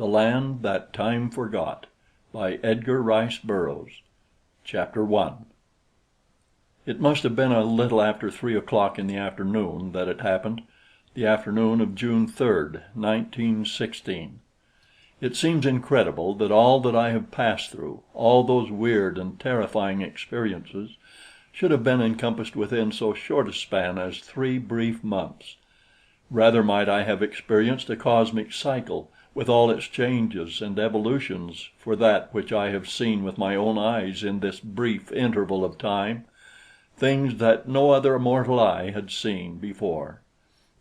The Land That Time Forgot by Edgar Rice Burroughs. Chapter 1. It must have been a little after 3 o'clock in the afternoon that it happened, the afternoon of June 3rd, 1916. It seems incredible that all that I have passed through, all those weird and terrifying experiences, should have been encompassed within so short a span as 3 brief months. Rather might I have experienced a cosmic cycle, with all its changes and evolutions, for that which I have seen with my own eyes in this brief interval of time, things that no other mortal eye had seen before.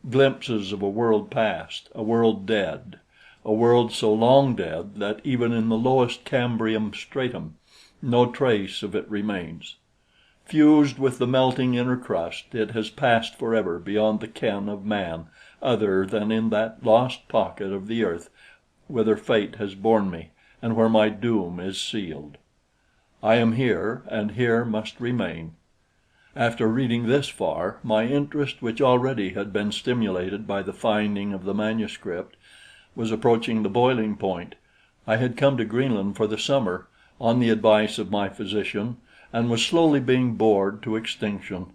Glimpses of a world past, a world dead, a world so long dead that even in the lowest Cambrian stratum no trace of it remains. Fused with the melting inner crust, it has passed forever beyond the ken of man, other than in that lost pocket of the earth whither fate has borne me, and where my doom is sealed. I am here, and here must remain. After reading this far, my interest, which already had been stimulated by the finding of the manuscript, was approaching the boiling point. I had come to Greenland for the summer, on the advice of my physician, and was slowly being bored to extinction,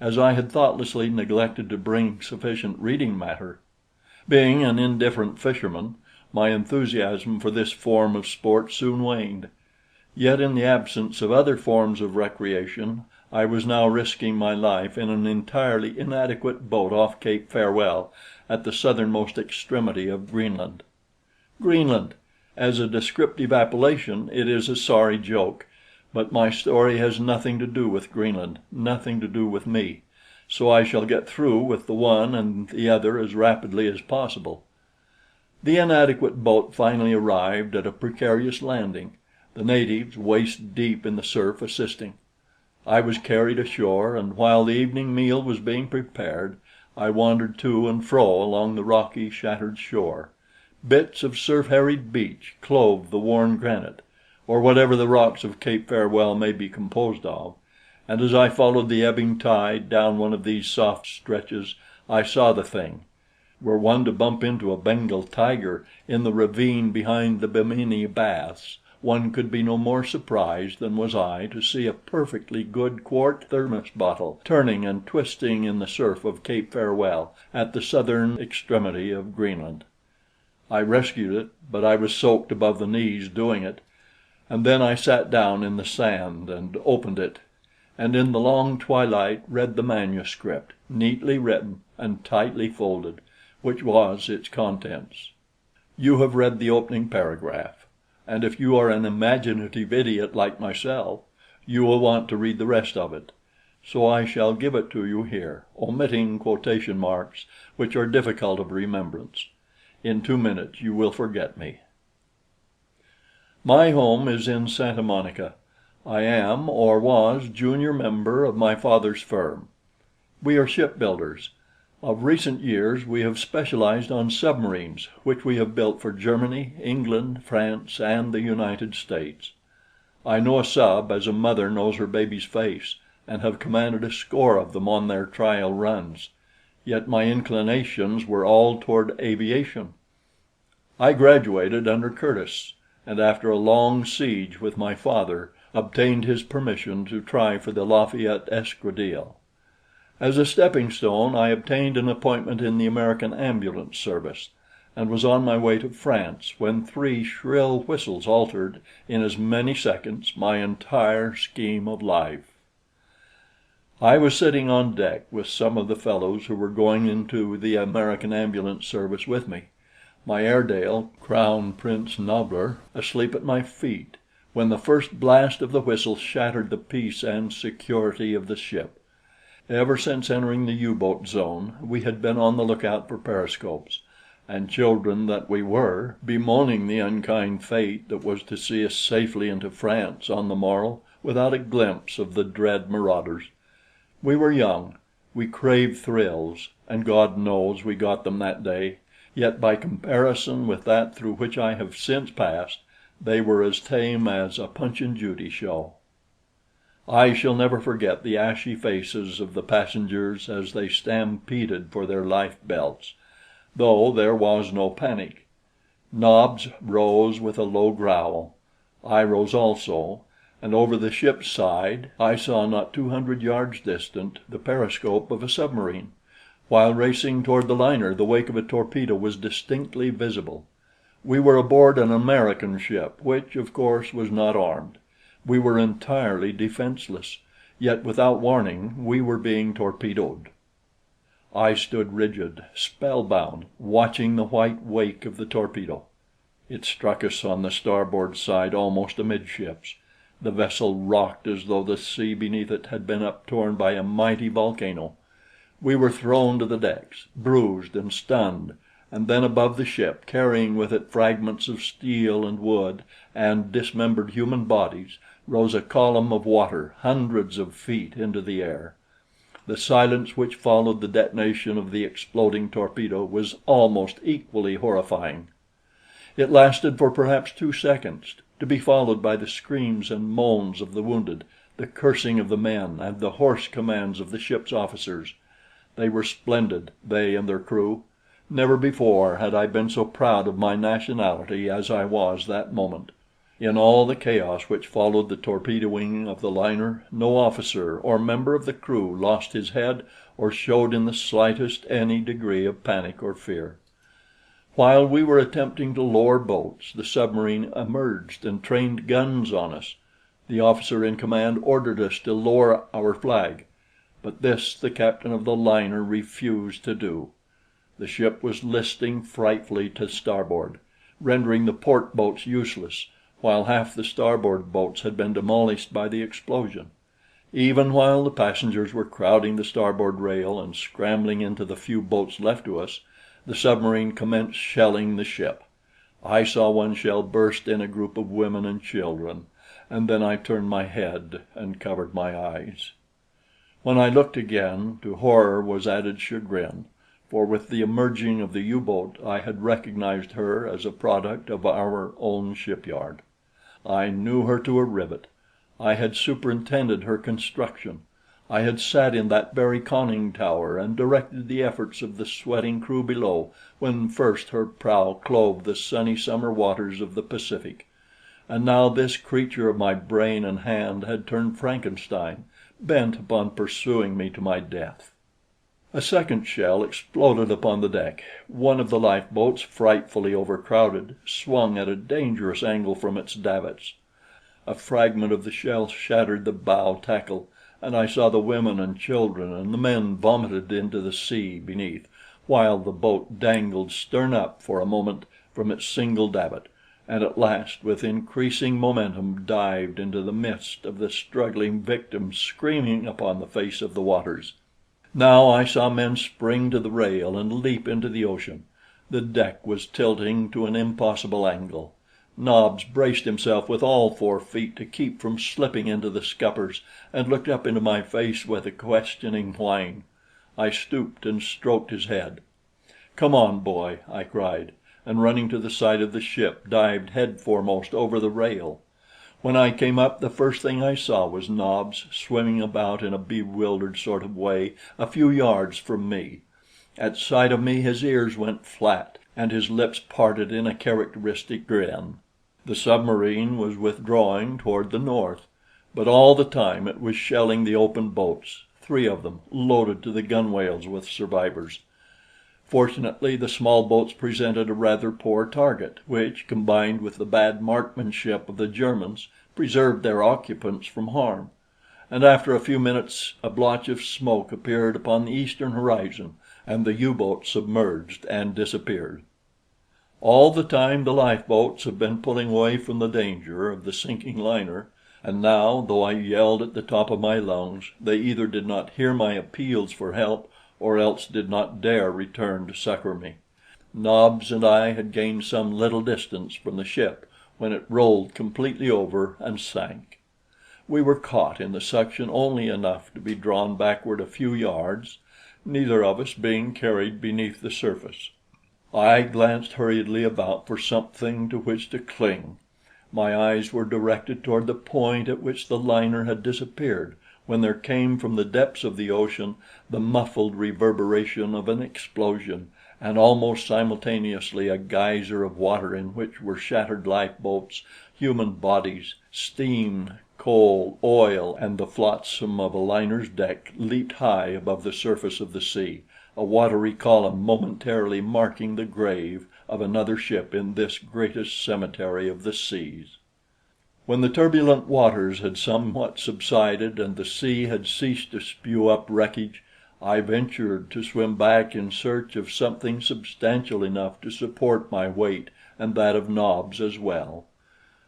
as I had thoughtlessly neglected to bring sufficient reading matter. Being an indifferent fisherman, my enthusiasm for this form of sport soon waned. Yet in the absence of other forms of recreation, I was now risking my life in an entirely inadequate boat off Cape Farewell, at the southernmost extremity of Greenland. Greenland! As a descriptive appellation, it is a sorry joke, but my story has nothing to do with Greenland, nothing to do with me, so I shall get through with the one and the other as rapidly as possible. The inadequate boat finally arrived at a precarious landing, the natives waist deep in the surf assisting. I was carried ashore, and while the evening meal was being prepared, I wandered to and fro along the rocky, shattered shore. Bits of surf-harried beach clove the worn granite, or whatever the rocks of Cape Farewell may be composed of, and as I followed the ebbing tide down one of these soft stretches, I saw the thing. Were one to bump into a Bengal tiger in the ravine behind the Bimini Baths, one could be no more surprised than was I to see a perfectly good quart thermos bottle turning and twisting in the surf of Cape Farewell at the southern extremity of Greenland. I rescued it, but I was soaked above the knees doing it, and then I sat down in the sand and opened it, and in the long twilight read the manuscript, neatly written and tightly folded, which was its contents. You have read the opening paragraph, and if you are an imaginative idiot like myself, you will want to read the rest of it, so I shall give it to you here, omitting quotation marks which are difficult of remembrance. In 2 minutes you will forget me. My home is in Santa Monica. I am, or was, junior member of my father's firm. We are shipbuilders. Of recent years we have specialized on submarines, which we have built for Germany, England, France, and the United States. I know a sub as a mother knows her baby's face, and have commanded a score of them on their trial runs. Yet my inclinations were all toward aviation. I graduated under Curtis, and after a long siege with my father, obtained his permission to try for the Lafayette Escadrille. As a stepping stone, I obtained an appointment in the American Ambulance Service, and was on my way to France when 3 shrill whistles altered in as many seconds my entire scheme of life. I was sitting on deck with some of the fellows who were going into the American Ambulance Service with me, my Airedale, Crown Prince Nobbler, asleep at my feet, when the first blast of the whistle shattered the peace and security of the ship. Ever since entering the U-boat zone, we had been on the lookout for periscopes, and children that we were, bemoaning the unkind fate that was to see us safely into France on the morrow without a glimpse of the dread marauders. We were young, we craved thrills, and God knows we got them that day, yet by comparison with that through which I have since passed, they were as tame as a Punch and Judy show. I shall never forget the ashy faces of the passengers as they stampeded for their life belts, though there was no panic. Nobs rose with a low growl. I rose also, and over the ship's side I saw, not 200 yards distant, the periscope of a submarine. While racing toward the liner, the wake of a torpedo was distinctly visible. We were aboard an American ship, which, of course, was not armed. We were entirely defenseless, yet without warning we were being torpedoed. I stood rigid, spellbound, watching the white wake of the torpedo. It struck us on the starboard side almost amidships. The vessel rocked as though the sea beneath it had been uptorn by a mighty volcano. We were thrown to the decks, bruised and stunned, and then above the ship, carrying with it fragments of steel and wood and dismembered human bodies, rose a column of water hundreds of feet into the air. The silence which followed the detonation of the exploding torpedo was almost equally horrifying. It lasted for perhaps 2 seconds, to be followed by the screams and moans of the wounded, the cursing of the men, and the hoarse commands of the ship's officers. They were splendid, they and their crew. Never before had I been so proud of my nationality as I was that moment. In all the chaos which followed the torpedoing of the liner, no officer or member of the crew lost his head or showed in the slightest any degree of panic or fear. While we were attempting to lower boats, the submarine emerged and trained guns on us. The officer in command ordered us to lower our flag, but this the captain of the liner refused to do. The ship was listing frightfully to starboard, rendering the port boats useless, while half the starboard boats had been demolished by the explosion. Even while the passengers were crowding the starboard rail and scrambling into the few boats left to us, the submarine commenced shelling the ship. I saw one shell burst in a group of women and children, and then I turned my head and covered my eyes. When I looked again, to horror was added chagrin, for with the emerging of the U-boat I had recognized her as a product of our own shipyard. I knew her to a rivet. I had superintended her construction. I had sat in that very conning tower and directed the efforts of the sweating crew below when first her prow clove the sunny summer waters of the Pacific. And now this creature of my brain and hand had turned Frankenstein, bent upon pursuing me to my death. A second shell exploded upon the deck. One of the lifeboats, frightfully overcrowded, swung at a dangerous angle from its davits. A fragment of the shell shattered the bow tackle, and I saw the women and children and the men vomited into the sea beneath, while the boat dangled stern up for a moment from its single davit, and at last, with increasing momentum, dived into the midst of the struggling victims screaming upon the face of the waters. Now I saw men spring to the rail and leap into the ocean. The deck was tilting to an impossible angle. Nobs braced himself with all 4 feet to keep from slipping into the scuppers, and looked up into my face with a questioning whine. I stooped and stroked his head. "Come on, boy," I cried, and running to the side of the ship, dived head foremost over the rail. When I came up, the first thing I saw was Nobs swimming about in a bewildered sort of way a few yards from me. At sight of me his ears went flat and his lips parted in a characteristic grin. The submarine was withdrawing toward the north, but all the time it was shelling the open boats, 3 of them loaded to the gunwales with survivors. Fortunately, the small boats presented a rather poor target, which, combined with the bad marksmanship of the Germans, preserved their occupants from harm, and after a few minutes a blotch of smoke appeared upon the eastern horizon, and the U-boat submerged and disappeared. All the time the lifeboats have been pulling away from the danger of the sinking liner, and now, though I yelled at the top of my lungs, they either did not hear my appeals for help or else did not dare return to succor me. Nobs and I had gained some little distance from the ship when it rolled completely over and sank. We were caught in the suction only enough to be drawn backward a few yards, neither of us being carried beneath the surface. I glanced hurriedly about for something to which to cling. My eyes were directed toward the point at which the liner had disappeared, when there came from the depths of the ocean the muffled reverberation of an explosion, and almost simultaneously a geyser of water in which were shattered lifeboats, human bodies, steam, coal, oil, and the flotsam of a liner's deck leaped high above the surface of the sea, a watery column momentarily marking the grave of another ship in this greatest cemetery of the seas. When the turbulent waters had somewhat subsided and the sea had ceased to spew up wreckage, I ventured to swim back in search of something substantial enough to support my weight and that of Nobs as well.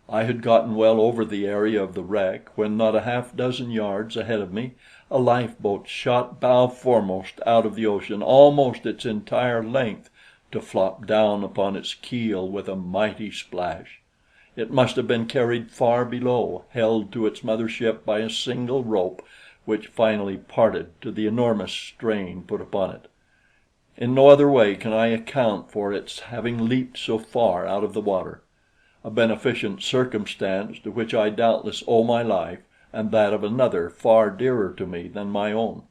I had gotten well over the area of the wreck when not a half dozen yards ahead of me a lifeboat shot bow foremost out of the ocean almost its entire length, to flop down upon its keel with a mighty splash. It must have been carried far below, held to its mother ship by a single rope, which finally parted to the enormous strain put upon it. In no other way can I account for its having leaped so far out of the water, a beneficent circumstance to which I doubtless owe my life and that of another far dearer to me than my own.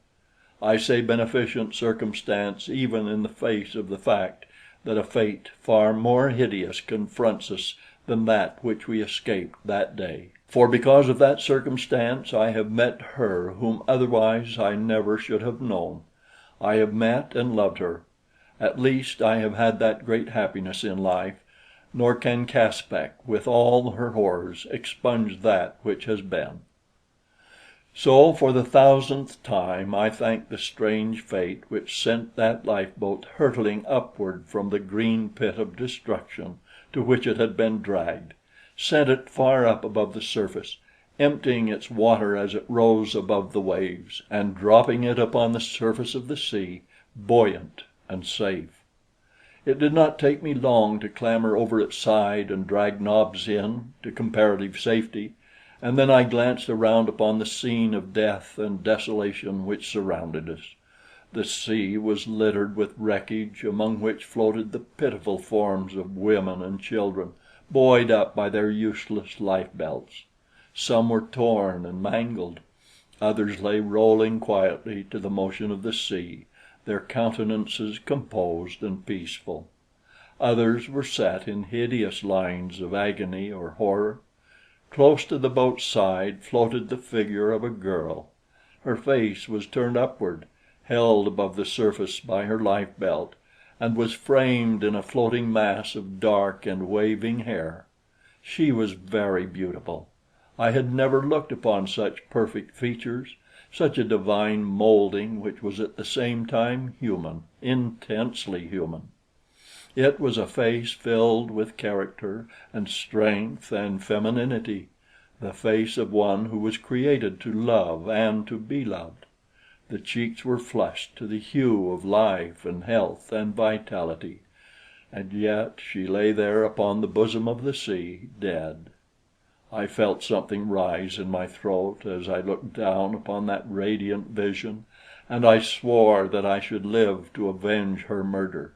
I say beneficent circumstance even in the face of the fact that a fate far more hideous confronts us than that which we escaped that day. For because of that circumstance I have met her whom otherwise I never should have known. I have met and loved her. At least I have had that great happiness in life, nor can Caspak, with all her horrors, expunge that which has been. So for the thousandth time I thank the strange fate which sent that lifeboat hurtling upward from the green pit of destruction to which it had been dragged, sent it far up above the surface, emptying its water as it rose above the waves, and dropping it upon the surface of the sea, buoyant and safe. It did not take me long to clamber over its side and drag Nobs in to comparative safety, and then I glanced around upon the scene of death and desolation which surrounded us. The sea was littered with wreckage, among which floated the pitiful forms of women and children, buoyed up by their useless life belts. Some were torn and mangled. Others lay rolling quietly to the motion of the sea, their countenances composed and peaceful. Others were set in hideous lines of agony or horror. Close to the boat's side floated the figure of a girl. Her face was turned upward, held above the surface by her life belt, and was framed in a floating mass of dark and waving hair. She was very beautiful. I had never looked upon such perfect features, such a divine molding which was at the same time human, intensely human. It was a face filled with character and strength and femininity, the face of one who was created to love and to be loved. The cheeks were flushed to the hue of life and health and vitality, and yet she lay there upon the bosom of the sea, dead. I felt something rise in my throat as I looked down upon that radiant vision, and I swore that I should live to avenge her murder.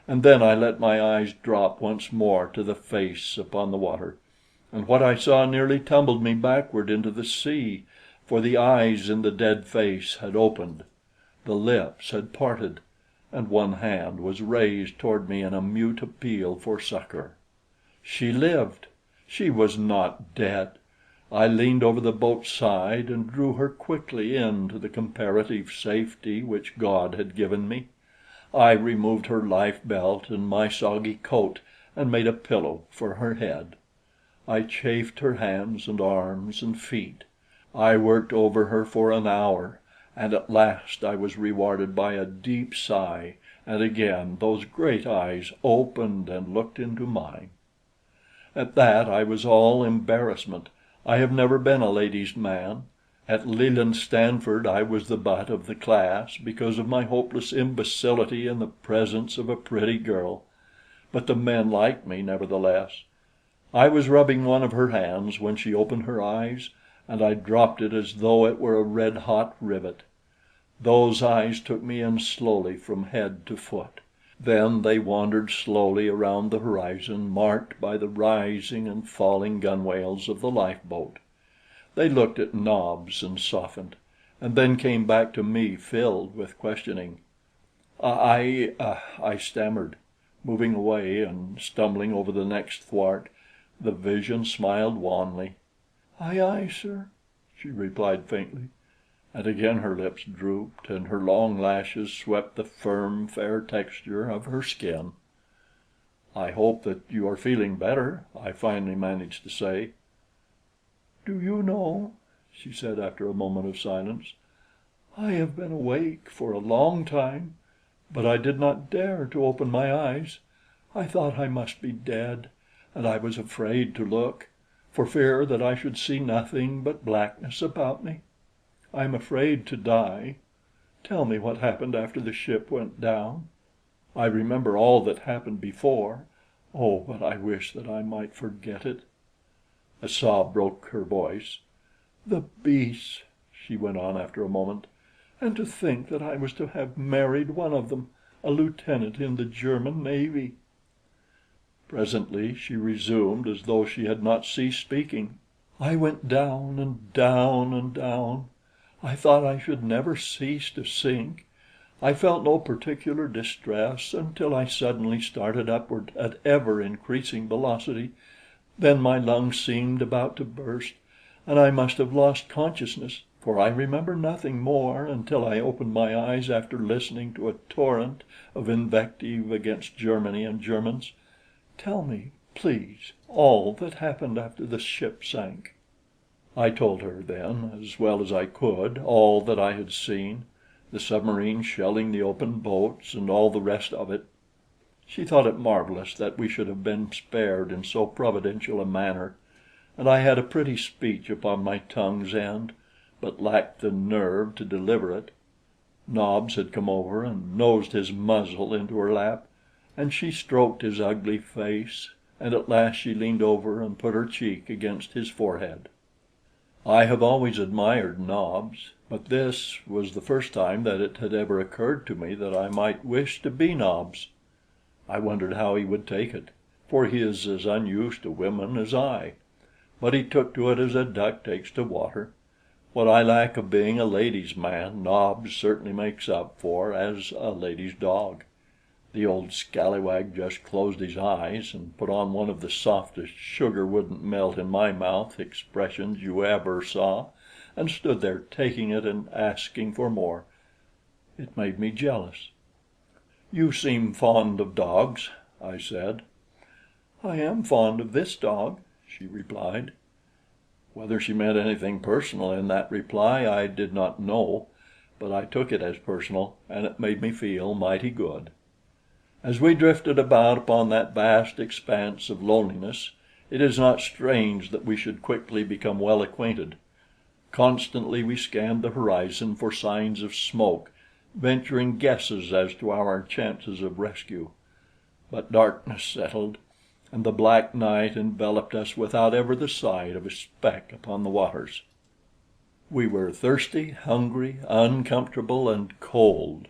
And then I let my eyes drop once more to the face upon the water, and what I saw nearly tumbled me backward into the sea, for the eyes in the dead face had opened, the lips had parted, and one hand was raised toward me in a mute appeal for succor. She lived! She was not dead! I leaned over the boat's side and drew her quickly into the comparative safety which God had given me. I removed her life belt and my soggy coat and made a pillow for her head. I chafed her hands and arms and feet. I worked over her for an hour, and at last I was rewarded by a deep sigh, and again those great eyes opened and looked into mine. At that I was all embarrassment. I have never been a ladies' man. At Leland Stanford I was the butt of the class because of my hopeless imbecility in the presence of a pretty girl, but the men liked me nevertheless. I was rubbing one of her hands when she opened her eyes, and I dropped it as though it were a red-hot rivet. Those eyes took me in slowly from head to foot. Then they wandered slowly around the horizon marked by the rising and falling gunwales of the lifeboat. They looked at Nobs and softened, and then came back to me filled with questioning. I stammered, moving away and stumbling over the next thwart. The vision smiled wanly. "Aye, aye, sir," she replied faintly, and again her lips drooped and her long lashes swept the firm, fair texture of her skin. "I hope that you are feeling better," I finally managed to say. "Do you know," she said after a moment of silence, "I have been awake for a long time, but I did not dare to open my eyes. I thought I must be dead, and I was afraid to look, for fear that I should see nothing but blackness about me. I am afraid to die. Tell me what happened after the ship went down. I remember all that happened before. Oh, but I wish that I might forget it." A sob broke her voice. "The beasts!" she went on after a moment. "And to think that I was to have married one of them, a lieutenant in the German navy." Presently she resumed as though she had not ceased speaking. "I went down and down and down. I thought I should never cease to sink. I felt no particular distress until I suddenly started upward at ever increasing velocity. Then my lungs seemed about to burst, and I must have lost consciousness, for I remember nothing more until I opened my eyes after listening to a torrent of invective against Germany and Germans. Tell me, please, all that happened after the ship sank." I told her then, as well as I could, all that I had seen, the submarine shelling the open boats and all the rest of it. She thought it marvelous that we should have been spared in so providential a manner, and I had a pretty speech upon my tongue's end, but lacked the nerve to deliver it. Nobs had come over and nosed his muzzle into her lap, and she stroked his ugly face, and at last she leaned over and put her cheek against his forehead. I have always admired Nobs, but this was the first time that it had ever occurred to me that I might wish to be Nobs. I wondered how he would take it, for he is as unused to women as I, but he took to it as a duck takes to water. What I lack of being a ladies' man, Nobs certainly makes up for as a lady's dog. The old scallywag just closed his eyes and put on one of the softest sugar wouldn't melt in my mouth expressions you ever saw, and stood there taking it and asking for more. It made me jealous. "You seem fond of dogs," I said. "I am fond of this dog," she replied. Whether she meant anything personal in that reply I did not know, but I took it as personal, and it made me feel mighty good. As we drifted about upon that vast expanse of loneliness, it is not strange that we should quickly become well acquainted. Constantly we scanned the horizon for signs of smoke, venturing guesses as to our chances of rescue. But darkness settled, and the black night enveloped us without ever the sight of a speck upon the waters. We were thirsty, hungry, uncomfortable, and cold.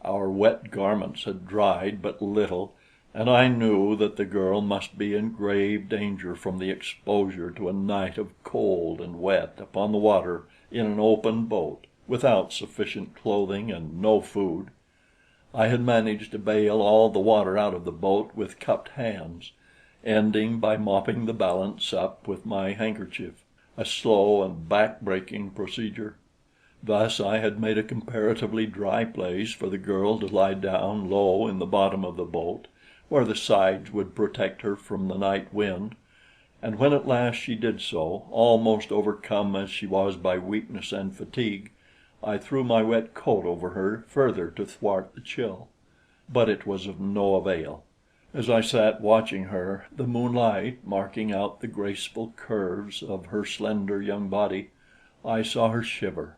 Our wet garments had dried but little, and I knew that the girl must be in grave danger from the exposure to a night of cold and wet upon the water in an open boat, without sufficient clothing and no food. I had managed to bail all the water out of the boat with cupped hands, ending by mopping the balance up with my handkerchief, a slow and back-breaking procedure. Thus I had made a comparatively dry place for the girl to lie down low in the bottom of the boat, where the sides would protect her from the night wind, and when at last she did so, almost overcome as she was by weakness and fatigue, I threw my wet coat over her further to thwart the chill. But it was of no avail. As I sat watching her, the moonlight marking out the graceful curves of her slender young body, I saw her shiver.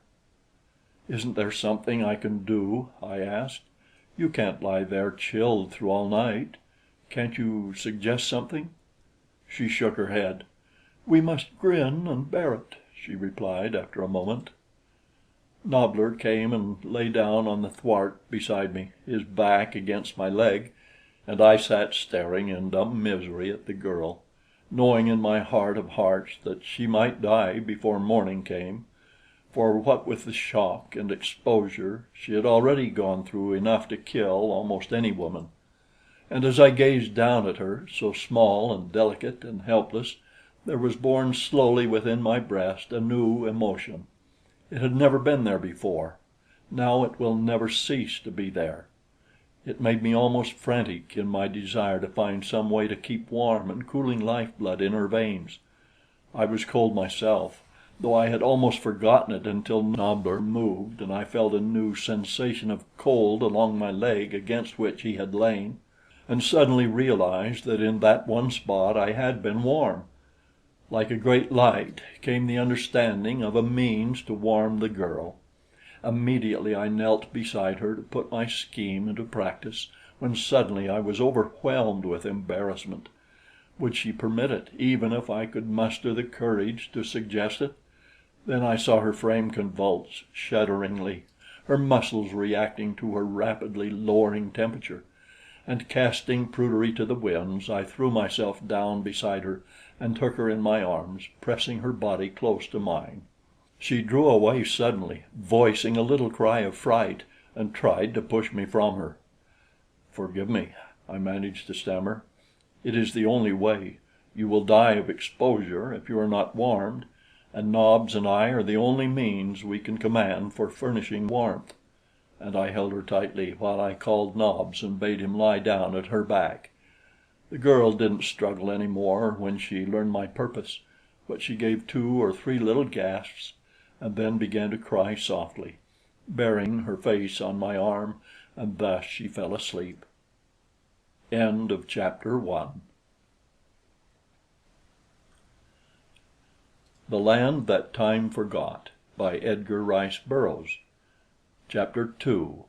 "Isn't there something I can do?" I asked. "You can't lie there chilled through all night. Can't you suggest something?" She shook her head. "We must grin and bear it," she replied after a moment. Nobbler came and lay down on the thwart beside me, his back against my leg, and I sat staring in dumb misery at the girl, knowing in my heart of hearts that she might die before morning came, for what with the shock and exposure, she had already gone through enough to kill almost any woman. And as I gazed down at her, so small and delicate and helpless, there was born slowly within my breast a new emotion. It had never been there before. Now it will never cease to be there. It made me almost frantic in my desire to find some way to keep warm and cooling lifeblood in her veins. I was cold myself, though I had almost forgotten it until Nobbler moved and I felt a new sensation of cold along my leg against which he had lain, and suddenly realized that in that one spot I had been warm. Like a great light came the understanding of a means to warm the girl. Immediately I knelt beside her to put my scheme into practice, when suddenly I was overwhelmed with embarrassment. Would she permit it, even if I could muster the courage to suggest it? Then I saw her frame convulse shudderingly, her muscles reacting to her rapidly lowering temperature, and casting prudery to the winds, I threw myself down beside her and took her in my arms, pressing her body close to mine. She drew away suddenly, voicing a little cry of fright, and tried to push me from her. "Forgive me," I managed to stammer. "It is the only way. You will die of exposure if you are not warmed, and Nobs and I are the only means we can command for furnishing warmth." And I held her tightly while I called Nobs and bade him lie down at her back. The girl didn't struggle any more when she learned my purpose, but she gave 2 or 3 little gasps and then began to cry softly, burying her face on my arm, and thus she fell asleep. End of chapter 1. The Land That Time Forgot by Edgar Rice Burroughs. Chapter 2.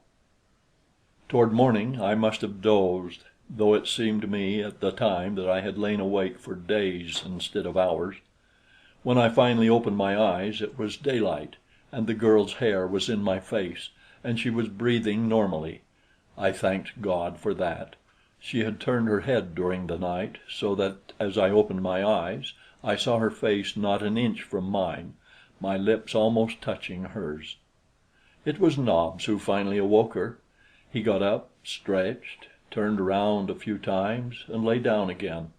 Toward morning I must have dozed, though it seemed to me at the time that I had lain awake for days instead of hours. When I finally opened my eyes, it was daylight, and the girl's hair was in my face, and she was breathing normally. I thanked God for that. She had turned her head during the night, so that as I opened my eyes, I saw her face not an inch from mine, my lips almost touching hers. It was Nobs who finally awoke her. He got up, stretched, turned around a few times, and lay down again,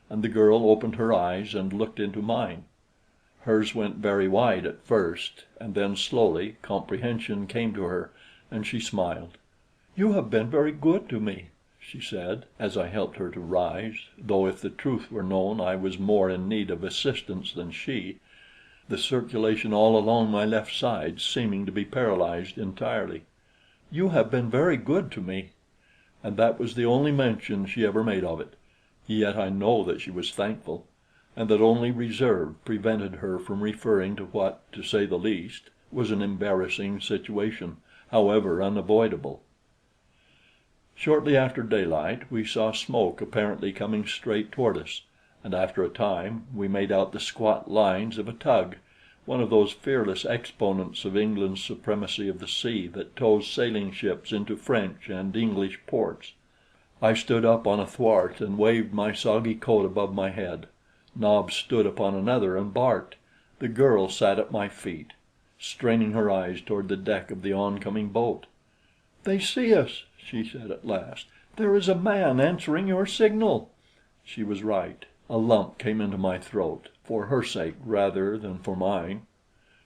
and the girl opened her eyes and looked into mine. Hers went very wide at first, and then slowly comprehension came to her, and she smiled. "You have been very good to me," she said, as I helped her to rise, though if the truth were known, I was more in need of assistance than she, the circulation all along my left side seeming to be paralyzed entirely. "You have been very good to me." And that was the only mention she ever made of it. Yet I know that she was thankful, and that only reserve prevented her from referring to what, to say the least, was an embarrassing situation, however unavoidable. Shortly after daylight we saw smoke apparently coming straight toward us, and after a time we made out the squat lines of a tug, one of those fearless exponents of England's supremacy of the sea that tows sailing ships into French and English ports. I stood up on a thwart and waved my soggy coat above my head. Nobs stood upon another and barked. The girl sat at my feet, straining her eyes toward the deck of the oncoming boat. "They see us," she said at last. "There is a man answering your signal." She was right. A lump came into my throat, for her sake rather than for mine.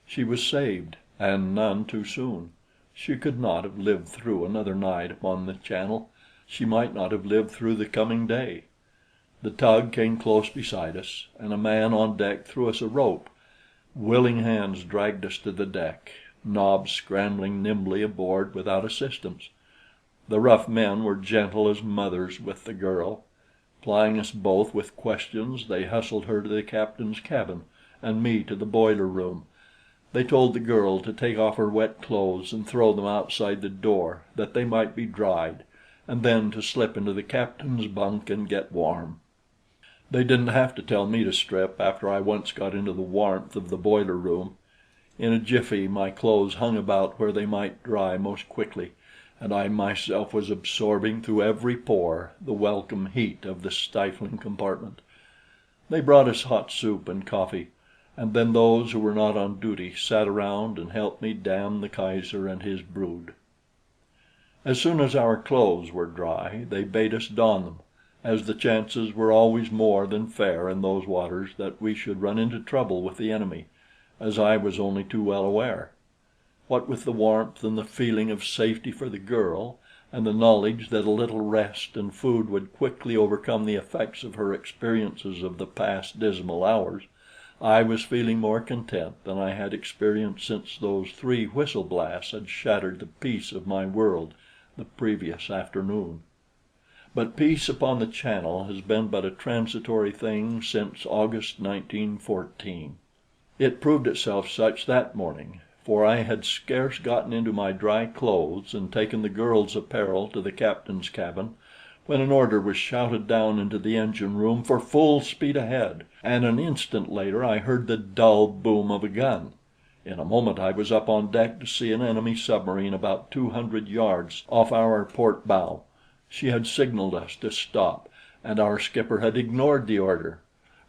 She was saved, and none too soon. She could not have lived through another night upon the channel. She might not have lived through the coming day. The tug came close beside us, and a man on deck threw us a rope. Willing hands dragged us to the deck, Nobs scrambling nimbly aboard without assistance. The rough men were gentle as mothers with the girl. Plying us both with questions, they hustled her to the captain's cabin, and me to the boiler room. They told the girl to take off her wet clothes and throw them outside the door, that they might be dried, and then to slip into the captain's bunk and get warm. They didn't have to tell me to strip after I once got into the warmth of the boiler room. In a jiffy my clothes hung about where they might dry most quickly, and I myself was absorbing through every pore the welcome heat of the stifling compartment. They brought us hot soup and coffee, and then those who were not on duty sat around and helped me damn the Kaiser and his brood. As soon as our clothes were dry, they bade us don them, as the chances were always more than fair in those waters that we should run into trouble with the enemy, as I was only too well aware. What with the warmth and the feeling of safety for the girl, and the knowledge that a little rest and food would quickly overcome the effects of her experiences of the past dismal hours, I was feeling more content than I had experienced since those 3 whistle blasts had shattered the peace of my world the previous afternoon. But peace upon the Channel has been but a transitory thing since August 1914. It proved itself such that morning, for I had scarce gotten into my dry clothes and taken the girl's apparel to the captain's cabin when an order was shouted down into the engine room for full speed ahead, and an instant later I heard the dull boom of a gun. In a moment I was up on deck to see an enemy submarine about 200 yards off our port bow. She had signaled us to stop, and our skipper had ignored the order.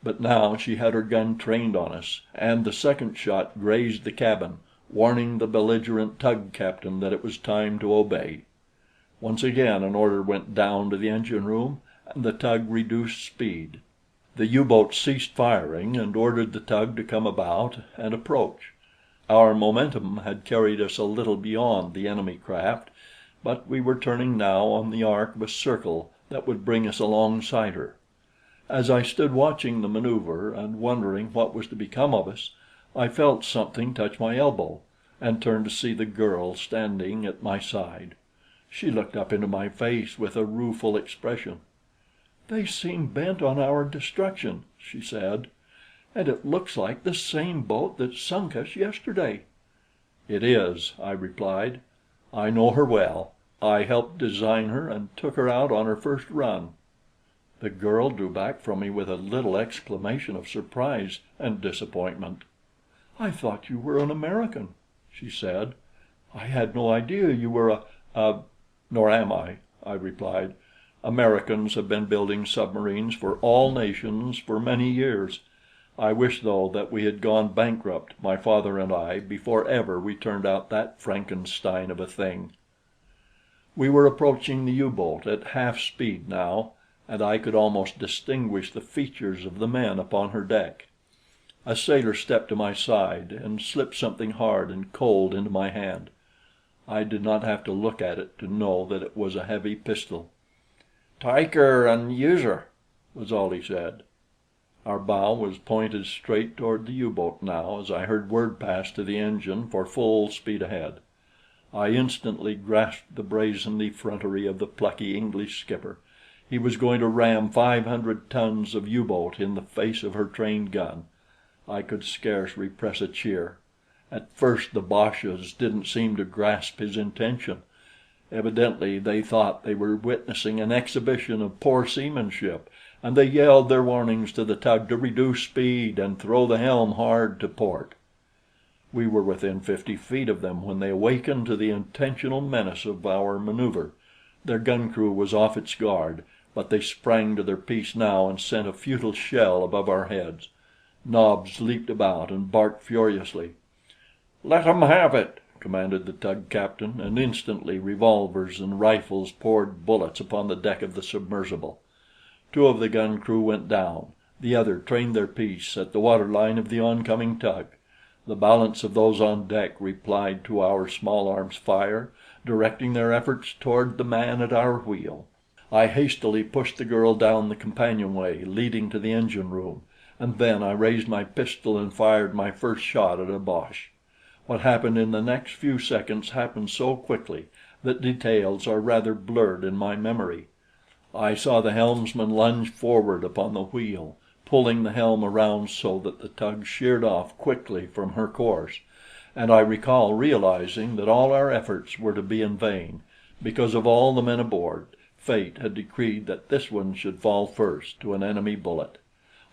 But now she had her gun trained on us, and the second shot grazed the cabin, warning the belligerent tug captain that it was time to obey. Once again an order went down to the engine room, and the tug reduced speed. The U-boat ceased firing and ordered the tug to come about and approach. Our momentum had carried us a little beyond the enemy craft, but we were turning now on the arc of a circle that would bring us alongside her. As I stood watching the maneuver and wondering what was to become of us, I felt something touch my elbow, and turned to see the girl standing at my side. She looked up into my face with a rueful expression. "They seem bent on our destruction," she said, "and it looks like the same boat that sunk us yesterday." "It is," I replied. "I know her well. I helped design her and took her out on her first run." The girl drew back from me with a little exclamation of surprise and disappointment. "I thought you were an American," she said. "I had no idea you were a "Nor am I," I replied. "Americans have been building submarines for all nations for many years. I wish, though, that we had gone bankrupt, my father and I, before ever we turned out that Frankenstein of a thing." We were approaching the U-boat at half speed now, and I could almost distinguish the features of the men upon her deck. A sailor stepped to my side and slipped something hard and cold into my hand. I did not have to look at it to know that it was a heavy pistol. "Take her and use her," was all he said. Our bow was pointed straight toward the U-boat now as I heard word pass to the engine for full speed ahead. I instantly grasped the brazen effrontery of the plucky English skipper. He was going to ram 500 tons of U-boat in the face of her trained gun. I could scarce repress a cheer. At first the Boches didn't seem to grasp his intention. Evidently they thought they were witnessing an exhibition of poor seamanship, and they yelled their warnings to the tug to reduce speed and throw the helm hard to port. We were within 50 feet of them when they awakened to the intentional menace of our maneuver. Their gun crew was off its guard, but they sprang to their piece now and sent a futile shell above our heads. Nobs leaped about and barked furiously. "Let 'em have it!" commanded the tug captain, and instantly revolvers and rifles poured bullets upon the deck of the submersible. 2 of the gun crew went down. The other trained their piece at the waterline of the oncoming tug. The balance of those on deck replied to our small arms fire, directing their efforts toward the man at our wheel. I hastily pushed the girl down the companionway leading to the engine room, and then I raised my pistol and fired my first shot at a Boche. What happened in the next few seconds happened so quickly that details are rather blurred in my memory. I saw the helmsman lunge forward upon the wheel, pulling the helm around so that the tug sheered off quickly from her course, and I recall realizing that all our efforts were to be in vain, because of all the men aboard, fate had decreed that this one should fall first to an enemy bullet.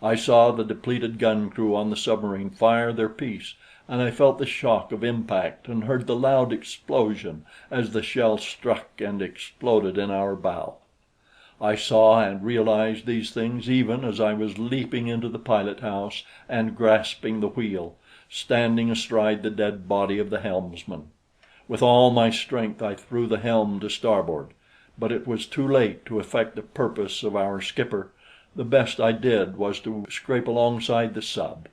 I saw the depleted gun crew on the submarine fire their piece, and I felt the shock of impact and heard the loud explosion as the shell struck and exploded in our bow. I saw and realized these things even as I was leaping into the pilot house and grasping the wheel, standing astride the dead body of the helmsman. With all my strength I threw the helm to starboard, but it was too late to effect the purpose of our skipper. The best I did was to scrape alongside the sub.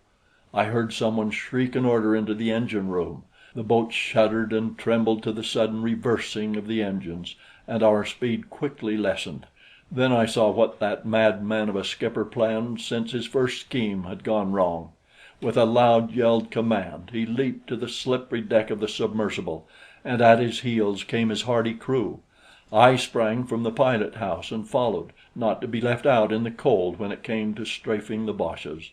I heard someone shriek an order into the engine room. The boat shuddered and trembled to the sudden reversing of the engines, and our speed quickly lessened. Then I saw what that madman of a skipper planned since his first scheme had gone wrong. With a loud yelled command, he leaped to the slippery deck of the submersible, and at his heels came his hardy crew. I sprang from the pilot house and followed, not to be left out in the cold when it came to strafing the boches.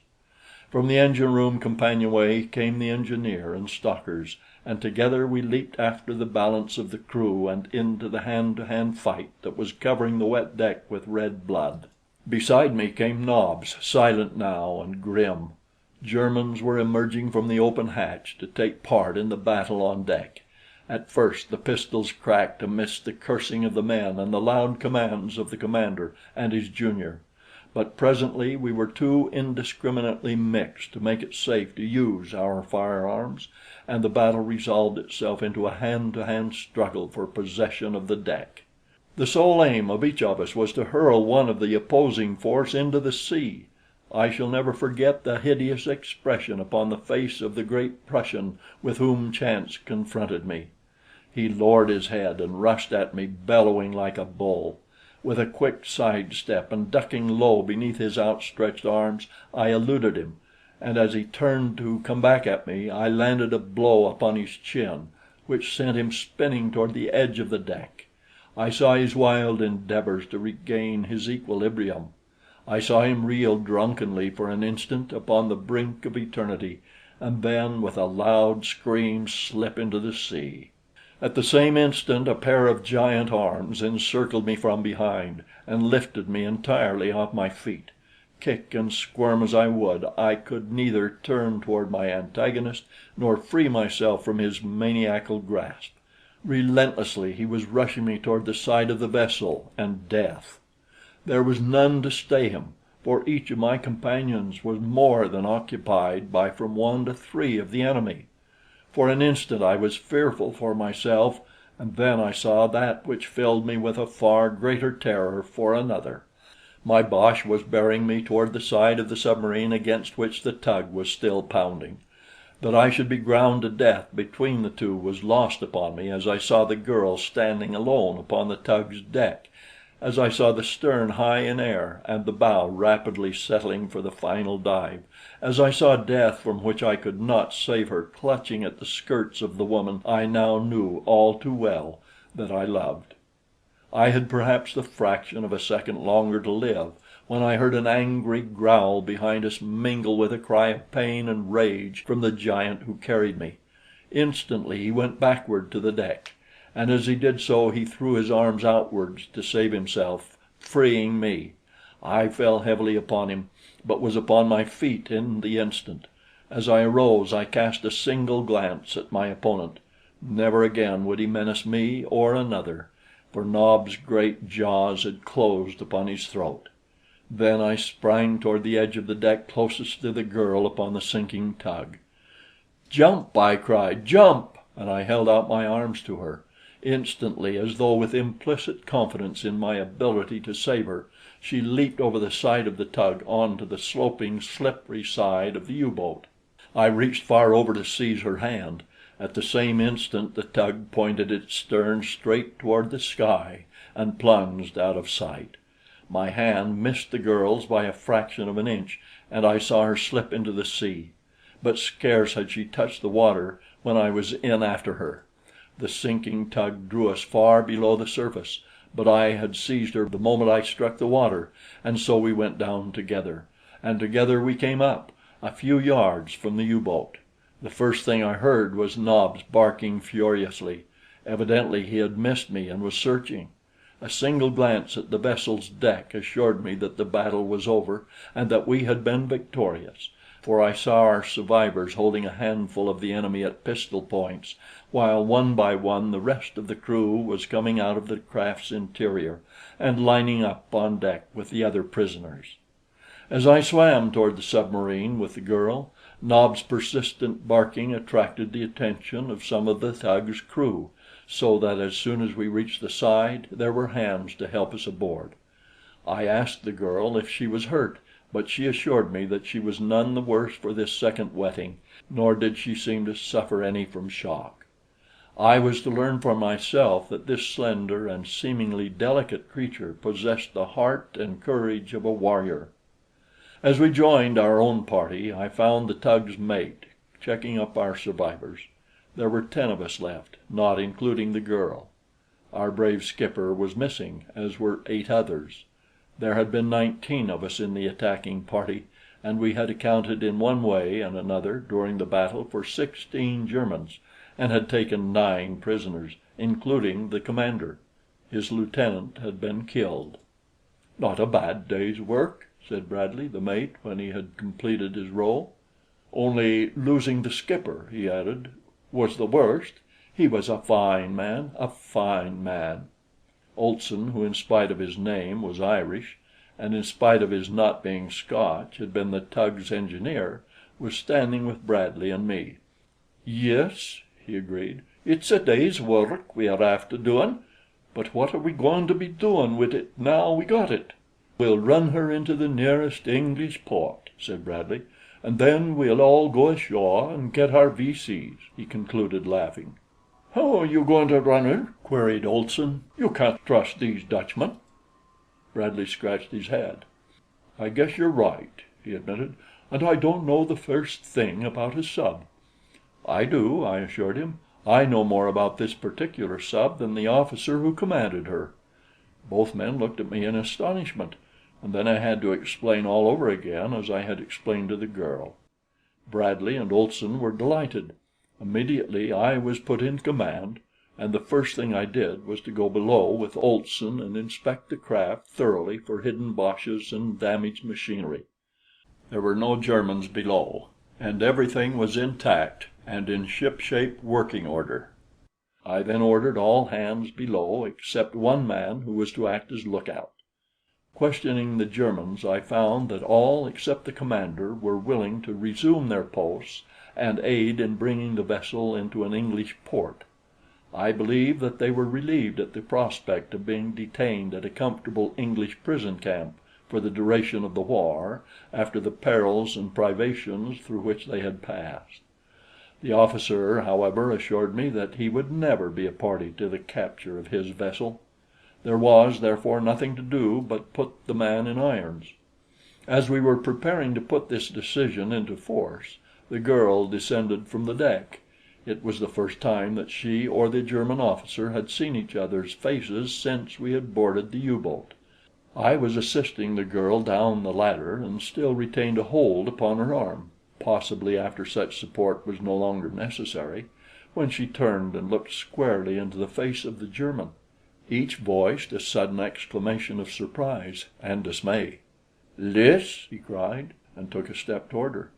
From the engine room companionway came the engineer and stockers, and together we leaped after the balance of the crew and into the hand-to-hand fight that was covering the wet deck with red blood. Beside me came Nobs, silent now and grim. Germans were emerging from the open hatch to take part in the battle on deck. At first the pistols cracked amidst the cursing of the men and the loud commands of the commander and his junior, but presently we were too indiscriminately mixed to make it safe to use our firearms, and the battle resolved itself into a hand-to-hand struggle for possession of the deck. The sole aim of each of us was to hurl one of the opposing force into the sea. I shall never forget the hideous expression upon the face of the great Prussian with whom chance confronted me. He lowered his head and rushed at me, bellowing like a bull. With a quick side step and ducking low beneath his outstretched arms, I eluded him, and as he turned to come back at me, I landed a blow upon his chin, which sent him spinning toward the edge of the deck. I saw his wild endeavors to regain his equilibrium. I saw him reel drunkenly for an instant upon the brink of eternity, and then with a loud scream slip into the sea. At the same instant a pair of giant arms encircled me from behind and lifted me entirely off my feet. Kick and squirm as I would, I could neither turn toward my antagonist nor free myself from his maniacal grasp. Relentlessly he was rushing me toward the side of the vessel and death. There was none to stay him, for each of my companions was more than occupied by from 1 to 3 of the enemy. For an instant I was fearful for myself, and then I saw that which filled me with a far greater terror for another. My boche was bearing me toward the side of the submarine against which the tug was still pounding. That I should be ground to death between the two was lost upon me as I saw the girl standing alone upon the tug's deck, as I saw the stern high in air and the bow rapidly settling for the final dive, as I saw death from which I could not save her clutching at the skirts of the woman I now knew all too well that I loved. I had perhaps the fraction of a second longer to live when I heard an angry growl behind us mingle with a cry of pain and rage from the giant who carried me. Instantly he went backward to the deck, and as he did so he threw his arms outwards to save himself, freeing me. I fell heavily upon him, but was upon my feet in the instant. As I arose, I cast a single glance at my opponent. Never again would he menace me or another, for Nob's great jaws had closed upon his throat. Then I sprang toward the edge of the deck closest to the girl upon the sinking tug. "Jump!" I cried. "Jump!" and I held out my arms to her. Instantly, as though with implicit confidence in my ability to save her, she leaped over the side of the tug onto the sloping, slippery side of the U-boat. I reached far over to seize her hand. At the same instant the tug pointed its stern straight toward the sky and plunged out of sight. My hand missed the girl's by a fraction of an inch, and I saw her slip into the sea. But scarce had she touched the water when I was in after her. The sinking tug drew us far below the surface, but I had seized her the moment I struck the water, and so we went down together, and together we came up, a few yards from the U-boat. The first thing I heard was Nobs barking furiously. Evidently he had missed me and was searching. A single glance at the vessel's deck assured me that the battle was over and that we had been victorious, for I saw our survivors holding a handful of the enemy at pistol points, while one by one the rest of the crew was coming out of the craft's interior, and lining up on deck with the other prisoners. As I swam toward the submarine with the girl, Nob's persistent barking attracted the attention of some of the tug's crew, so that as soon as we reached the side, there were hands to help us aboard. I asked the girl if she was hurt, but she assured me that she was none the worse for this second wetting, nor did she seem to suffer any from shock. I was to learn for myself that this slender and seemingly delicate creature possessed the heart and courage of a warrior. As we joined our own party, I found the tug's mate checking up our survivors. There were 10 of us left, not including the girl. Our brave skipper was missing, as were 8 others. There had been 19 of us in the attacking party, and we had accounted in one way and another during the battle for 16 Germans, and had taken 9 prisoners, including the commander. His lieutenant had been killed. "Not a bad day's work," said Bradley, the mate, when he had completed his roll. "Only losing the skipper," he added, "was the worst. He was a fine man, a fine man." Olson, who in spite of his name was Irish, and in spite of his not being Scotch had been the tug's engineer, was standing with Bradley and me. "Yes," he agreed, "it's a day's work we are after doin', but what are we goin' to be doin' with it now we got it?" "We'll run her into the nearest English port," said Bradley, "and then we'll all go ashore and get our V.C.'s," he concluded, laughing. "How are you going to run her?" queried Olson. "You can't trust these Dutchmen." Bradley scratched his head. "I guess you're right," he admitted, "and I don't know the first thing about a sub." "I do," I assured him. "I know more about this particular sub than the officer who commanded her." Both men looked at me in astonishment, and then I had to explain all over again as I had explained to the girl. Bradley and Olson were delighted. Immediately I was put in command, and the first thing I did was to go below with Olson and inspect the craft thoroughly for hidden boches and damaged machinery. There were no Germans below, and everything was intact and in shipshape working order. I then ordered all hands below except one man who was to act as lookout. Questioning the Germans, I found that all except the commander were willing to resume their posts and aid in bringing the vessel into an English port. I believe that they were relieved at the prospect of being detained at a comfortable English prison camp for the duration of the war, after the perils and privations through which they had passed. The officer, however, assured me that he would never be a party to the capture of his vessel. There was, therefore, nothing to do but put the man in irons. As we were preparing to put this decision into force, the girl descended from the deck. It was the first time that she or the German officer had seen each other's faces since we had boarded the U-boat. I was assisting the girl down the ladder and still retained a hold upon her arm, possibly after such support was no longer necessary, when she turned and looked squarely into the face of the German. Each voiced a sudden exclamation of surprise and dismay. "Lys!" he cried, and took a step toward her.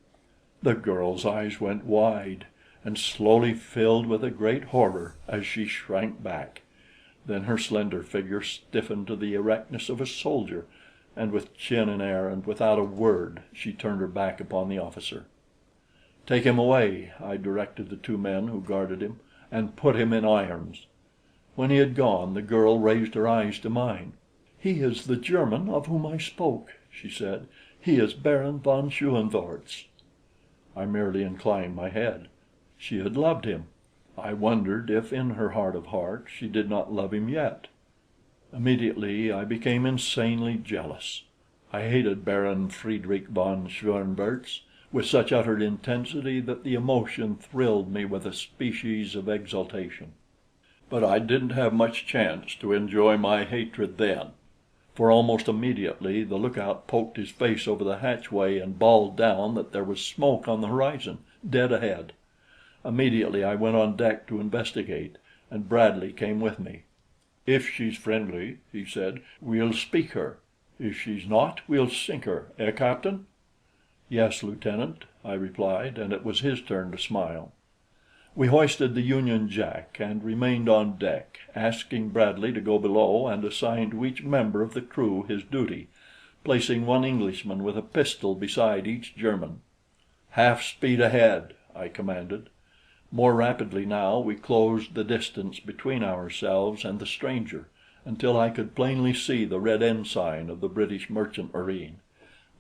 The girl's eyes went wide and slowly filled with a great horror as she shrank back. Then her slender figure stiffened to the erectness of a soldier, and with chin in air and without a word she turned her back upon the officer. "Take him away," I directed the 2 men who guarded him, "and put him in irons." When he had gone, the girl raised her eyes to mine. "He is the German of whom I spoke," she said. "He is Baron von Schoenvorts." I merely inclined my head. She had loved him. I wondered if in her heart of hearts she did not love him yet. Immediately I became insanely jealous. I hated Baron Friedrich von Schoenvorts with such utter intensity that the emotion thrilled me with a species of exultation. But I didn't have much chance to enjoy my hatred then, for almost immediately the lookout poked his face over the hatchway and bawled down that there was smoke on the horizon, dead ahead. Immediately I went on deck to investigate, and Bradley came with me. "If she's friendly," he said, "we'll speak her. If she's not, we'll sink her. Eh, Captain?" "Yes, Lieutenant," I replied, and it was his turn to smile. We hoisted the Union Jack and remained on deck, asking Bradley to go below and assign to each member of the crew his duty, placing one Englishman with a pistol beside each German. "Half speed ahead," I commanded. More rapidly now we closed the distance between ourselves and the stranger, until I could plainly see the red ensign of the British merchant marine.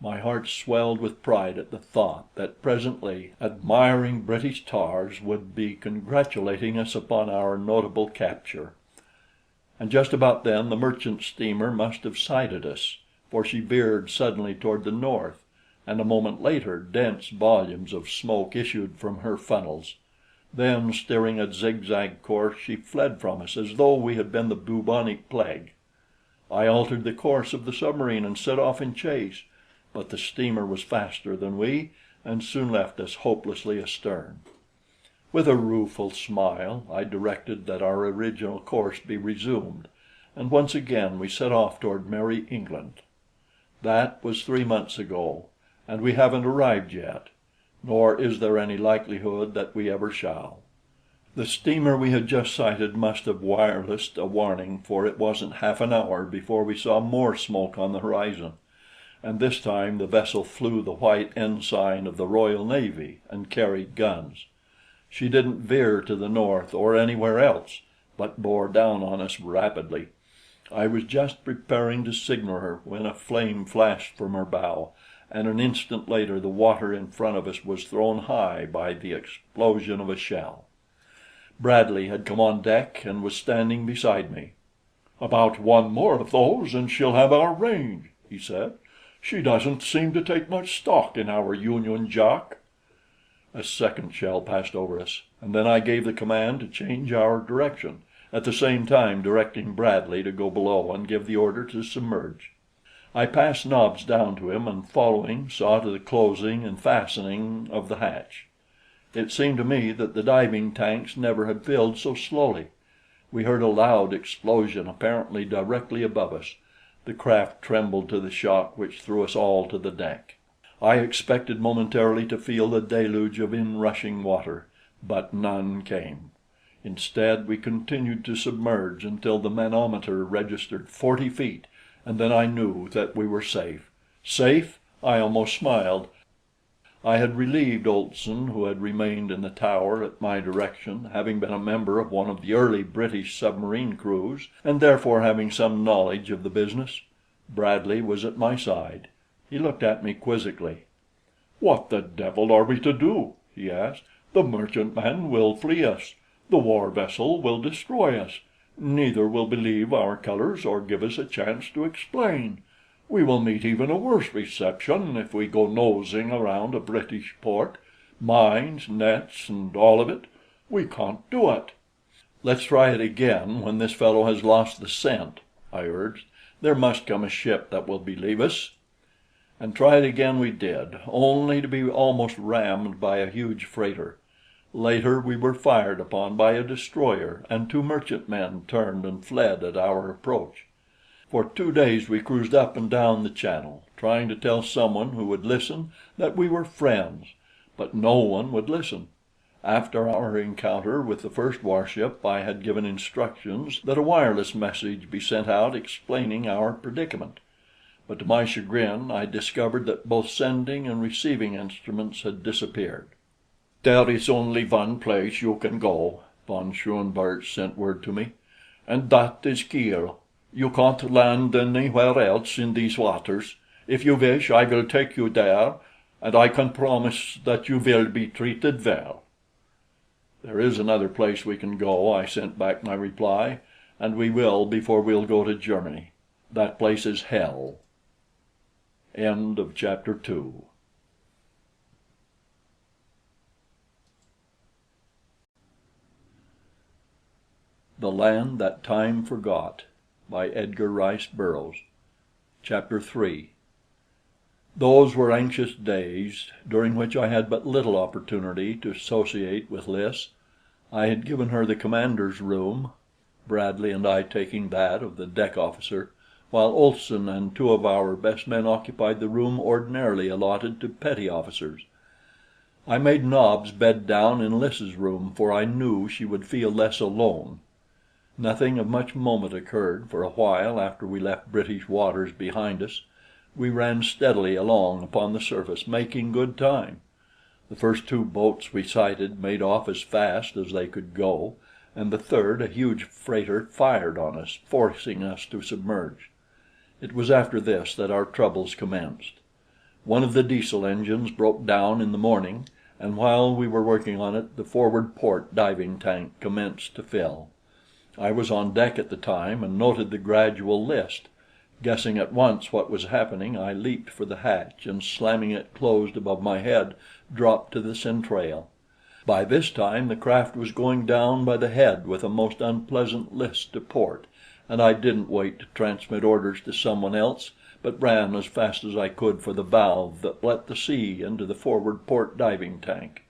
My heart swelled with pride at the thought that presently admiring British tars would be congratulating us upon our notable capture. And just about then the merchant steamer must have sighted us, for she veered suddenly toward the north, and a moment later dense volumes of smoke issued from her funnels. Then, steering a zigzag course, she fled from us as though we had been the bubonic plague. I altered the course of the submarine and set off in chase, but the steamer was faster than we and soon left us hopelessly astern. With a rueful smile, I directed that our original course be resumed, and once again we set off toward merry England. That was 3 months ago, and we haven't arrived yet, nor is there any likelihood that we ever shall. The steamer we had just sighted must have wirelessed a warning, for it wasn't half an hour before we saw more smoke on the horizon, and this time the vessel flew the white ensign of the Royal Navy and carried guns. She didn't veer to the north or anywhere else, but bore down on us rapidly. I was just preparing to signal her when a flame flashed from her bow, and an instant later the water in front of us was thrown high by the explosion of a shell. Bradley had come on deck and was standing beside me. "About one more of those and she'll have our range," he said. "She doesn't seem to take much stock in our Union Jack." A second shell passed over us, and then I gave the command to change our direction, at the same time directing Bradley to go below and give the order to submerge. I passed Nobs down to him, and following, saw to the closing and fastening of the hatch. It seemed to me that the diving tanks never had filled so slowly. We heard a loud explosion apparently directly above us. The craft trembled to the shock which threw us all to the deck. I expected momentarily to feel the deluge of inrushing water, but none came. Instead, we continued to submerge until the manometer registered 40 feet, and then I knew that we were safe. Safe? I almost smiled. I had relieved Olson, who had remained in the tower at my direction, having been a member of one of the early British submarine crews, and therefore having some knowledge of the business. Bradley was at my side. He looked at me quizzically. "What the devil are we to do?" he asked. "The merchantman will flee us. The war vessel will destroy us. Neither will believe our colors or give us a chance to explain. We will meet even a worse reception if we go nosing around a British port. Mines, nets, and all of it. We can't do it." "Let's try it again when this fellow has lost the scent," I urged. "There must come a ship that will believe us." And try it again we did, only to be almost rammed by a huge freighter. Later we were fired upon by a destroyer, and 2 merchantmen turned and fled at our approach. For 2 days we cruised up and down the channel, trying to tell someone who would listen that we were friends, but no one would listen. After our encounter with the first warship, I had given instructions that a wireless message be sent out explaining our predicament, but to my chagrin I discovered that both sending and receiving instruments had disappeared. "There is only one place you can go," von Schoenvorts sent word to me, "and that is Kiel. You can't land anywhere else in these waters. If you wish, I will take you there, and I can promise that you will be treated well." "There is another place we can go," I sent back my reply, "and we will before we'll go to Germany. That place is hell." End of chapter 2. The Land That Time Forgot by Edgar Rice Burroughs. Chapter 3. Those were anxious days, during which I had but little opportunity to associate with Lys. I had given her the commander's room, Bradley and I taking that of the deck officer, while Olson and 2 of our best men occupied the room ordinarily allotted to petty officers. I made Nobs bed down in Lys's room, for I knew she would feel less alone. Nothing of much moment occurred for a while after we left British waters behind us. We ran steadily along upon the surface, making good time. The first two boats we sighted made off as fast as they could go, and the third, a huge freighter, fired on us, forcing us to submerge. It was after this that our troubles commenced. One of the diesel engines broke down in the morning, and while we were working on it, the forward port diving tank commenced to fill. I was on deck at the time and noted the gradual list. Guessing at once what was happening, I leaped for the hatch and slamming it closed above my head, dropped to the centrale. By this time the craft was going down by the head with a most unpleasant list to port, and I didn't wait to transmit orders to someone else, but ran as fast as I could for the valve that let the sea into the forward port diving tank.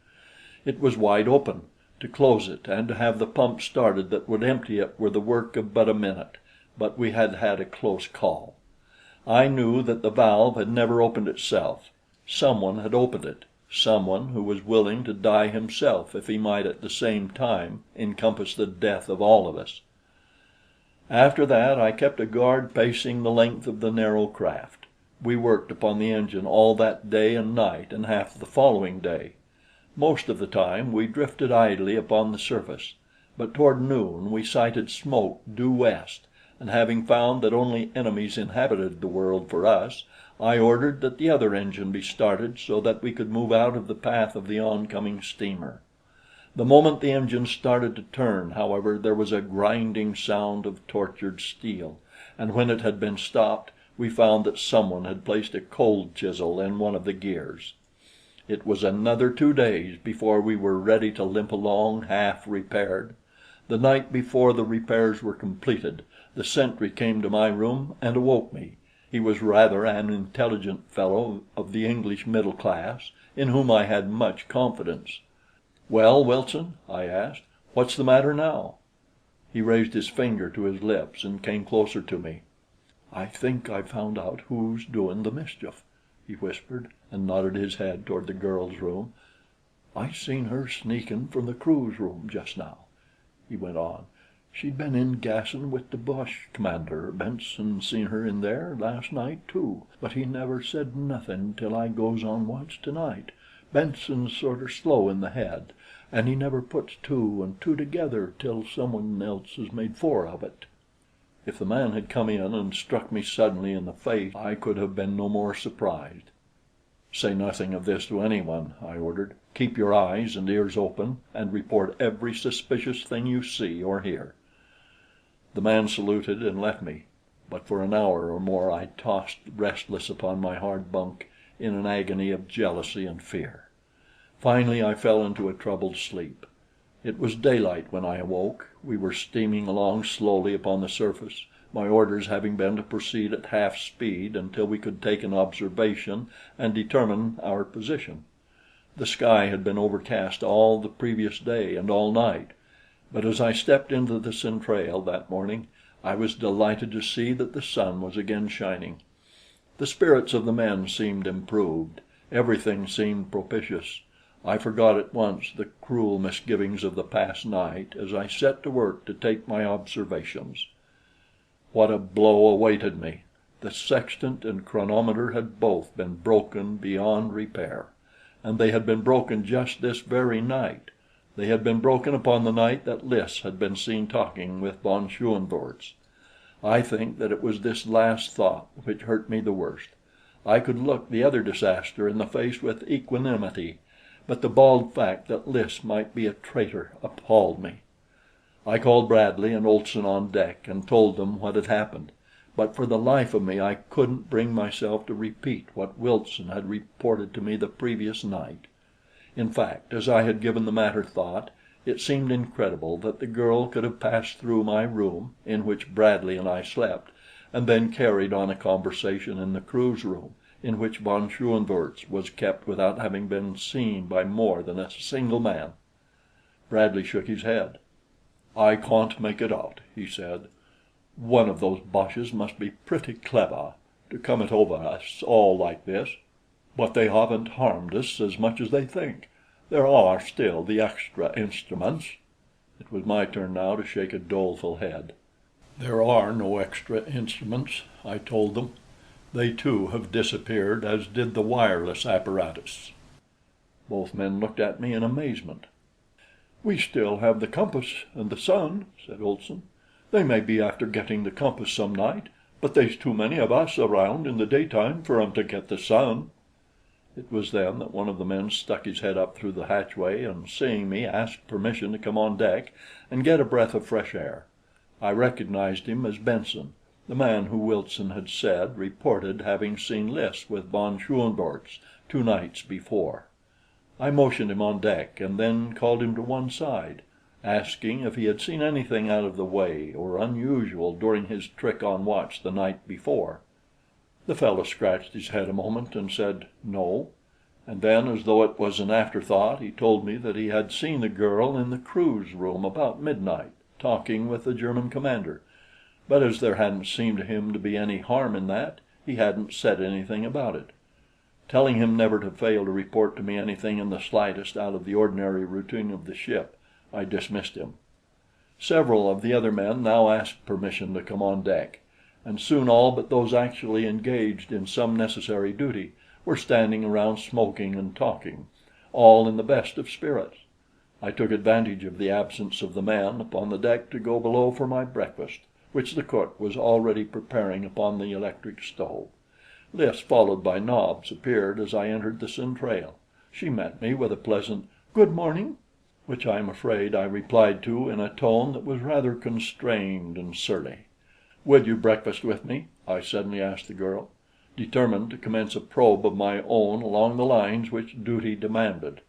It was wide open. To close it and to have the pump started that would empty it were the work of but a minute, but we had had a close call. I knew that the valve had never opened itself. Someone had opened it, someone who was willing to die himself if he might at the same time encompass the death of all of us. After that I kept a guard pacing the length of the narrow craft. We worked upon the engine all that day and night and half the following day. Most of the time we drifted idly upon the surface, but toward noon we sighted smoke due west, and having found that only enemies inhabited the world for us, I ordered that the other engine be started so that we could move out of the path of the oncoming steamer. The moment the engine started to turn, however, there was a grinding sound of tortured steel, and when it had been stopped, we found that someone had placed a cold chisel in one of the gears. It was another 2 days before we were ready to limp along half repaired. The night before the repairs were completed, the sentry came to my room and awoke me. He was rather an intelligent fellow of the English middle class, in whom I had much confidence. "Well, Wilson," I asked, "what's the matter now?" He raised his finger to his lips and came closer to me. "I think I've found out who's doin' the mischief," he whispered, and nodded his head toward the girl's room. "I seen her sneakin' from the crew's room just now," he went on. "She'd been in gassin' with the boche commander. Benson seen her in there last night, too, but he never said nothin' till I goes on watch tonight. Benson's sorter slow in the head, and he never puts 2 and 2 together till someone else has made 4 of it." If the man had come in and struck me suddenly in the face, I could have been no more surprised. "Say nothing of this to anyone," I ordered. "Keep your eyes and ears open, and report every suspicious thing you see or hear." The man saluted and left me, but for an hour or more I tossed restless upon my hard bunk in an agony of jealousy and fear. Finally I fell into a troubled sleep. It was daylight when I awoke. We were steaming along slowly upon the surface, my orders having been to proceed at half speed until we could take an observation and determine our position. The sky had been overcast all the previous day and all night, but as I stepped into the centrale that morning, I was delighted to see that the sun was again shining. The spirits of the men seemed improved. Everything seemed propitious. I forgot at once the cruel misgivings of the past night as I set to work to take my observations. What a blow awaited me! The sextant and chronometer had both been broken beyond repair, and they had been broken just this very night. They had been broken upon the night that Lys had been seen talking with von Schoenvorts. I think that it was this last thought which hurt me the worst. I could look the other disaster in the face with equanimity, but the bald fact that Lys might be a traitor appalled me. I called Bradley and Olson on deck and told them what had happened, but for the life of me I couldn't bring myself to repeat what Wilson had reported to me the previous night. In fact, as I had given the matter thought, it seemed incredible that the girl could have passed through my room, in which Bradley and I slept, and then carried on a conversation in the crew's room, in which von Schoenvorts was kept without having been seen by more than a single man. Bradley shook his head. "I can't make it out," he said. "One of those boches must be pretty clever to come it over us all like this. But they haven't harmed us as much as they think. There are still the extra instruments." It was my turn now to shake a doleful head. "There are no extra instruments," I told them. "They too have disappeared, as did the wireless apparatus." Both men looked at me in amazement. "We still have the compass and the sun," said Olson. "They may be after getting the compass some night, but they's too many of us around in the daytime for 'em to get the sun." It was then that one of the men stuck his head up through the hatchway, and seeing me, asked permission to come on deck and get a breath of fresh air. I recognized him as Benson, the man who, Wilson had said, reported having seen Lys with von Schoenvorts 2 nights before. I motioned him on deck and then called him to one side, asking if he had seen anything out of the way or unusual during his trick on watch the night before. The fellow scratched his head a moment and said no, and then, as though it was an afterthought, he told me that he had seen the girl in the crew's room about midnight, talking with the German commander, but as there hadn't seemed to him to be any harm in that, he hadn't said anything about it. Telling him never to fail to report to me anything in the slightest out of the ordinary routine of the ship, I dismissed him. Several of the other men now asked permission to come on deck, and soon all but those actually engaged in some necessary duty were standing around smoking and talking, all in the best of spirits. I took advantage of the absence of the men upon the deck to go below for my breakfast, which the cook was already preparing upon the electric stove. Lys, followed by Nobs, appeared as I entered the centrale. She met me with a pleasant "Good morning," which I am afraid I replied to in a tone that was rather constrained and surly. "Will you breakfast with me?" I suddenly asked the girl, determined to commence a probe of my own along the lines which duty demanded.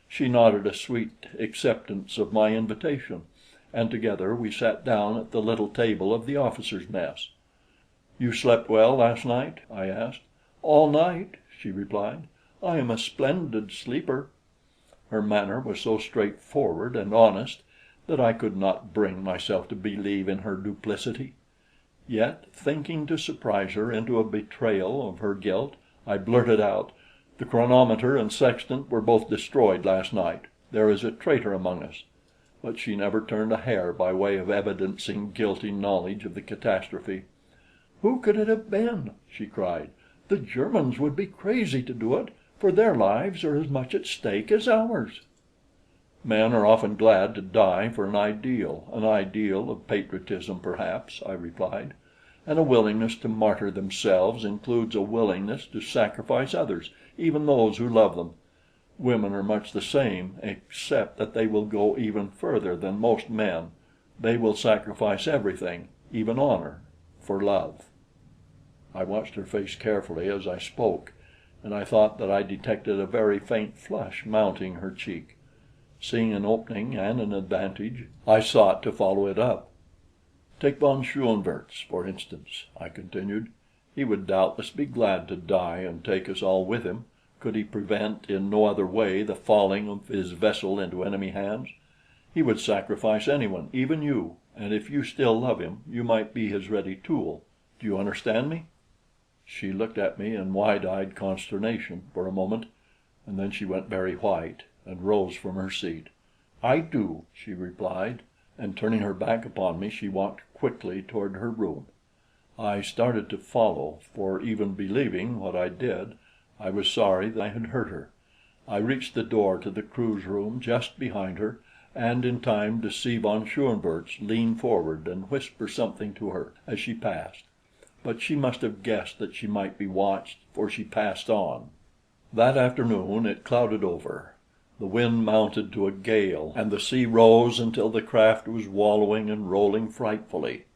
She nodded a sweet acceptance of my invitation, and together we sat down at the little table of the officers' mess. "You slept well last night?" I asked. "All night," she replied. "I am a splendid sleeper." Her manner was so straightforward and honest that I could not bring myself to believe in her duplicity. Yet, thinking to surprise her into a betrayal of her guilt, I blurted out, "The chronometer and sextant were both destroyed last night. There is a traitor among us." But she never turned a hair by way of evidencing guilty knowledge of the catastrophe. "Who could it have been?" she cried. "The Germans would be crazy to do it, for their lives are as much at stake as ours." "Men are often glad to die for an ideal of patriotism, perhaps," I replied. "And a willingness to martyr themselves includes a willingness to sacrifice others, even those who love them. Women are much the same, except that they will go even further than most men. They will sacrifice everything, even honor, for love." I watched her face carefully as I spoke, and I thought that I detected a very faint flush mounting her cheek. Seeing an opening and an advantage, I sought to follow it up. "Take von Schoenvorts, for instance," I continued. "He would doubtless be glad to die and take us all with him, could he prevent in no other way the falling of his vessel into enemy hands. He would sacrifice anyone, even you, and if you still love him, you might be his ready tool. Do you understand me?" She looked at me in wide-eyed consternation for a moment, and then she went very white and rose from her seat. "I do," she replied, and turning her back upon me, she walked quickly toward her room. I started to follow, for even believing what I did, I was sorry that I had hurt her. I reached the door to the crew's room just behind her, and in time to see von Schoenvorts lean forward and whisper something to her as she passed. But she must have guessed that she might be watched, for she passed on. That afternoon it clouded over. The wind mounted to a gale, and the sea rose until the craft was wallowing and rolling frightfully.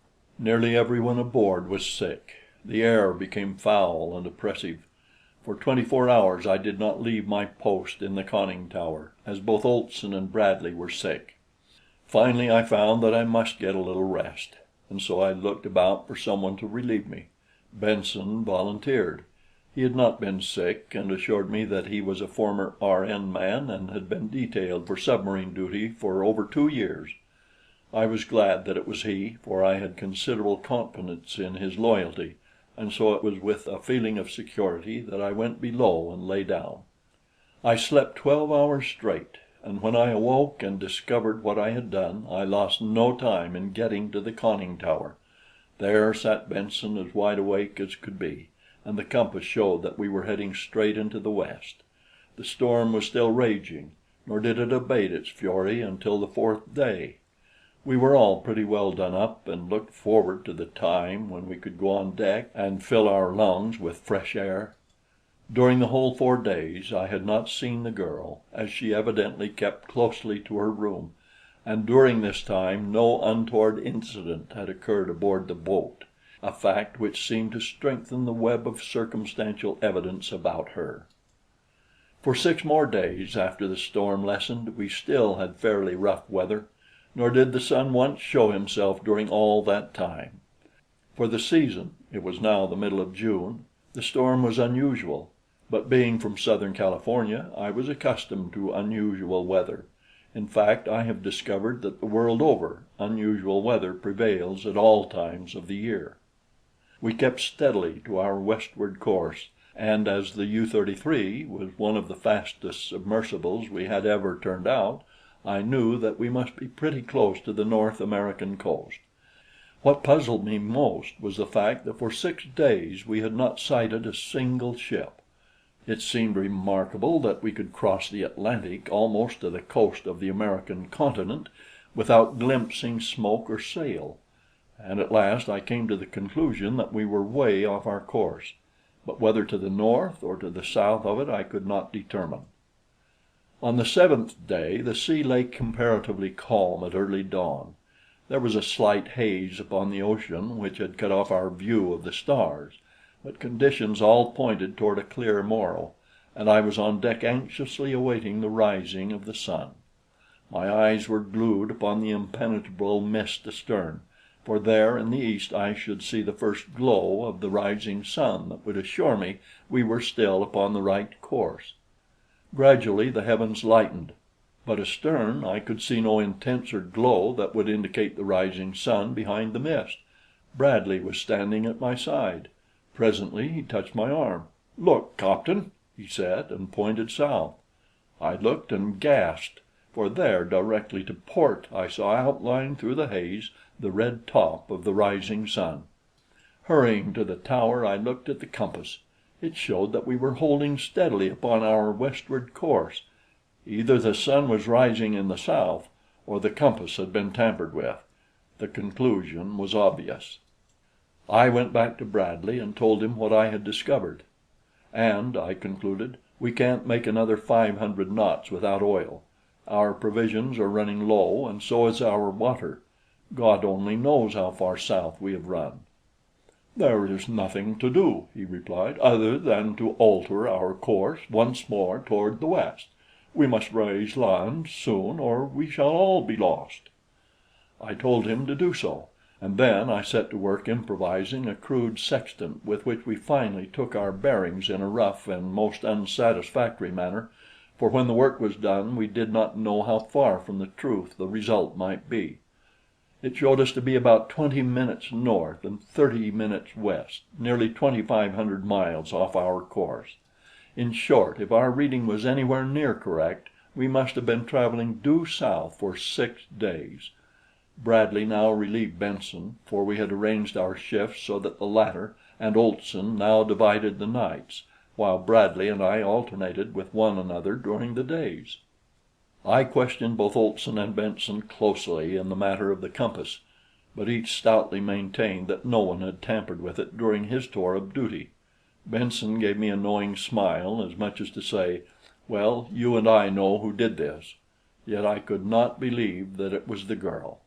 Nearly everyone aboard was sick. The air became foul and oppressive. For 24 hours I did not leave my post in the conning tower, as both Olson and Bradley were sick. Finally I found that I must get a little rest, and so I looked about for someone to relieve me. Benson volunteered. He had not been sick, and assured me that he was a former R.N. man and had been detailed for submarine duty for over 2 years. I was glad that it was he, for I had considerable confidence in his loyalty, and so it was with a feeling of security that I went below and lay down. I slept 12 hours straight, and when I awoke and discovered what I had done, I lost no time in getting to the conning tower. There sat Benson as wide awake as could be, and the compass showed that we were heading straight into the west. The storm was still raging, nor did it abate its fury until the fourth day. We were all pretty well done up, and looked forward to the time when we could go on deck and fill our lungs with fresh air. During the whole 4 days I had not seen the girl, as she evidently kept closely to her room, and during this time no untoward incident had occurred aboard the boat, a fact which seemed to strengthen the web of circumstantial evidence about her. For 6 more days after the storm lessened, we still had fairly rough weather, nor did the sun once show himself during all that time. For the season, it was now the middle of June, the storm was unusual, but being from Southern California, I was accustomed to unusual weather. In fact, I have discovered that the world over, unusual weather prevails at all times of the year. We kept steadily to our westward course, and as the U-33 was one of the fastest submersibles we had ever turned out, I knew that we must be pretty close to the North American coast. What puzzled me most was the fact that for 6 days we had not sighted a single ship. It seemed remarkable that we could cross the Atlantic almost to the coast of the American continent without glimpsing smoke or sail, and at last I came to the conclusion that we were way off our course, but whether to the north or to the south of it I could not determine. On the 7th day the sea lay comparatively calm at early dawn. There was a slight haze upon the ocean which had cut off our view of the stars, but conditions all pointed toward a clear morrow, and I was on deck anxiously awaiting the rising of the sun. My eyes were glued upon the impenetrable mist astern, for there in the east I should see the first glow of the rising sun that would assure me we were still upon the right course. Gradually the heavens lightened, but astern I could see no intenser glow that would indicate the rising sun behind the mist. Bradley was standing at my side. Presently he touched my arm. "Look, captain," he said, and pointed south. I looked and gasped, for there, directly to port, I saw outlined through the haze the red top of the rising sun. Hurrying to the tower, I looked at the compass. It showed that we were holding steadily upon our westward course. Either the sun was rising in the south, or the compass had been tampered with. The conclusion was obvious. I went back to Bradley and told him what I had discovered. "And," I concluded, "we can't make another 500 knots without oil. Our provisions are running low, and so is our water. God only knows how far south we have run." "There is nothing to do," he replied, "other than to alter our course once more toward the west. We must raise land soon, or we shall all be lost." I told him to do so, and then I set to work improvising a crude sextant with which we finally took our bearings in a rough and most unsatisfactory manner, for when the work was done we did not know how far from the truth the result might be. It showed us to be about 20 minutes north and 30 minutes west, nearly 2,500 miles off our course. In short, if our reading was anywhere near correct, we must have been traveling due south for 6 days. Bradley now relieved Benson, for we had arranged our shifts so that the latter and Olson now divided the nights, while Bradley and I alternated with one another during the days. I questioned both Olson and Benson closely in the matter of the compass, but each stoutly maintained that no one had tampered with it during his tour of duty. Benson gave me a knowing smile, as much as to say, "Well, you and I know who did this." Yet I could not believe that it was the girl.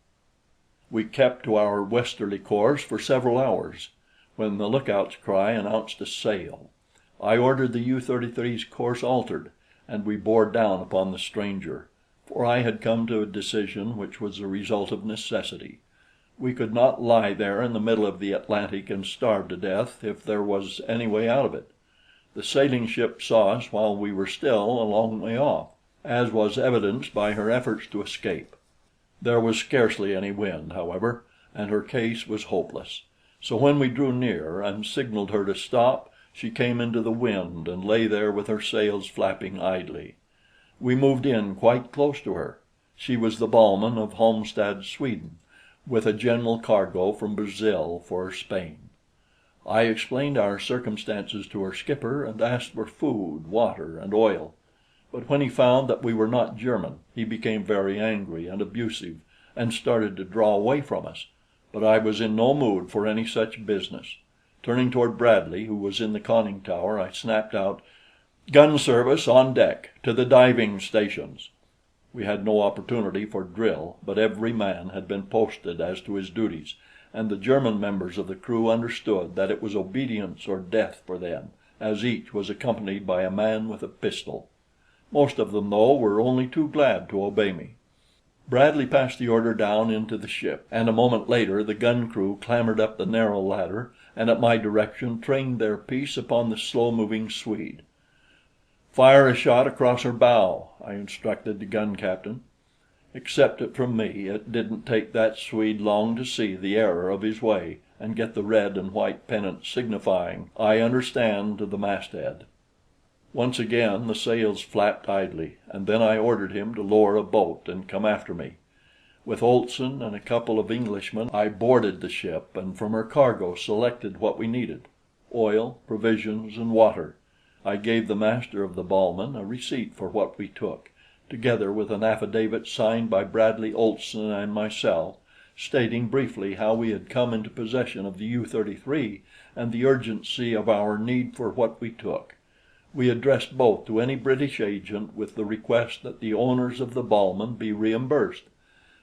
We kept to our westerly course for several hours, when the lookout's cry announced a sail. I ordered the U-33's course altered, and we bore down upon the stranger, for I had come to a decision which was the result of necessity. We could not lie there in the middle of the Atlantic and starve to death if there was any way out of it. The sailing ship saw us while we were still a long way off, as was evidenced by her efforts to escape. There was scarcely any wind, however, and her case was hopeless, so when we drew near and signaled her to stop, She came into the wind and lay there with her sails flapping idly. We moved in quite close to her. She was the Balmen of Halmstad, Sweden, with a general cargo from Brazil for Spain. I explained our circumstances to her skipper and asked for food, water, and oil; but when he found that we were not German, he became very angry and abusive and started to draw away from us. But I was in no mood for any such business. Turning toward Bradley, who was in the conning tower, I snapped out, "Gun service on deck! To the diving stations!" We had no opportunity for drill, but every man had been posted as to his duties, and the German members of the crew understood that it was obedience or death for them, as each was accompanied by a man with a pistol. Most of them, though, were only too glad to obey me. Bradley passed the order down into the ship, and a moment later the gun crew clambered up the narrow ladder and at my direction trained their piece upon the slow-moving Swede. "Fire a shot across her bow," I instructed the gun captain. Accept it from me, it didn't take that Swede long to see the error of his way and get the red and white pennant signifying "I understand" to the masthead. Once again the sails flapped idly, and then I ordered him to lower a boat and come after me. With Olson and a couple of Englishmen, I boarded the ship and from her cargo selected what we needed: oil, provisions, and water. I gave the master of the Balmen a receipt for what we took, together with an affidavit signed by Bradley, Olson, and myself, stating briefly how we had come into possession of the U-33 and the urgency of our need for what we took. We addressed both to any British agent with the request that the owners of the Balmen be reimbursed,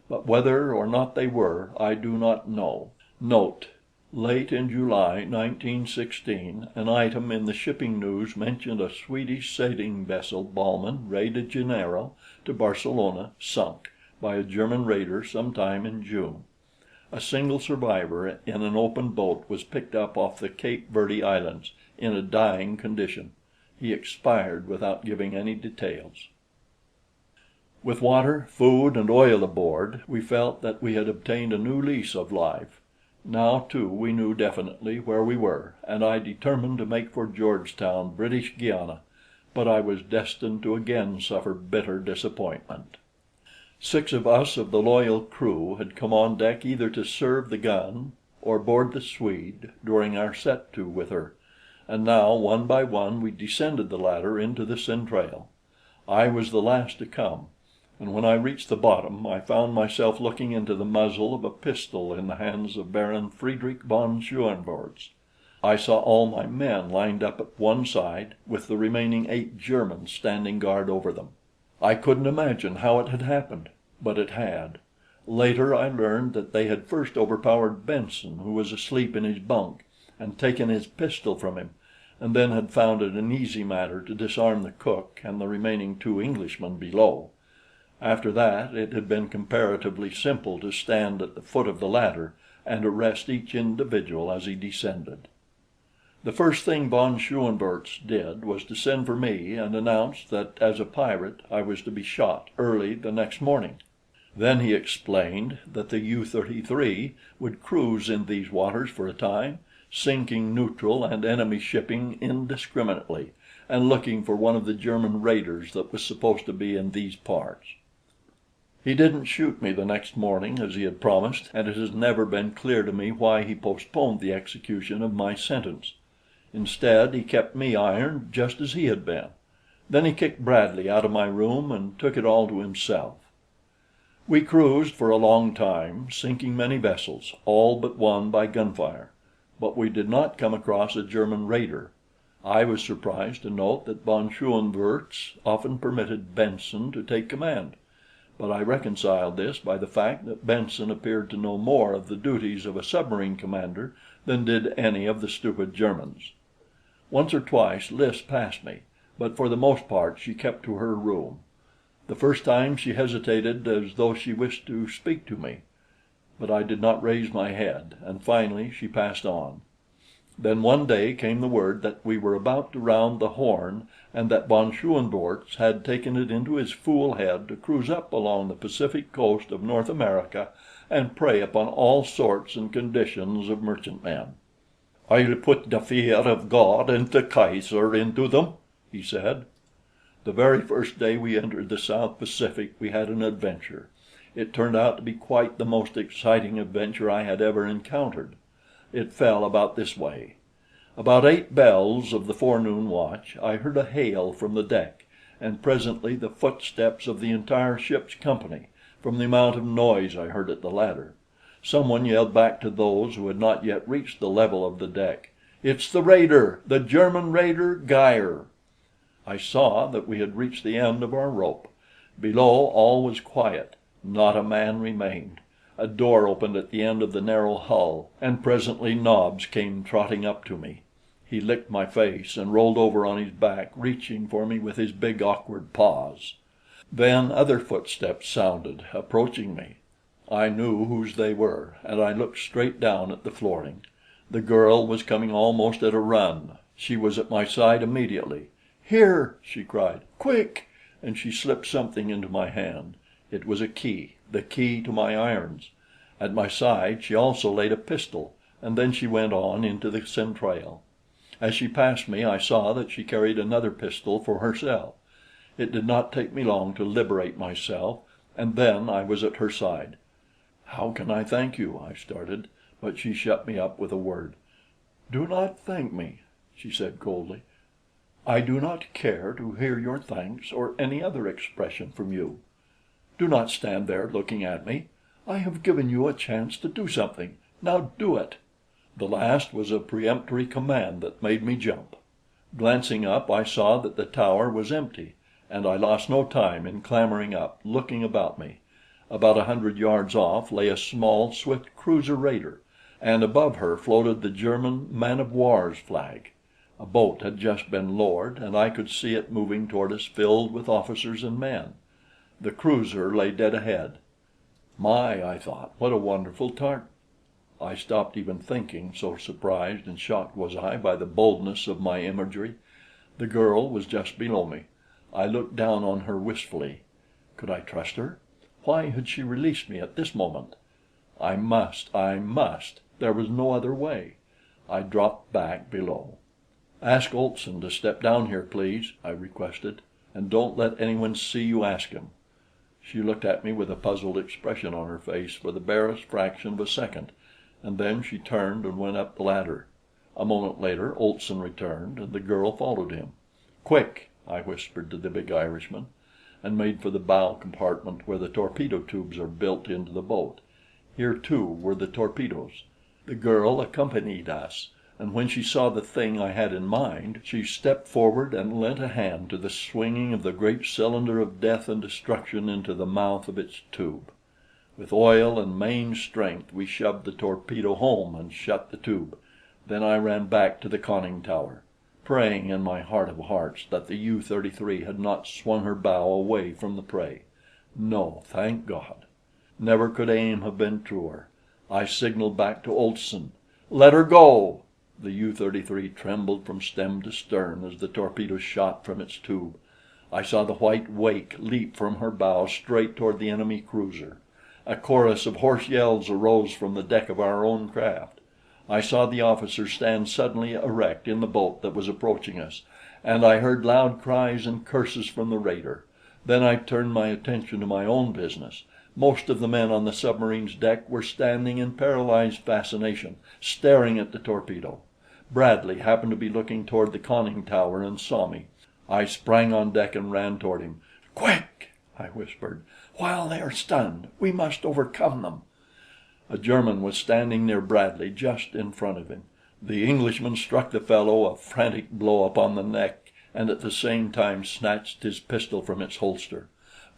but whether or not they were, I do not know. Note: late in July 1916, an item in the shipping news mentioned a Swedish sailing vessel, Balmen, Ray de Janeiro, to Barcelona, sunk by a German raider sometime in June. A single survivor in an open boat was picked up off the Cape Verde Islands in a dying condition. He expired without giving any details. With water, food, and oil aboard, we felt that we had obtained a new lease of life. Now, too, we knew definitely where we were, and I determined to make for Georgetown, British Guiana, but I was destined to again suffer bitter disappointment. 6 of us of the loyal crew had come on deck either to serve the gun or board the Swede during our set to with her, and now one by one we descended the ladder into the centrale. I was the last to come, and when I reached the bottom, I found myself looking into the muzzle of a pistol in the hands of Baron Friedrich von Schoenvorts. I saw all my men lined up at one side, with the remaining 8 Germans standing guard over them. I couldn't imagine how it had happened, but it had. Later I learned that they had first overpowered Benson, who was asleep in his bunk, and taken his pistol from him, and then had found it an easy matter to disarm the cook and the remaining 2 Englishmen below. After that, it had been comparatively simple to stand at the foot of the ladder and arrest each individual as he descended. The first thing von Schoenvorts did was to send for me and announce that as a pirate I was to be shot early the next morning. Then he explained that the U-33 would cruise in these waters for a time, sinking neutral and enemy shipping indiscriminately, and looking for one of the German raiders that was supposed to be in these parts. He didn't shoot me the next morning as he had promised, and it has never been clear to me why he postponed the execution of my sentence. Instead, he kept me ironed just as he had been. Then he kicked Bradley out of my room and took it all to himself. We cruised for a long time, sinking many vessels, all but one by gunfire, but we did not come across a German raider. I was surprised to note that von Schoenvorts often permitted Benson to take command, but I reconciled this by the fact that Benson appeared to know more of the duties of a submarine commander than did any of the stupid Germans. Once or twice Lys passed me, but for the most part she kept to her room. The first time she hesitated as though she wished to speak to me, but I did not raise my head, and finally she passed on. Then one day came the word that we were about to round the Horn, and that von Schoenvorts had taken it into his fool head to cruise up along the Pacific coast of North America and prey upon all sorts and conditions of merchantmen. "I'll put the fear of God and the Kaiser into them," he said. The very first day we entered the South Pacific, we had an adventure. It turned out to be quite the most exciting adventure I had ever encountered. It fell about this way. About 8 bells of the forenoon watch, I heard a hail from the deck, and presently the footsteps of the entire ship's company, from the amount of noise I heard at the ladder. Someone yelled back to those who had not yet reached the level of the deck: "It's the raider, the German raider Geyer!" I saw that we had reached the end of our rope. Below all was quiet. Not a man remained. A door opened at the end of the narrow hull, and presently Nobs came trotting up to me. He licked my face and rolled over on his back, reaching for me with his big awkward paws. Then other footsteps sounded, approaching me. I knew whose they were, and I looked straight down at the flooring. The girl was coming almost at a run. She was at my side immediately. "Here!" she cried. "Quick!" And she slipped something into my hand. It was a key, the key to my irons. At my side she also laid a pistol, and then she went on into the centrale. As she passed me, I saw that she carried another pistol for herself. It did not take me long to liberate myself, and then I was at her side. "How can I thank you?" I started, but she shut me up with a word. "Do not thank me," she said coldly. "I do not care to hear your thanks or any other expression from you. Do not stand there looking at me. I have given you a chance to do something. Now do it." The last was a peremptory command that made me jump. Glancing up, I saw that the tower was empty, and I lost no time in clambering up, looking about me. About 100 yards off lay a small, swift cruiser raider, and above her floated the German man-of-war's flag. A boat had just been lowered, and I could see it moving toward us, filled with officers and men. The cruiser lay dead ahead. My, I thought, what a wonderful I stopped even thinking, so surprised and shocked was I by the boldness of my imagery. The girl was just below me. I looked down on her wistfully. Could I trust her? Why had she released me at this moment? I must! There was no other way. I dropped back below. "Ask Olson to step down here, please," I requested, "and don't let anyone see you ask him." She looked at me with a puzzled expression on her face for the barest fraction of a second, and then she turned and went up the ladder. A moment later Olson returned, and the girl followed him. "Quick!" I whispered to the big Irishman, and made for the bow compartment where the torpedo tubes are built into the boat. Here, too, were the torpedoes. The girl accompanied us, and when she saw the thing I had in mind, she stepped forward and lent a hand to the swinging of the great cylinder of death and destruction into the mouth of its tube. With oil and main strength we shoved the torpedo home and shut the tube. Then I ran back to the conning tower, praying in my heart of hearts that the U-33 had not swung her bow away from the prey. No, thank God! Never could aim have been truer. I signaled back to Olson: "Let her go!" The U-33 trembled from stem to stern as the torpedo shot from its tube. I saw the white wake leap from her bow straight toward the enemy cruiser. A chorus of hoarse yells arose from the deck of our own craft. I saw the officers stand suddenly erect in the boat that was approaching us, and I heard loud cries and curses from the raider. Then I turned my attention to my own business. Most of the men on the submarine's deck were standing in paralyzed fascination, staring at the torpedo. Bradley happened to be looking toward the conning tower and saw me. I sprang on deck and ran toward him. "Quick!" I whispered. "While they are stunned, we must overcome them." A German was standing near Bradley, just in front of him. The Englishman struck the fellow a frantic blow upon the neck and at the same time snatched his pistol from its holster.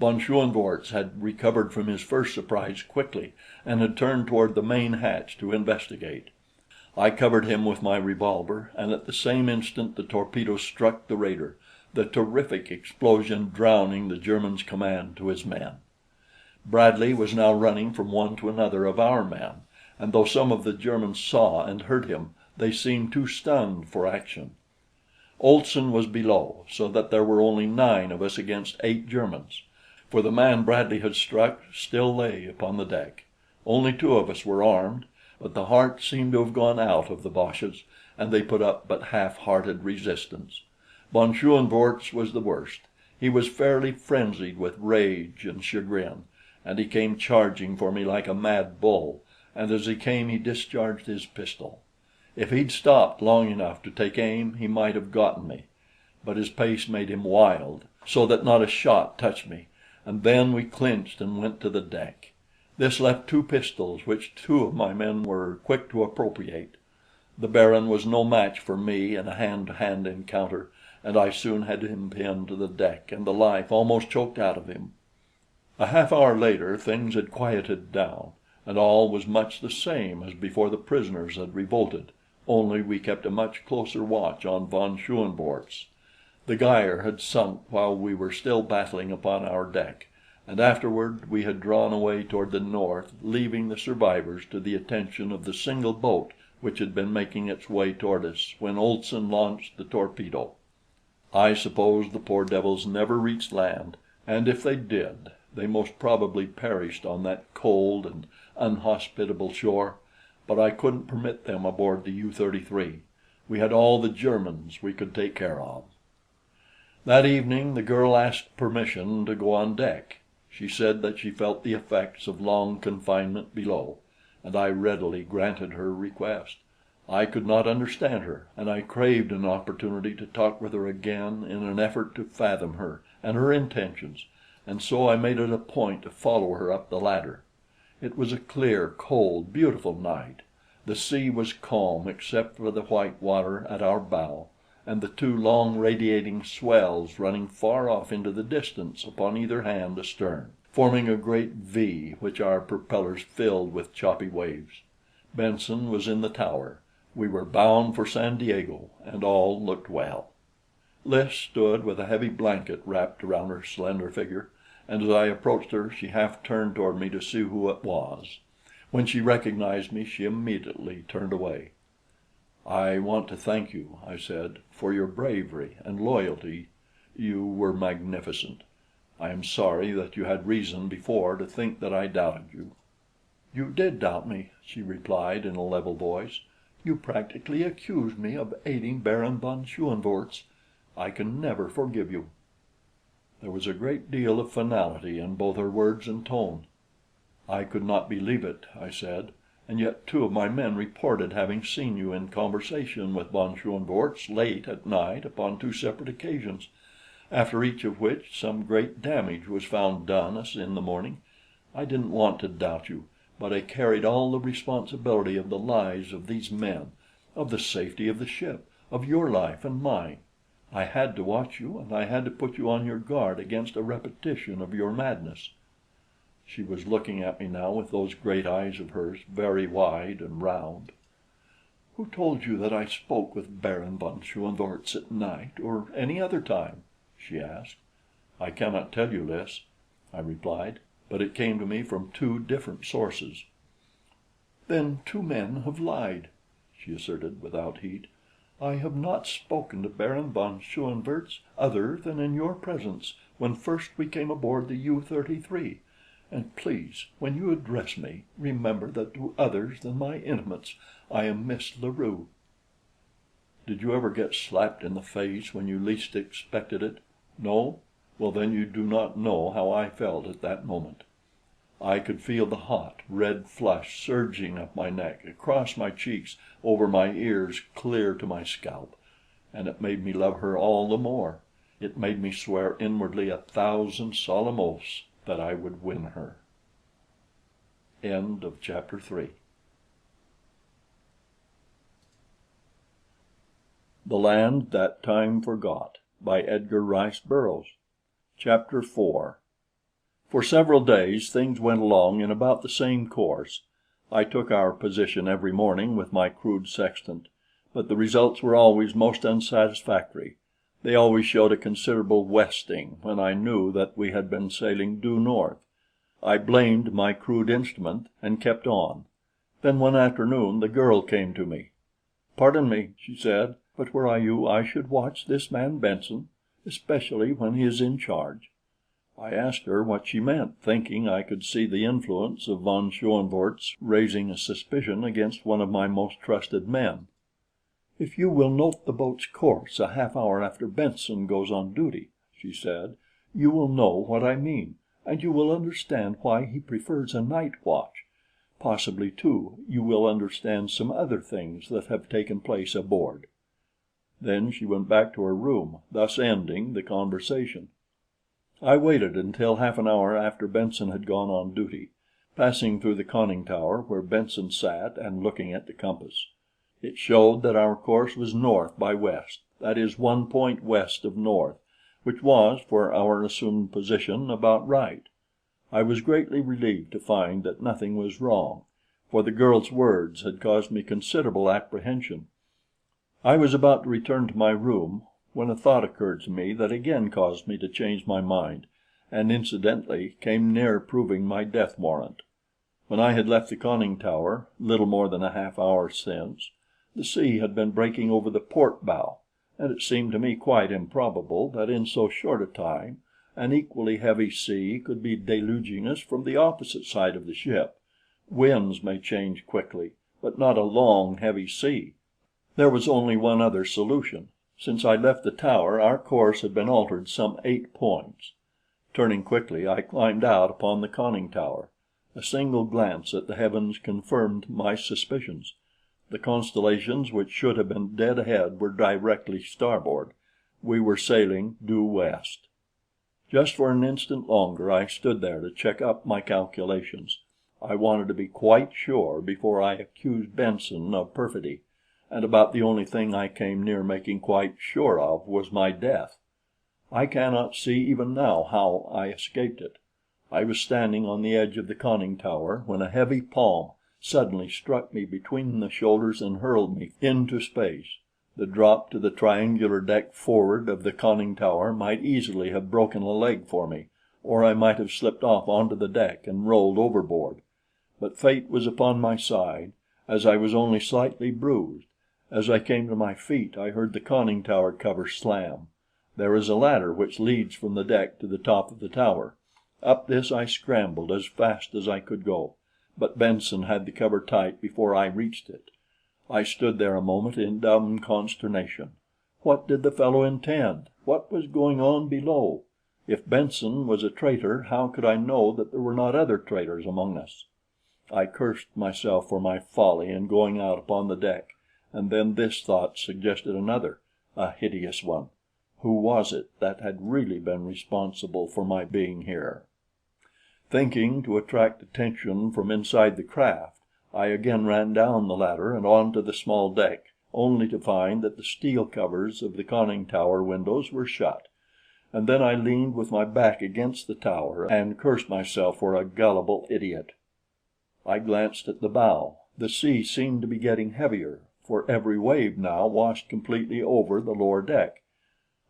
Von Schoenvorts had recovered from his first surprise quickly and had turned toward the main hatch to investigate. I covered him with my revolver, and at the same instant the torpedo struck the raider, the terrific explosion drowning the German's command to his men. Bradley was now running from one to another of our men, and though some of the Germans saw and heard him, they seemed too stunned for action. Olson was below, so that there were only 9 of us against 8 Germans, for the man Bradley had struck still lay upon the deck. Only 2 of us were armed, but the heart seemed to have gone out of the Boches, and they put up but half-hearted resistance. Von Schoenvorts was the worst. He was fairly frenzied with rage and chagrin, and he came charging for me like a mad bull, and as he came he discharged his pistol. If he'd stopped long enough to take aim, he might have gotten me, but his pace made him wild, so that not a shot touched me, and then we clinched and went to the deck. This left two pistols, which two of my men were quick to appropriate. The Baron was no match for me in a hand-to-hand encounter, and I soon had him pinned to the deck and the life almost choked out of him. A half hour later things had quieted down, and all was much the same as before the prisoners had revolted, only we kept a much closer watch on von Schoenvorts. The Geyer had sunk while we were still battling upon our deck, and afterward we had drawn away toward the north, leaving the survivors to the attention of the single boat which had been making its way toward us when Olson launched the torpedo. I suppose the poor devils never reached land, and if they did, they most probably perished on that cold and unhospitable shore, but I couldn't permit them aboard the U-33. We had all the Germans we could take care of. That evening the girl asked permission to go on deck. She said that she felt the effects of long confinement below, and I readily granted her request. I could not understand her, and I craved an opportunity to talk with her again in an effort to fathom her and her intentions, and so I made it a point to follow her up the ladder. It was a clear, cold, beautiful night. The sea was calm except for the white water at our bow and the two long radiating swells running far off into the distance upon either hand astern, forming a great V which our propellers filled with choppy waves. Benson was in the tower. We were bound for San Diego, and all looked well. Lys stood with a heavy blanket wrapped around her slender figure, and as I approached her, she half turned toward me to see who it was. When she recognized me, she immediately turned away. "I want to thank you," I said, "for your bravery and loyalty. You were magnificent. I am sorry that you had reason before to think that I doubted you." "You did doubt me," she replied in a level voice. "You practically accused me of aiding Baron von Schoenvorts. I can never forgive you." There was a great deal of finality in both her words and tone. "I could not believe it," I said, "and yet two of my men reported having seen you in conversation with von Schoenvorts late at night upon two separate occasions, after each of which some great damage was found done us in the morning. I didn't want to doubt you, but I carried all the responsibility of the lives of these men, of the safety of the ship, of your life and mine. I had to watch you, and I had to put you on your guard against a repetition of your madness." She was looking at me now with those great eyes of hers, very wide and round. "Who told you that I spoke with Baron von Schoenvorts at night or any other time?" she asked. "I cannot tell you, Lys," I replied, "but it came to me from two different sources." "Then two men have lied," she asserted without heat. "I have not spoken to Baron von Schoenvorts other than in your presence when first we came aboard the U-33. And please, when you address me, remember that to others than my intimates I am Miss La Rue." Did you ever get slapped in the face when you least expected it? No? Well, then you do not know how I felt at that moment. I could feel the hot, red flush surging up my neck, across my cheeks, over my ears, clear to my scalp, and it made me love her all the more. It made me swear inwardly 1,000 solemn oaths that I would win her. End of chapter 3. The Land That Time Forgot by Edgar Rice Burroughs. Chapter 4. For several days things went along in about the same course. I took our position every morning with my crude sextant, but the results were always most unsatisfactory. They always showed a considerable westing when I knew that we had been sailing due north. I blamed my crude instrument and kept on. Then one afternoon the girl came to me. "Pardon me," she said, "but were I you, I should watch this man Benson, especially when he is in charge." I asked her what she meant, thinking I could see the influence of von Schoenvorts raising a suspicion against one of my most trusted men. "If you will note the boat's course a half hour after Benson goes on duty," she said, "you will know what I mean, and you will understand why he prefers a night watch. Possibly, too, you will understand some other things that have taken place aboard." Then she went back to her room, thus ending the conversation. I waited until half an hour after Benson had gone on duty, passing through the conning tower where Benson sat and looking at the compass. It showed that our course was north by west, that is, 1 point west of north, which was, for our assumed position, about right. I was greatly relieved to find that nothing was wrong, for the girl's words had caused me considerable apprehension. I was about to return to my room when a thought occurred to me that again caused me to change my mind, and incidentally came near proving my death warrant. When I had left the conning tower, little more than a half hour since, the sea had been breaking over the port bow, and it seemed to me quite improbable that in so short a time an equally heavy sea could be deluging us from the opposite side of the ship. Winds may change quickly, but not a long, heavy sea. There was only one other solution. Since I left the tower, our course had been altered some 8 points. Turning quickly, I climbed out upon the conning tower. A single glance at the heavens confirmed my suspicions. The constellations which should have been dead ahead were directly starboard. We were sailing due west. Just for an instant longer I stood there to check up my calculations. I wanted to be quite sure before I accused Benson of perfidy, and about the only thing I came near making quite sure of was my death. I cannot see even now how I escaped it. I was standing on the edge of the conning tower when a heavy palm suddenly struck me between the shoulders and hurled me into space. The drop to the triangular deck forward of the conning tower might easily have broken a leg for me, or I might have slipped off onto the deck and rolled overboard. But fate was upon my side, as I was only slightly bruised. As I came to my feet, I heard the conning tower cover slam. There is a ladder which leads from the deck to the top of the tower. Up this I scrambled as fast as I could go, but Benson had the cover tight before I reached it. I stood there a moment in dumb consternation. What did the fellow intend? What was going on below? If Benson was a traitor, how could I know that there were not other traitors among us? I cursed myself for my folly in going out upon the deck, and then this thought suggested another, a hideous one. Who was it that had really been responsible for my being here? Thinking to attract attention from inside the craft, I again ran down the ladder and onto the small deck, only to find that the steel covers of the conning tower windows were shut. And then I leaned with my back against the tower and cursed myself for a gullible idiot. I glanced at the bow. The sea seemed to be getting heavier, for every wave now washed completely over the lower deck.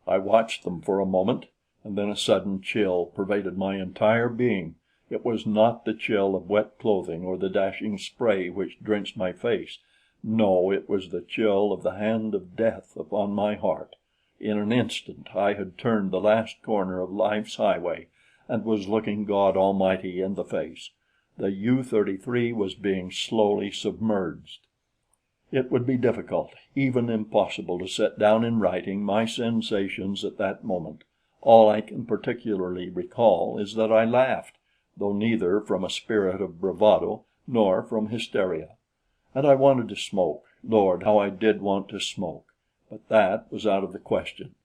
I watched them for a moment, and then a sudden chill pervaded my entire being. It was not the chill of wet clothing or the dashing spray which drenched my face. No, it was the chill of the hand of death upon my heart. In an instant I had turned the last corner of life's highway and was looking God Almighty in the face. The U-33 was being slowly submerged. It would be difficult, even impossible, to set down in writing my sensations at that moment. All I can particularly recall is that I laughed, though neither from a spirit of bravado nor from hysteria. And I wanted to smoke. Lord, how I did want to smoke! But that was out of the question.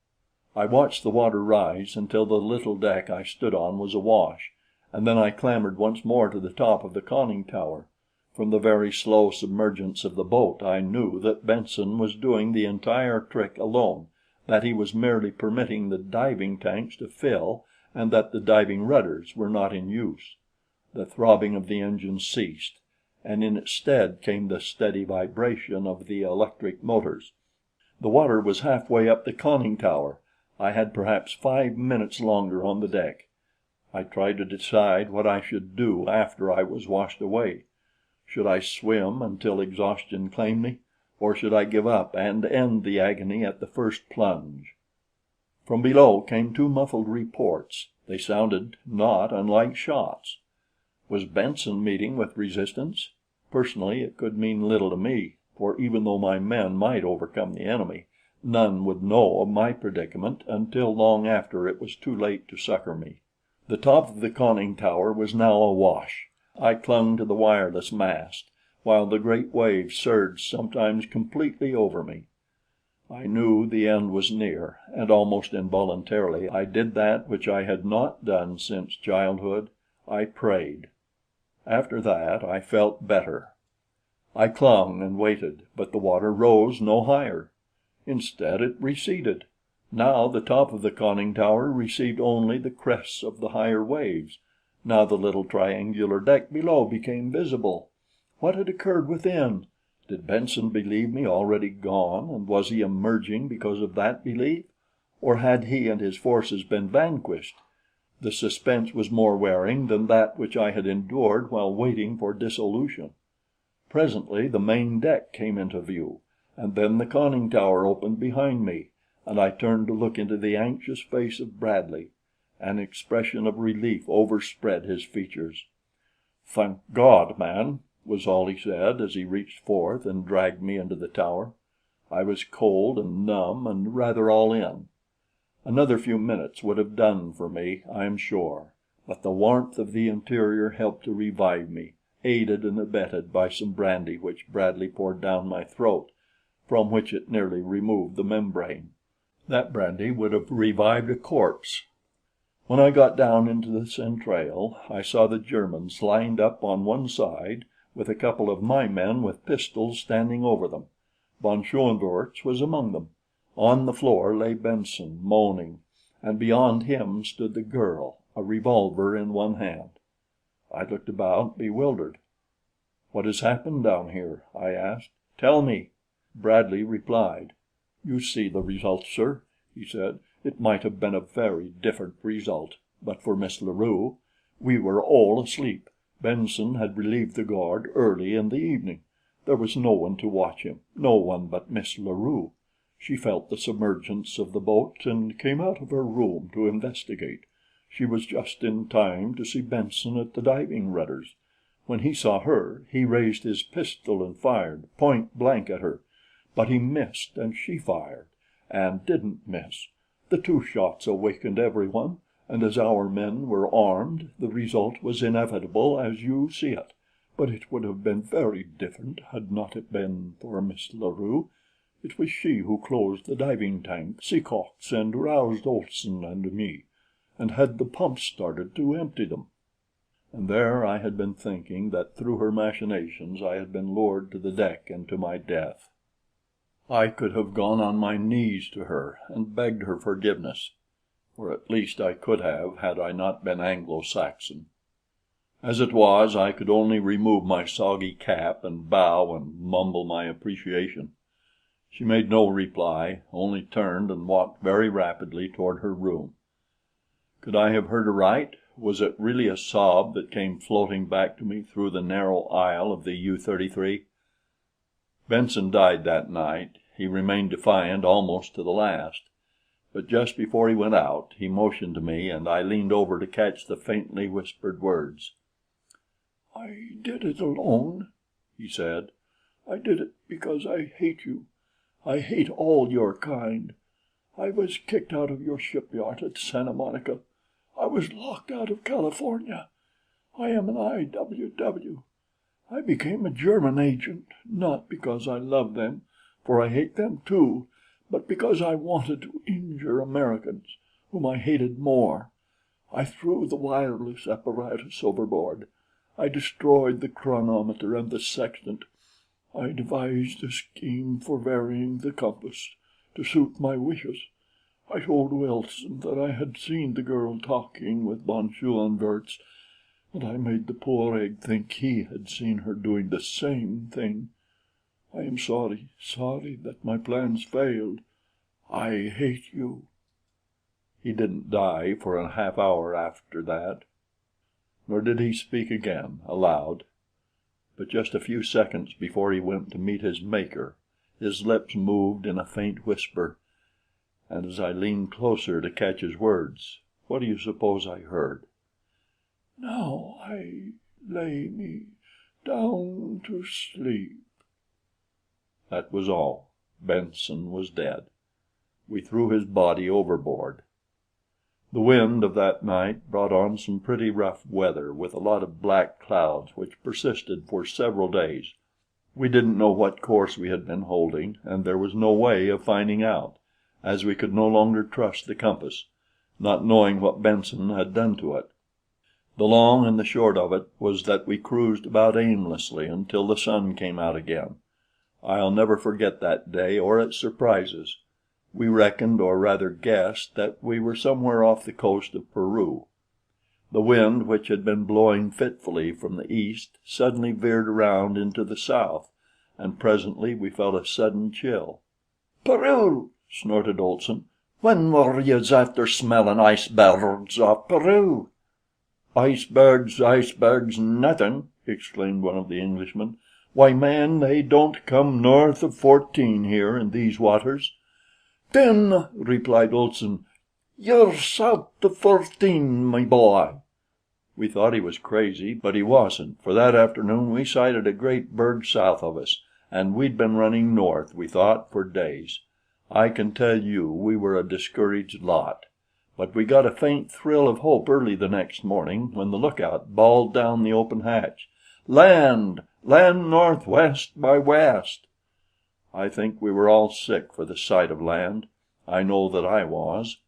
I watched the water rise until the little deck I stood on was awash, and then I clambered once more to the top of the conning tower. From the very slow submergence of the boat, I knew that Benson was doing the entire trick alone, that he was merely permitting the diving tanks to fill, and that the diving rudders were not in use. The throbbing of the engine ceased, and in its stead came the steady vibration of the electric motors. The water was halfway up the conning tower. I had perhaps 5 minutes longer on the deck. I tried to decide what I should do after I was washed away. Should I swim until exhaustion claimed me, or should I give up and end the agony at the first plunge? From below came two muffled reports. They sounded not unlike shots. Was Benson meeting with resistance? Personally, it could mean little to me, for even though my men might overcome the enemy, none would know of my predicament until long after it was too late to succor me. The top of the conning tower was now awash. I clung to the wireless mast, while the great waves surged sometimes completely over me. I knew the end was near, and almost involuntarily I did that which I had not done since childhood. I prayed. After that I felt better. I clung and waited, but the water rose no higher. Instead, it receded. Now the top of the conning tower received only the crests of the higher waves. Now the little triangular deck below became visible. What had occurred within? Did Benson believe me already gone, and was he emerging because of that belief? Or had he and his forces been vanquished? The suspense was more wearing than that which I had endured while waiting for dissolution. Presently the main deck came into view, and then the conning tower opened behind me, and I turned to look into the anxious face of Bradley. An expression of relief overspread his features. "Thank God, man," was all he said as he reached forth and dragged me into the tower. I was cold and numb and rather all in. Another few minutes would have done for me, I am sure, but the warmth of the interior helped to revive me, aided and abetted by some brandy which Bradley poured down my throat, from which it nearly removed the membrane. That brandy would have revived a corpse. When I got down into the centrale, I saw the Germans lined up on one side, with a couple of my men with pistols standing over them. Von Schoenvorts was among them. On the floor lay Benson, moaning, and beyond him stood the girl, a revolver in one hand. I looked about, bewildered. "What has happened down here?" I asked. "Tell me." Bradley replied. "You see the result, sir," he said. "It might have been a very different result, but for Miss La Rue. We were all asleep. Benson had relieved the guard early in the evening. There was no one to watch him, no one but Miss La Rue. She felt the submergence of the boat and came out of her room to investigate. She was just in time to see Benson at the diving rudders. When he saw her, he raised his pistol and fired point blank at her. But he missed, and she fired and didn't miss. The two shots awakened everyone, and as our men were armed, the result was inevitable as you see it. But it would have been very different had not it been for Miss La Rue. It was she who closed the diving tank, seacocked, and roused Olson and me, and had the pumps started to empty them." And there I had been thinking that through her machinations I had been lured to the deck and to my death. I could have gone on my knees to her and begged her forgiveness, or at least I could have had I not been Anglo-Saxon. As it was, I could only remove my soggy cap and bow and mumble my appreciation. She made no reply, only turned and walked very rapidly toward her room. Could I have heard aright? Was it really a sob that came floating back to me through the narrow aisle of the U-33? Benson died that night. He remained defiant almost to the last. But just before he went out, he motioned to me, and I leaned over to catch the faintly whispered words. "I did it alone," he said. "I did it because I hate you. I hate all your kind. I was kicked out of your shipyard at Santa Monica. I was locked out of California. I am an IWW. I became a German agent, not because I love them, for I hate them too, but because I wanted to injure Americans, whom I hated more. I threw the wireless apparatus overboard. I destroyed the chronometer and the sextant. I devised a scheme for varying the compass to suit my wishes. I told Wilson that I had seen the girl talking with von Schoenvorts, and I made the poor egg think he had seen her doing the same thing. I am sorry, sorry that my plans failed. I hate you." He didn't die for a half hour after that, nor did he speak again aloud. But just a few seconds before he went to meet his Maker, his lips moved in a faint whisper, and as I leaned closer to catch his words, what do you suppose I heard? "Now I lay me down to sleep." That was all. Benson was dead. We threw his body overboard. The wind of that night brought on some pretty rough weather, with a lot of black clouds which persisted for several days. We didn't know what course we had been holding, and there was no way of finding out, as we could no longer trust the compass, not knowing what Benson had done to it. The long and the short of it was that we cruised about aimlessly until the sun came out again. I'll never forget that day or its surprises. We reckoned, or rather guessed, that we were somewhere off the coast of Peru. The wind, which had been blowing fitfully from the east, suddenly veered around into the south, and presently we felt a sudden chill. "Peru!" snorted Olson. "When were yez after smellin' icebergs off Peru?" "Icebergs, nothin'!" exclaimed one of the Englishmen. "Why, man, they don't come north of 14 here in these waters." "Then," replied Olson, "you're south of 14, my boy." We thought he was crazy, but he wasn't, for that afternoon we sighted a great berg south of us, and we'd been running north, we thought, for days. I can tell you we were a discouraged lot. But we got a faint thrill of hope early the next morning when the lookout bawled down the open hatch, "Land! Land northwest by west!" I think we were all sick for the sight of land. I know that I was.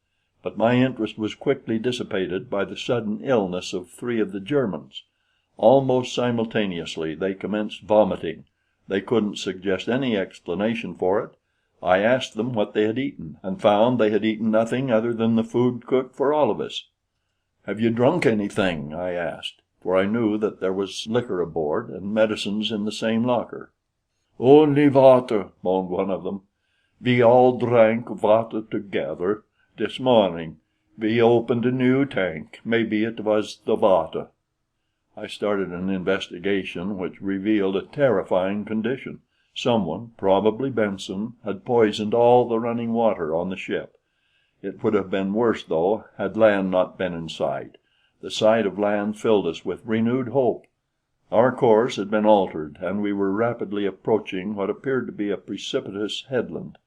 But my interest was quickly dissipated by the sudden illness of 3 of the Germans. Almost simultaneously they commenced vomiting. They couldn't suggest any explanation for it. I asked them what they had eaten, and found they had eaten nothing other than the food cooked for all of us. "Have you drunk anything?" I asked, for I knew that there was liquor aboard and medicines in the same locker. "Only water," moaned one of them. "We all drank water together. This morning we opened a new tank. Maybe it was the water." I started an investigation which revealed a terrifying condition. Someone, probably Benson, had poisoned all the running water on the ship. It would have been worse, though, had land not been in sight. The sight of land filled us with renewed hope. Our course had been altered, and we were rapidly approaching what appeared to be a precipitous headland.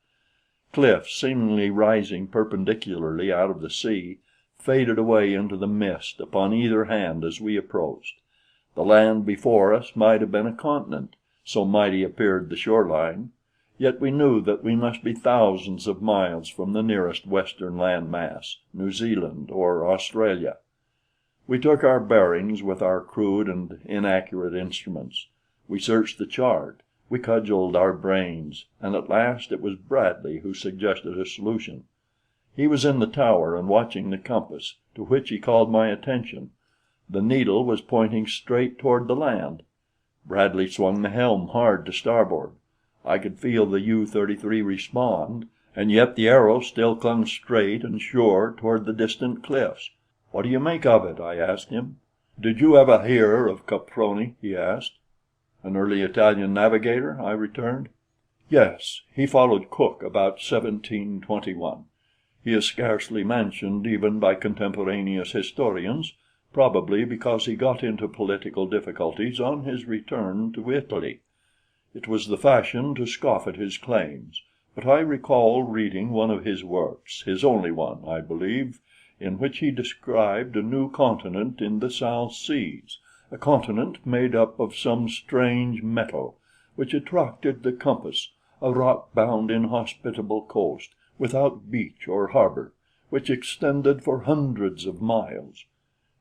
Cliffs, seemingly rising perpendicularly out of the sea, faded away into the mist upon either hand as we approached. The land before us might have been a continent, so mighty appeared the shoreline, yet we knew that we must be thousands of miles from the nearest western land mass, New Zealand or Australia. We took our bearings with our crude and inaccurate instruments. We searched the chart, we cudgeled our brains, and at last it was Bradley who suggested a solution. He was in the tower and watching the compass, to which he called my attention. The needle was pointing straight toward the land. Bradley swung the helm hard to starboard. I could feel the U-33 respond, and yet the arrow still clung straight and sure toward the distant cliffs. "What do you make of it?" I asked him. "Did you ever hear of Caproni?" he asked. "An early Italian navigator?" I returned. "Yes. He followed Cook about 1721. He is scarcely mentioned even by contemporaneous historians, probably because he got into political difficulties on his return to Italy. It was the fashion to scoff at his claims, but I recall reading one of his works, his only one, I believe, in which he described a new continent in the South Seas, a continent made up of some strange metal which attracted the compass, a rock-bound, inhospitable coast, without beach or harbor, which extended for hundreds of miles.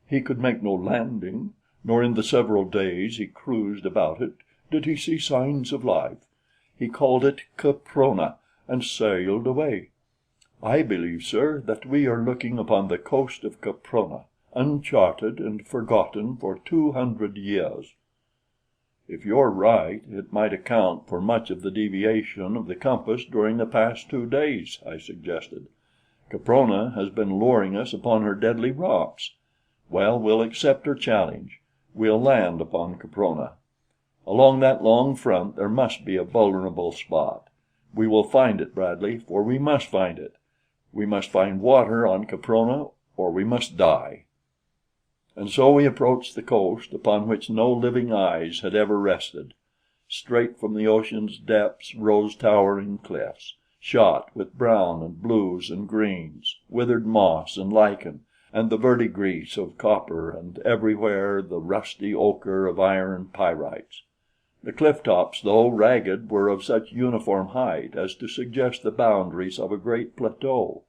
He could make no landing, nor in the several days he cruised about it did he see signs of life. He called it Caprona, and sailed away. I believe, sir, that we are looking upon the coast of Caprona, uncharted and forgotten for 200 years." "If you're right, it might account for much of the deviation of the compass during the past 2 days," I suggested. "Caprona has been luring us upon her deadly rocks. Well, we'll accept her challenge. We'll land upon Caprona. Along that long front there must be a vulnerable spot. We will find it, Bradley, for we must find it. We must find water on Caprona, or we must die. And so we approached the coast, upon which no living eyes had ever rested. Straight from the ocean's depths rose towering cliffs, shot with brown and blues and greens, withered moss and lichen, and the verdigris of copper, and everywhere the rusty ochre of iron pyrites. The cliff tops, though ragged, were of such uniform height as to suggest the boundaries of a great plateau,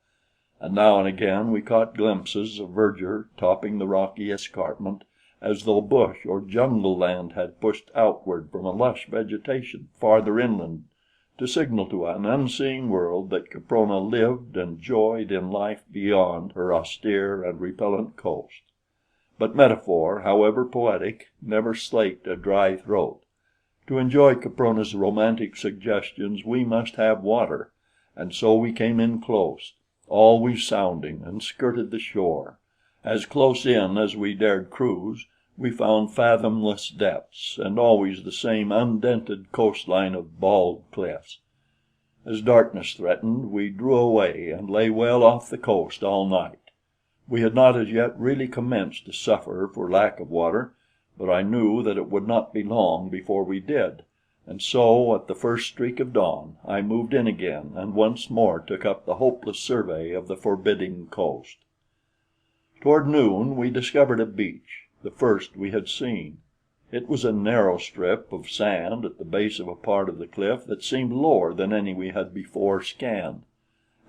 and now and again we caught glimpses of verdure topping the rocky escarpment, as though bush or jungle land had pushed outward from a lush vegetation farther inland to signal to an unseeing world that Caprona lived and joyed in life beyond her austere and repellent coast. But metaphor, however poetic, never slaked a dry throat. To enjoy Caprona's romantic suggestions we must have water, and so we came in close, always sounding, and skirted the shore. As close in as we dared cruise, we found fathomless depths and always the same undented coastline of bald cliffs. As darkness threatened, we drew away and lay well off the coast all night. We had not as yet really commenced to suffer for lack of water, but I knew that it would not be long before we did, and so at the first streak of dawn I moved in again and once more took up the hopeless survey of the forbidding coast. Toward noon we discovered a beach, the first we had seen. It was a narrow strip of sand at the base of a part of the cliff that seemed lower than any we had before scanned.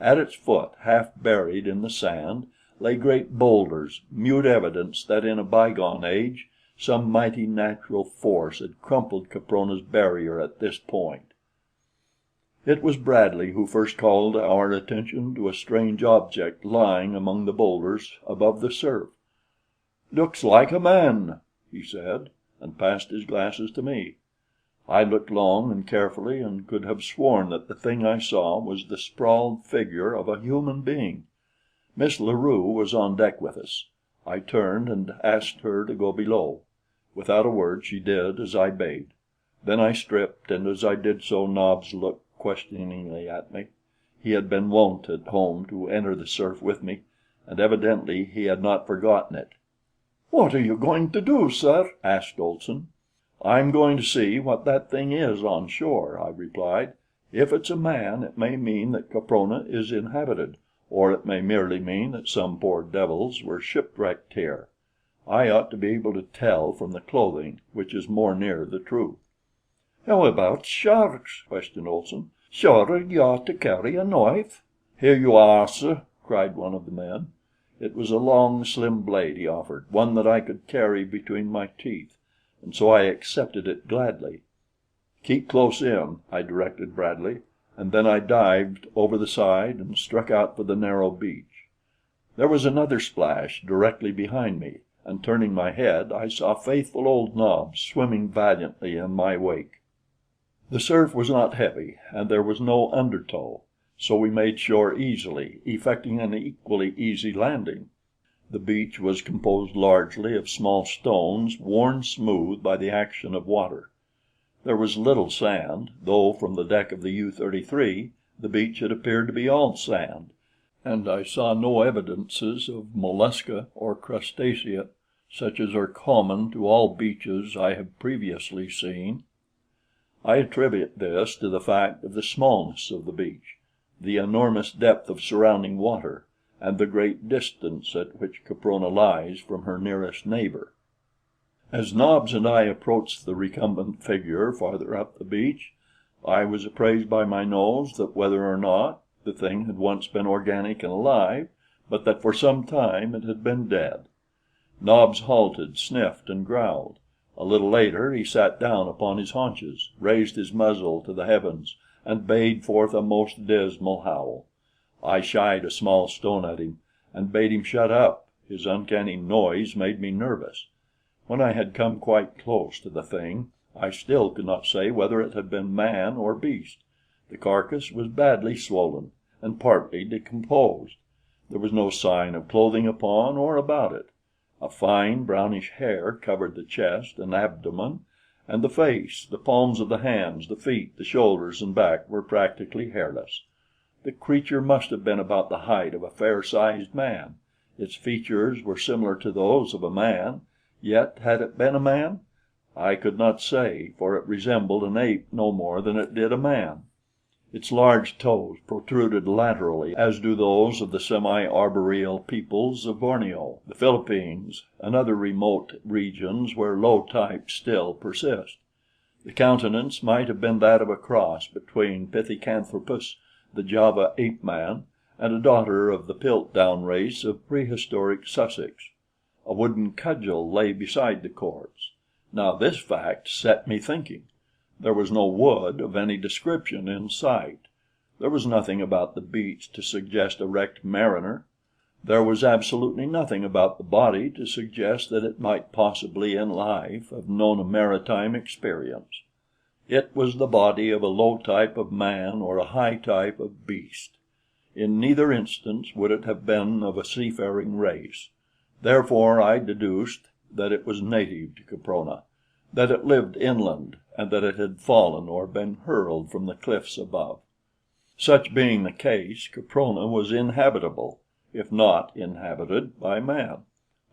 At its foot, half buried in the sand, lay great boulders, mute evidence that in a bygone age some mighty natural force had crumpled Caprona's barrier at this point. It was Bradley who first called our attention to a strange object lying among the boulders above the surf. "Looks like a man," he said, and passed his glasses to me. I looked long and carefully, and could have sworn that the thing I saw was the sprawled figure of a human being. Miss La Rue was on deck with us. I turned and asked her to go below. Without a word she did as I bade. Then I stripped, and as I did so Nobs looked questioningly at me. He had been wont at home to enter the surf with me, and evidently he had not forgotten it. "What are you going to do, sir?" asked Olson. "I'm going to see what that thing is on shore," I replied. "If it's a man, it may mean that Caprona is inhabited, or it may merely mean that some poor devils were shipwrecked here. I ought to be able to tell from the clothing, which is more near the truth." "How about sharks?" questioned Olson. "Sure you ought to carry a knife." "Here you are, sir," cried one of the men. It was a long, slim blade he offered, one that I could carry between my teeth, and so I accepted it gladly. "Keep close in," I directed Bradley, and then I dived over the side and struck out for the narrow beach. There was another splash directly behind me, and turning my head, I saw faithful old Nobs swimming valiantly in my wake. The surf was not heavy, and there was no undertow, so we made shore easily, effecting an equally easy landing. The beach was composed largely of small stones worn smooth by the action of water. There was little sand, though from the deck of the U-33 the beach had appeared to be all sand, and I saw no evidences of mollusca or crustacea such as are common to all beaches I have previously seen. I attribute this to the fact of the smallness of the beach, the enormous depth of surrounding water, and the great distance at which Caprona lies from her nearest neighbor. As Nobs and I approached the recumbent figure farther up the beach, I was apprised by my nose that whether or not the thing had once been organic and alive, but that for some time it had been dead. Nobs halted, sniffed, and growled. A little later he sat down upon his haunches, raised his muzzle to the heavens, and bayed forth a most dismal howl. I shied a small stone at him and bade him shut up. His uncanny noise made me nervous. When I had come quite close to the thing, I still could not say whether it had been man or beast. The carcass was badly swollen and partly decomposed. There was no sign of clothing upon or about it. A fine brownish hair covered the chest and abdomen, and the face, the palms of the hands, the feet, the shoulders and back were practically hairless. The creature must have been about the height of a fair-sized man. Its features were similar to those of a man, yet had it been a man? I could not say, for it resembled an ape no more than it did a man. Its large toes protruded laterally, as do those of the semi-arboreal peoples of Borneo, the Philippines, and other remote regions where low types still persist. The countenance might have been that of a cross between Pithecanthropus, the Java ape-man, and a daughter of the Piltdown race of prehistoric Sussex. A wooden cudgel lay beside the corpse. Now this fact set me thinking. There was no wood of any description in sight. There was nothing about the beach to suggest a wrecked mariner. There was absolutely nothing about the body to suggest that it might possibly in life have known a maritime experience. It was the body of a low type of man or a high type of beast. In neither instance would it have been of a seafaring race. Therefore I deduced that it was native to Caprona, that it lived inland, and that it had fallen or been hurled from the cliffs above. Such being the case, Caprona was inhabitable, if not inhabited by man.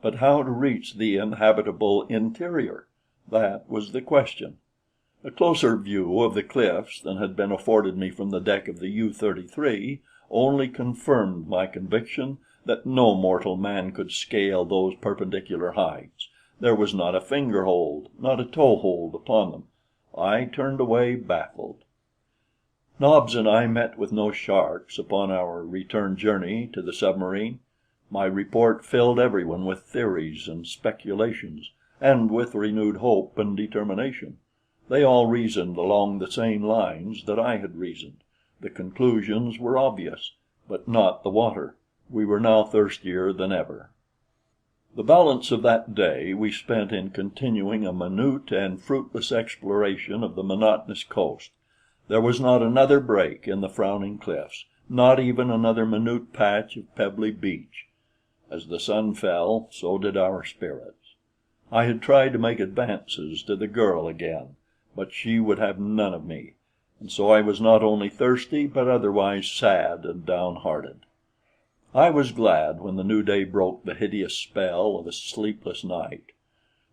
But how to reach the inhabitable interior? That was the question. A closer view of the cliffs than had been afforded me from the deck of the U-33 only confirmed my conviction that no mortal man could scale those perpendicular heights. There was not a finger-hold, not a toe-hold upon them. I turned away baffled. Nobs and I met with no sharks upon our return journey to the submarine. My report filled everyone with theories and speculations, and with renewed hope and determination. They all reasoned along the same lines that I had reasoned. The conclusions were obvious, but not the water. We were now thirstier than ever. The balance of that day we spent in continuing a minute and fruitless exploration of the monotonous coast. There was not another break in the frowning cliffs, not even another minute patch of pebbly beach. As the sun fell, so did our spirits. I had tried to make advances to the girl again, but she would have none of me, and so I was not only thirsty but otherwise sad and downhearted. I was glad when the new day broke the hideous spell of a sleepless night.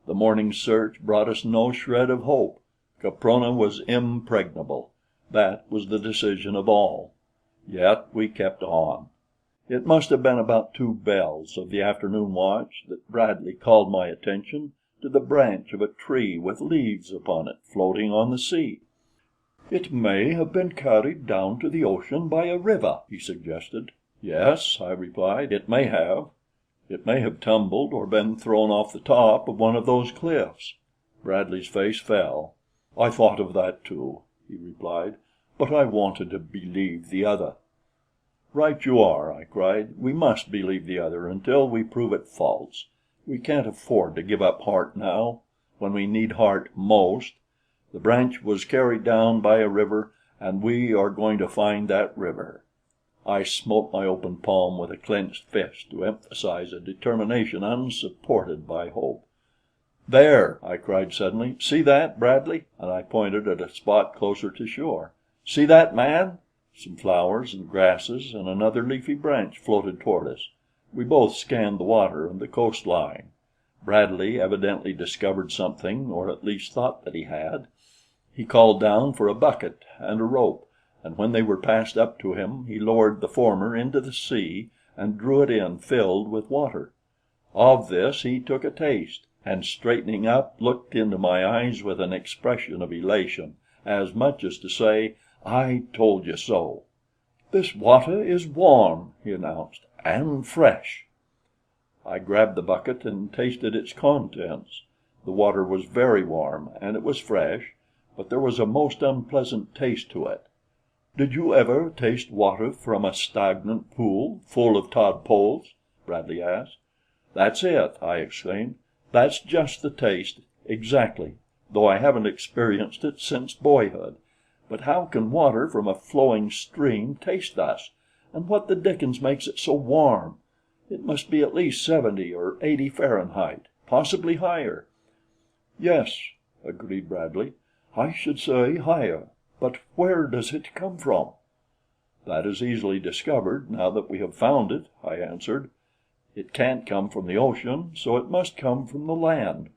The morning's search brought us no shred of hope. Caprona was impregnable. That was the decision of all. Yet we kept on. It must have been about 2 bells of the afternoon watch that Bradley called my attention to the branch of a tree with leaves upon it floating on the sea. "It may have been carried down to the ocean by a river," he suggested. "Yes," I replied, "it may have. It may have tumbled or been thrown off the top of one of those cliffs." Bradley's face fell. "I thought of that too," he replied, "but I wanted to believe the other." "Right you are," I cried. "We must believe the other until we prove it false. We can't afford to give up heart now, when we need heart most. The branch was carried down by a river, and we are going to find that river." I smote my open palm with a clenched fist to emphasize a determination unsupported by hope. "There!" I cried suddenly. "See that, Bradley?" And I pointed at a spot closer to shore. "See that, man?" Some flowers and grasses and another leafy branch floated toward us. We both scanned the water and the coastline. Bradley evidently discovered something, or at least thought that he had. He called down for a bucket and a rope, and when they were passed up to him, he lowered the former into the sea and drew it in filled with water. Of this he took a taste, and straightening up, looked into my eyes with an expression of elation, as much as to say, "I told you so." "This water is warm," he announced, "and fresh." I grabbed the bucket and tasted its contents. The water was very warm, and it was fresh, but there was a most unpleasant taste to it. "Did you ever taste water from a stagnant pool full of tadpoles?" Bradley asked. "That's it!" I exclaimed. "That's just the taste, exactly, though I haven't experienced it since boyhood. But how can water from a flowing stream taste thus? And what the dickens makes it so warm? It must be at least 70 or 80 Fahrenheit, possibly higher." "Yes," agreed Bradley, "I should say higher. But where does it come from?" "That is easily discovered, now that we have found it," I answered. "It can't come from the ocean, so it must come from the land.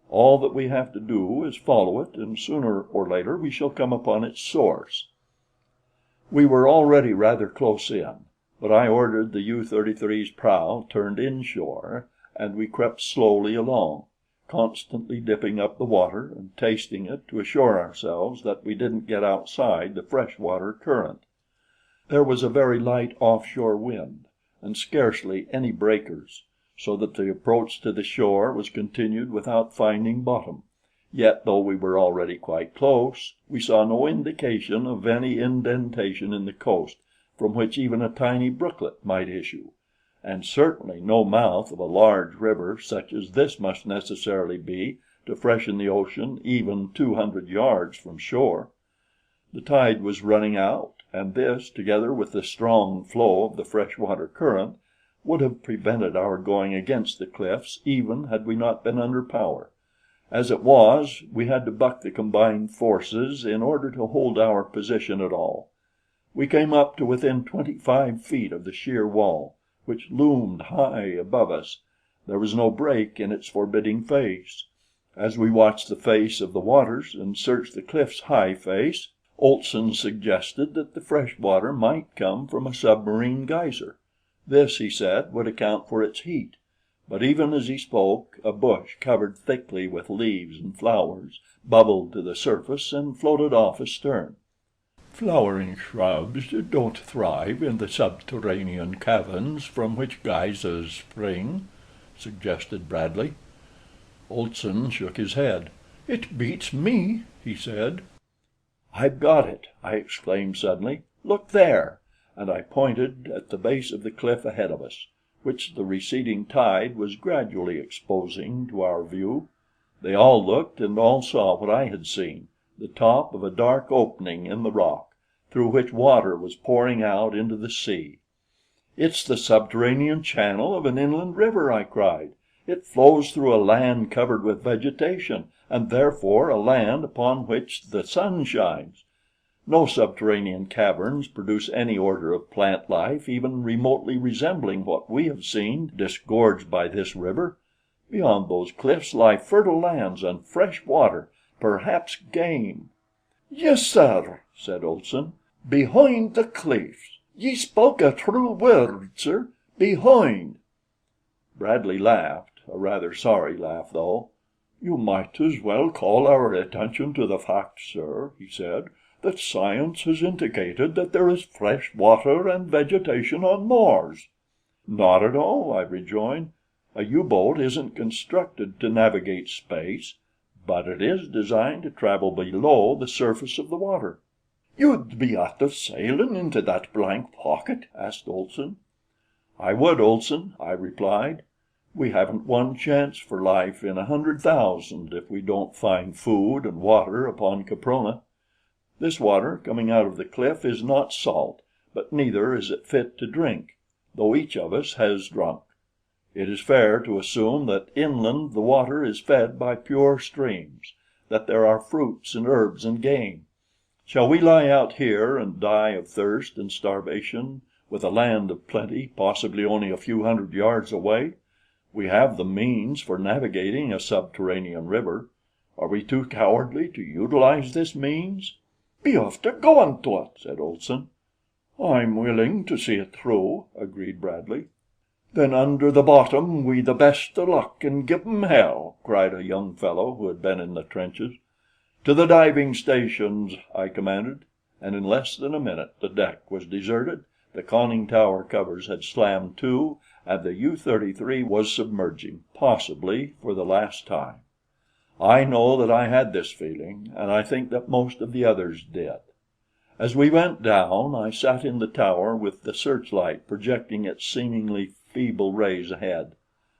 All that we have to do is follow it, and sooner or later we shall come upon its source." We were already rather close in, but I ordered the U-33's prow turned inshore, and we crept slowly along, constantly dipping up the water and tasting it to assure ourselves that we didn't get outside the freshwater current. There was a very light offshore wind, and scarcely any breakers, so that the approach to the shore was continued without finding bottom. Yet, though we were already quite close, we saw no indication of any indentation in the coast from which even a tiny brooklet might issue, and certainly no mouth of a large river such as this must necessarily be to freshen the ocean even 200 yards from shore. The tide was running out, and this, together with the strong flow of the freshwater current, would have prevented our going against the cliffs even had we not been under power. As it was, we had to buck the combined forces in order to hold our position at all. We came up to within 25 feet of the sheer wall, which loomed high above us. There was no break in its forbidding face. As we watched the face of the waters and searched the cliff's high face, Olson suggested that the fresh water might come from a submarine geyser. This, he said, would account for its heat. But even as he spoke, a bush covered thickly with leaves and flowers bubbled to the surface and floated off astern. "Flowering shrubs don't thrive in the subterranean caverns from which geysers spring," suggested Bradley. Olson shook his head. "It beats me," he said. "I've got it!" I exclaimed suddenly. "Look there!" And I pointed at the base of the cliff ahead of us, which the receding tide was gradually exposing to our view. They all looked, and all saw what I had seen, the top of a dark opening in the rock, through which water was pouring out into the sea. "It's the subterranean channel of an inland river!" I cried. "It flows through a land covered with vegetation, and therefore a land upon which the sun shines. No subterranean caverns produce any order of plant life even remotely resembling what we have seen disgorged by this river. Beyond those cliffs lie fertile lands and fresh water, perhaps game." "Yes, sir," said Olson. "Behind the cliffs. Ye spoke a true word, sir. Behind." Bradley laughed, a rather sorry laugh, though. "You might as well call our attention to the fact, sir," he said, "that science has indicated that there is fresh water and vegetation on Mars." "Not at all," I rejoined. "A U-boat isn't constructed to navigate space, but it is designed to travel below the surface of the water." "You'd be after sailin' into that blank pocket?" asked Olson. "I would, Olson," I replied. "We haven't one chance for life in 100,000 if we don't find food and water upon Caprona. This water coming out of the cliff is not salt, but neither is it fit to drink, though each of us has drunk. It is fair to assume that inland the water is fed by pure streams, that there are fruits and herbs and game. Shall we lie out here and die of thirst and starvation, with a land of plenty possibly only a few hundred yards away? We have the means for navigating a subterranean river. Are we too cowardly to utilize this means?" "Be after goin' to it," said Olson. "I'm willing to see it through," agreed Bradley. "Then under the bottom wi' the best o' luck, and give 'em hell!" cried a young fellow who had been in the trenches. "To the diving stations!" I commanded, and in less than a minute the deck was deserted, the conning tower covers had slammed to, and the U-33 was submerging, possibly for the last time. I know that I had this feeling, and I think that most of the others did. As we went down, I sat in the tower with the searchlight projecting its seemingly feeble rays ahead.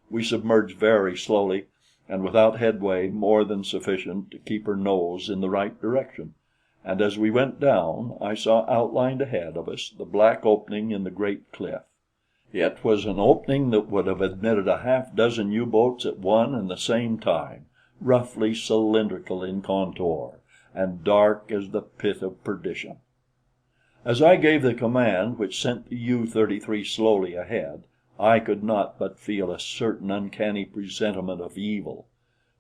We submerged very slowly, and without headway more than sufficient to keep her nose in the right direction, and as we went down, I saw outlined ahead of us the black opening in the great cliff. It was an opening that would have admitted a half dozen U-boats at one and the same time, roughly cylindrical in contour, and dark as the pit of perdition. As I gave the command which sent the U-33 slowly ahead, I could not but feel a certain uncanny presentiment of evil.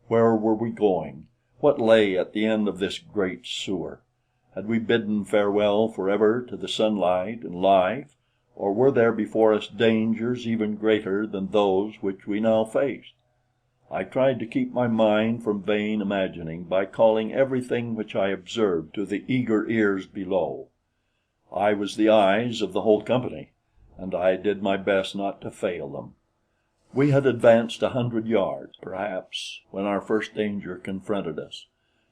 Where were we going? What lay at the end of this great sewer? Had we bidden farewell forever to the sunlight and life, or were there before us dangers even greater than those which we now faced? I tried to keep my mind from vain imagining by calling everything which I observed to the eager ears below. I was the eyes of the whole company, and I did my best not to fail them. We had advanced 100 yards, perhaps, when our first danger confronted us.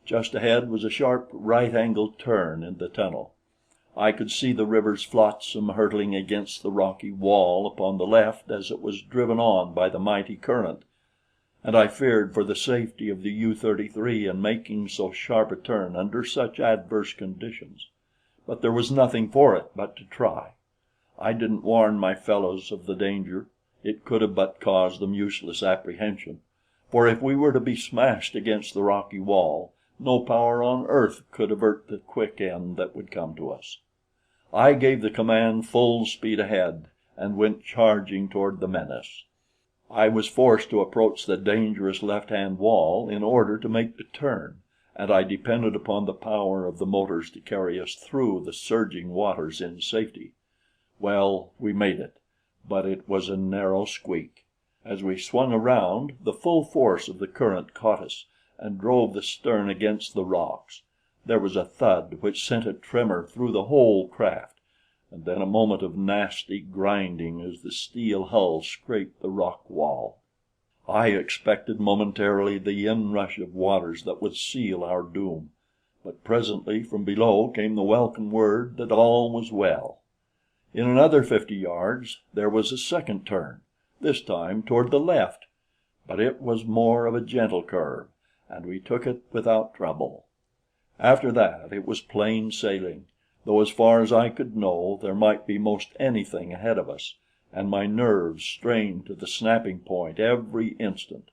Just ahead was a sharp right-angled turn in the tunnel. I could see the river's flotsam hurtling against the rocky wall upon the left as it was driven on by the mighty current, and I feared for the safety of the U-33 in making so sharp a turn under such adverse conditions. But there was nothing for it but to try. I didn't warn my fellows of the danger. It could have but caused them useless apprehension, for if we were to be smashed against the rocky wall, no power on earth could avert the quick end that would come to us. I gave the command full speed ahead and went charging toward the menace. I was forced to approach the dangerous left-hand wall in order to make the turn, and I depended upon the power of the motors to carry us through the surging waters in safety. Well, we made it, but it was a narrow squeak. As we swung around, the full force of the current caught us and drove the stern against the rocks. There was a thud which sent a tremor through the whole craft, and then a moment of nasty grinding as the steel hull scraped the rock wall. I expected momentarily the inrush of waters that would seal our doom, but presently from below came the welcome word that all was well. In another 50 yards there was a second turn, this time toward the left, but it was more of a gentle curve, and we took it without trouble. After that it was plain sailing, though as far as I could know, there might be most anything ahead of us, and my nerves strained to the snapping point every instant.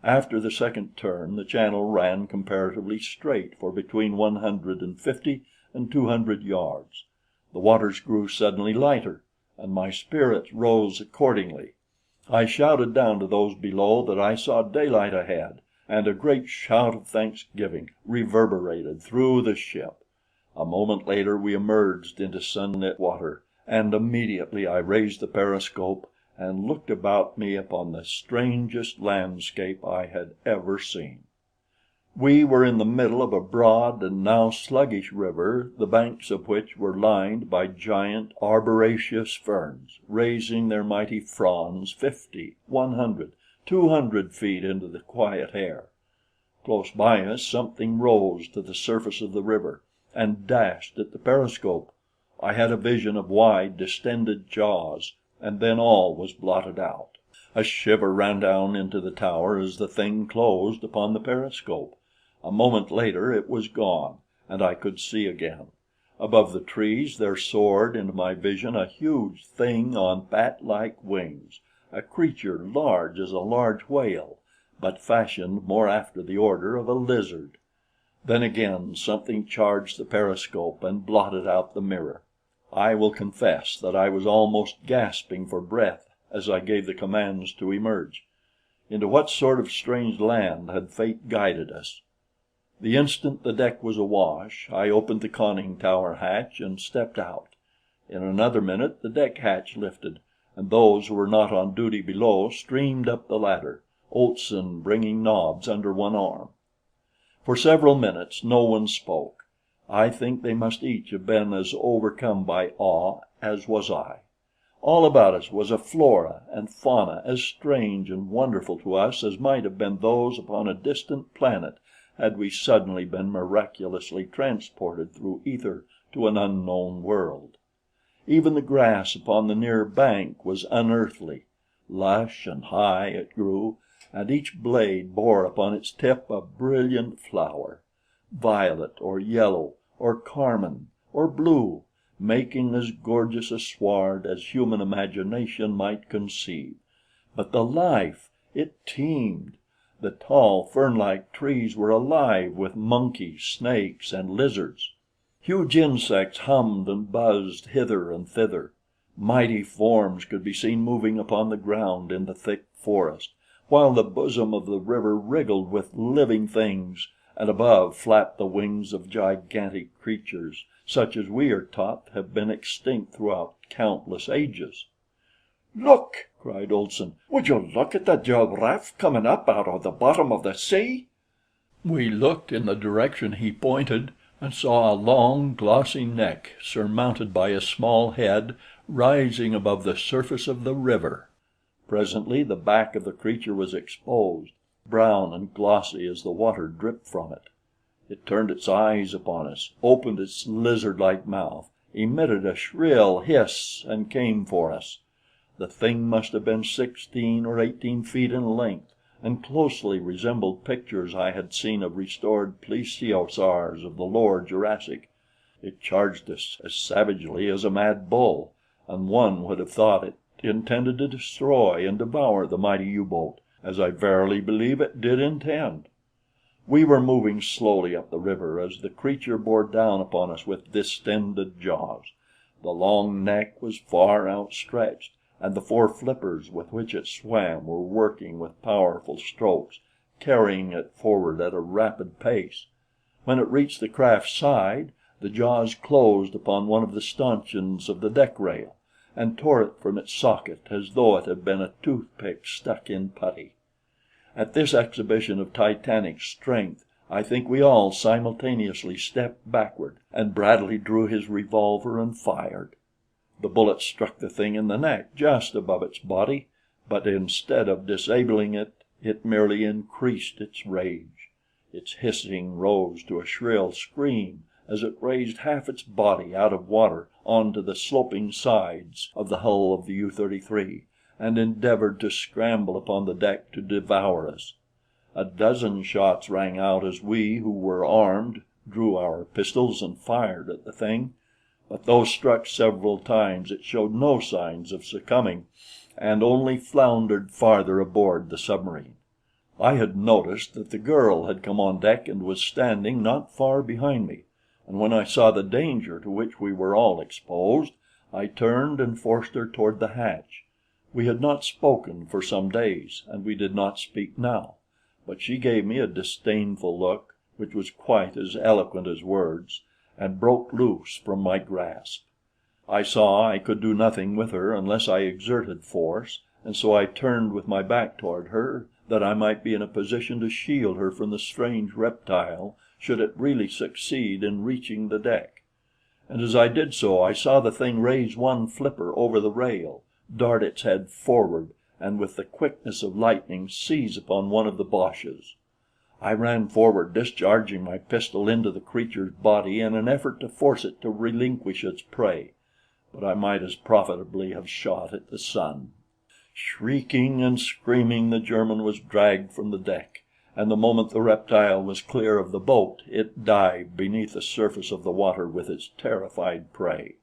After the second turn, the channel ran comparatively straight for between 150 and 200 yards. The waters grew suddenly lighter, and my spirits rose accordingly. I shouted down to those below that I saw daylight ahead, and a great shout of thanksgiving reverberated through the ship. A moment later we emerged into sunlit water, and immediately I raised the periscope and looked about me upon the strangest landscape I had ever seen. We were in the middle of a broad and now sluggish river, the banks of which were lined by giant arboraceous ferns, raising their mighty fronds 50, 100, 200 feet into the quiet air. Close by us something rose to the surface of the river and dashed at the periscope. I had a vision of wide, distended jaws, and then all was blotted out. A shiver ran down into the tower as the thing closed upon the periscope. A moment later it was gone, and I could see again. Above the trees there soared into my vision a huge thing on bat-like wings, a creature large as a large whale, but fashioned more after the order of a lizard. Then again something charged the periscope and blotted out the mirror. I will confess that I was almost gasping for breath as I gave the commands to emerge. Into what sort of strange land had fate guided us? The instant the deck was awash, I opened the conning tower hatch and stepped out. In another minute the deck hatch lifted, and those who were not on duty below streamed up the ladder, Olson bringing Nobs under one arm. For several minutes no one spoke. I think they must each have been as overcome by awe as was I. All about us was a flora and fauna as strange and wonderful to us as might have been those upon a distant planet had we suddenly been miraculously transported through ether to an unknown world. Even the grass upon the near bank was unearthly. Lush and high it grew, and each blade bore upon its tip a brilliant flower, violet or yellow or carmine or blue, making as gorgeous a sward as human imagination might conceive. But the life! It teemed. The tall, fern-like trees were alive with monkeys, snakes, and lizards. Huge insects hummed and buzzed hither and thither. Mighty forms could be seen moving upon the ground in the thick forest, while the bosom of the river wriggled with living things, and above flapped the wings of gigantic creatures, such as we are taught have been extinct throughout countless ages. "Look!" cried Olson. "Would you look at the giraffe coming up out of the bottom of the sea?" We looked in the direction he pointed, and saw a long, glossy neck surmounted by a small head rising above the surface of the river. Presently the back of the creature was exposed, brown and glossy as the water dripped from it. It turned its eyes upon us, opened its lizard-like mouth, emitted a shrill hiss, and came for us. The thing must have been 16 or 18 feet in length, and closely resembled pictures I had seen of restored plesiosaurs of the lower Jurassic. It charged us as savagely as a mad bull, and one would have thought it intended to destroy and devour the mighty U-boat, as I verily believe it did intend. We were moving slowly up the river as the creature bore down upon us with distended jaws. The long neck was far outstretched, and the four flippers with which it swam were working with powerful strokes, carrying it forward at a rapid pace. When it reached the craft's side, the jaws closed upon one of the stanchions of the deck rail and tore it from its socket as though it had been a toothpick stuck in putty. At this exhibition of titanic strength, I think we all simultaneously stepped backward, and Bradley drew his revolver and fired. The bullet struck the thing in the neck just above its body, but instead of disabling it, it merely increased its rage. Its hissing rose to a shrill scream as it raised half its body out of water onto the sloping sides of the hull of the U-33 and endeavored to scramble upon the deck to devour us. A dozen shots rang out as we, who were armed, drew our pistols and fired at the thing. But though struck several times, it showed no signs of succumbing, and only floundered farther aboard the submarine. I had noticed that the girl had come on deck and was standing not far behind me, and when I saw the danger to which we were all exposed, I turned and forced her toward the hatch. We had not spoken for some days, and we did not speak now, but she gave me a disdainful look which was quite as eloquent as words, and broke loose from my grasp. I saw I could do nothing with her unless I exerted force, and so I turned with my back toward her that I might be in a position to shield her from the strange reptile should it really succeed in reaching the deck. And as I did so, I saw the thing raise one flipper over the rail, dart its head forward, and with the quickness of lightning seize upon one of the Boches. I ran forward, discharging my pistol into the creature's body in an effort to force it to relinquish its prey, but I might as profitably have shot at the sun. Shrieking and screaming, the German was dragged from the deck, and the moment the reptile was clear of the boat, it dived beneath the surface of the water with its terrified prey.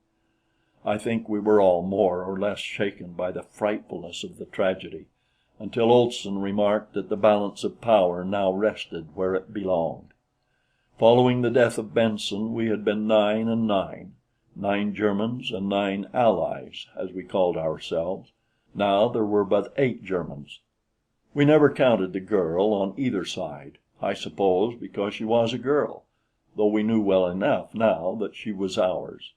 I think we were all more or less shaken by the frightfulness of the tragedy, until Olson remarked that the balance of power now rested where it belonged. Following the death of Benson, we had been 9 and 9, 9 Germans and 9 Allies, as we called ourselves. Now there were but 8 Germans. We never counted the girl on either side, I suppose because she was a girl, though we knew well enough now that she was ours.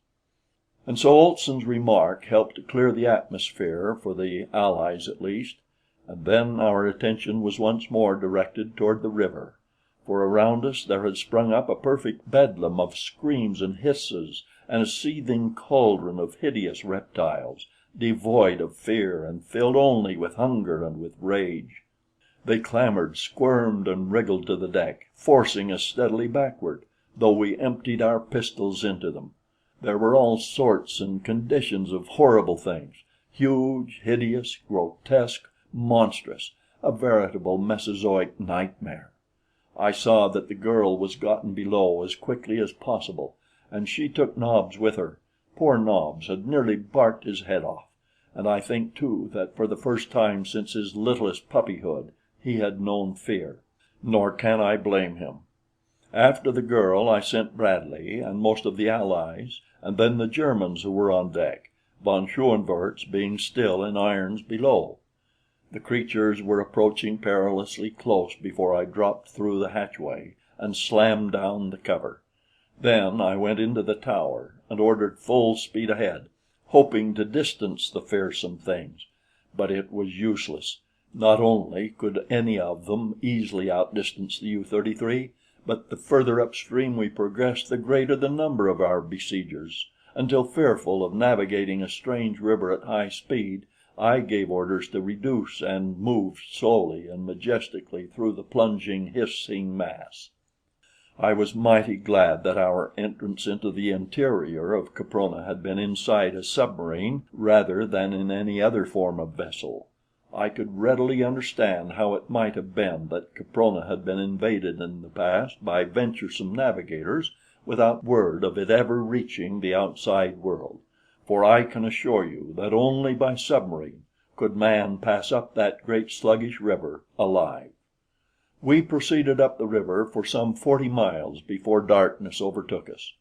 And so Olson's remark helped to clear the atmosphere for the Allies at least, and then our attention was once more directed toward the river, for around us there had sprung up a perfect bedlam of screams and hisses and a seething cauldron of hideous reptiles, devoid of fear and filled only with hunger and with rage. They clamored, squirmed, and wriggled to the deck, forcing us steadily backward, though we emptied our pistols into them. There were all sorts and conditions of horrible things, huge, hideous, grotesque, monstrous, a veritable Mesozoic nightmare. I saw that the girl was gotten below as quickly as possible, and she took Nobs with her. Poor Nobs had nearly barked his head off, and I think too that for the first time since his littlest puppyhood he had known fear. Nor can I blame him. After the girl, I sent Bradley and most of the Allies, and then the Germans who were on deck, von Schoenvorts being still in irons below. The creatures were approaching perilously close before I dropped through the hatchway and slammed down the cover. Then I went into the tower and ordered full speed ahead, hoping to distance the fearsome things. But it was useless. Not only could any of them easily outdistance the U-33, but the further upstream we progressed, the greater the number of our besiegers, until, fearful of navigating a strange river at high speed, I gave orders to reduce and moved slowly and majestically through the plunging, hissing mass. I was mighty glad that our entrance into the interior of Caprona had been inside a submarine rather than in any other form of vessel. I could readily understand how it might have been that Caprona had been invaded in the past by venturesome navigators without word of it ever reaching the outside world, for I can assure you that only by submarine could man pass up that great sluggish river alive. We proceeded up the river for some 40 miles before darkness overtook us.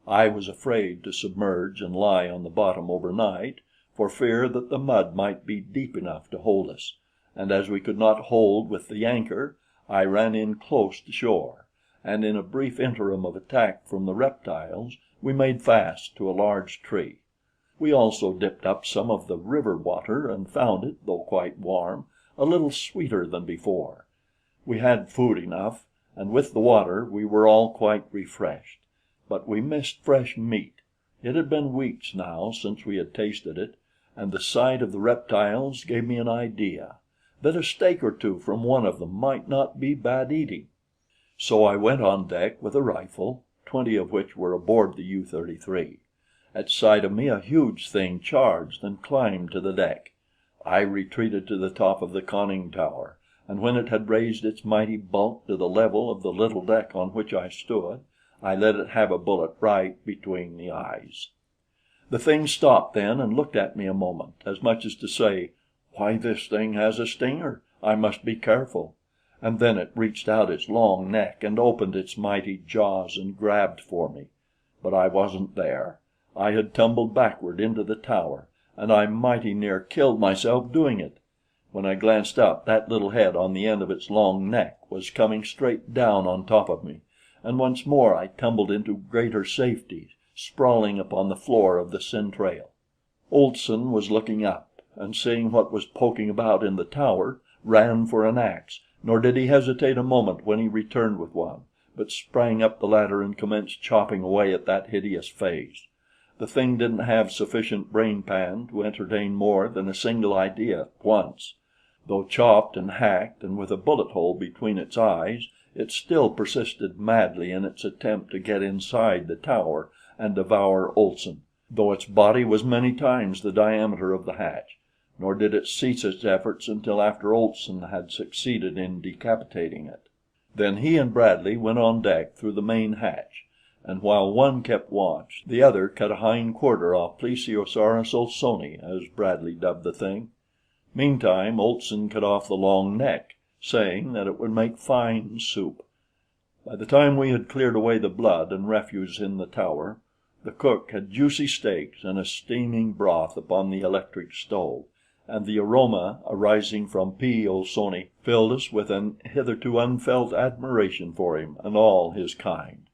I was afraid to submerge and lie on the bottom overnight, for fear that the mud might be deep enough to hold us, and as we could not hold with the anchor, I ran in close to shore, and in a brief interim of attack from the reptiles, we made fast to a large tree. We also dipped up some of the river water and found it, though quite warm, a little sweeter than before. We had food enough, and with the water we were all quite refreshed, but we missed fresh meat. It had been weeks now since we had tasted it, and the sight of the reptiles gave me an idea that a steak or two from one of them might not be bad eating. So I went on deck with a rifle, 20 of which were aboard the U-33. At sight of me, a huge thing charged and climbed to the deck. I retreated to the top of the conning tower, and when it had raised its mighty bulk to the level of the little deck on which I stood, I let it have a bullet right between the eyes. The thing stopped then and looked at me a moment, as much as to say, "Why, this thing has a stinger. I must be careful." And then it reached out its long neck and opened its mighty jaws and grabbed for me. But I wasn't there. I had tumbled backward into the tower, and I mighty near killed myself doing it. When I glanced up, that little head on the end of its long neck was coming straight down on top of me, and once more I tumbled into greater safety, sprawling upon the floor of the cintrail. Olson was looking up, and seeing what was poking about in the tower, ran for an axe, nor did he hesitate a moment when he returned with one, but sprang up the ladder and commenced chopping away at that hideous face. The thing didn't have sufficient brain pan to entertain more than a single idea at once. Though chopped and hacked and with a bullet hole between its eyes, it still persisted madly in its attempt to get inside the tower and devour Olson, though its body was many times the diameter of the hatch, nor did it cease its efforts until after Olson had succeeded in decapitating it. Then he and Bradley went on deck through the main hatch, and while one kept watch, the other cut a hind quarter off Plesiosaurus olsoni, as Bradley dubbed the thing. Meantime, Olson cut off the long neck, saying that it would make fine soup. By the time we had cleared away the blood and refuse in the tower, the cook had juicy steaks and a steaming broth upon the electric stove, and the aroma arising from P. olsoni filled us with an hitherto unfelt admiration for him and all his kind.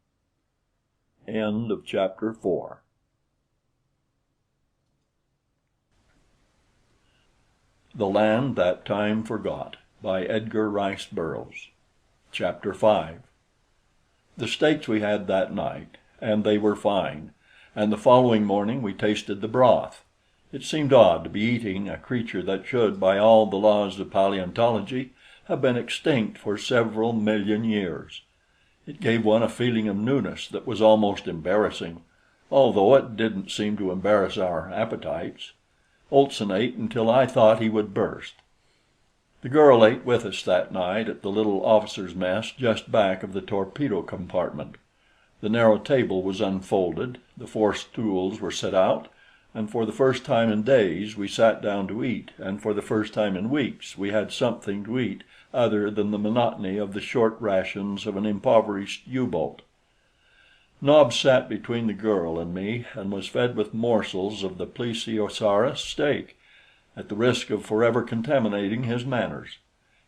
End of chapter 4. The Land That Time Forgot by Edgar Rice Burroughs. Chapter 5. The steaks we had that night, and they were fine, and the following morning we tasted the broth. It seemed odd to be eating a creature that should, by all the laws of paleontology, have been extinct for several million years. It gave one a feeling of newness that was almost embarrassing, although it didn't seem to embarrass our appetites. Olson ate until I thought he would burst. The girl ate with us that night at the little officers' mess just back of the torpedo compartment. The narrow table was unfolded, the 4 stools were set out, and for the first time in days we sat down to eat, and for the first time in weeks we had something to eat other than the monotony of the short rations of an impoverished U-boat. Nobs sat between the girl and me and was fed with morsels of the plesiosaurus steak, at the risk of forever contaminating his manners.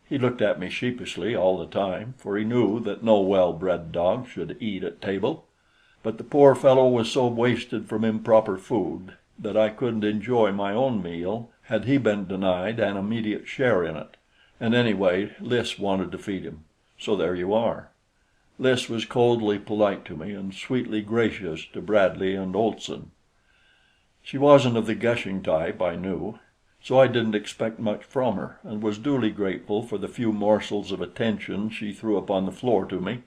He looked at me sheepishly all the time, for he knew that no well-bred dog should eat at table. But the poor fellow was so wasted from improper food that I couldn't enjoy my own meal had he been denied an immediate share in it. And anyway, Lys wanted to feed him, so there you are. Lys was coldly polite to me and sweetly gracious to Bradley and Olson. She wasn't of the gushing type, I knew, so I didn't expect much from her, and was duly grateful for the few morsels of attention she threw upon the floor to me.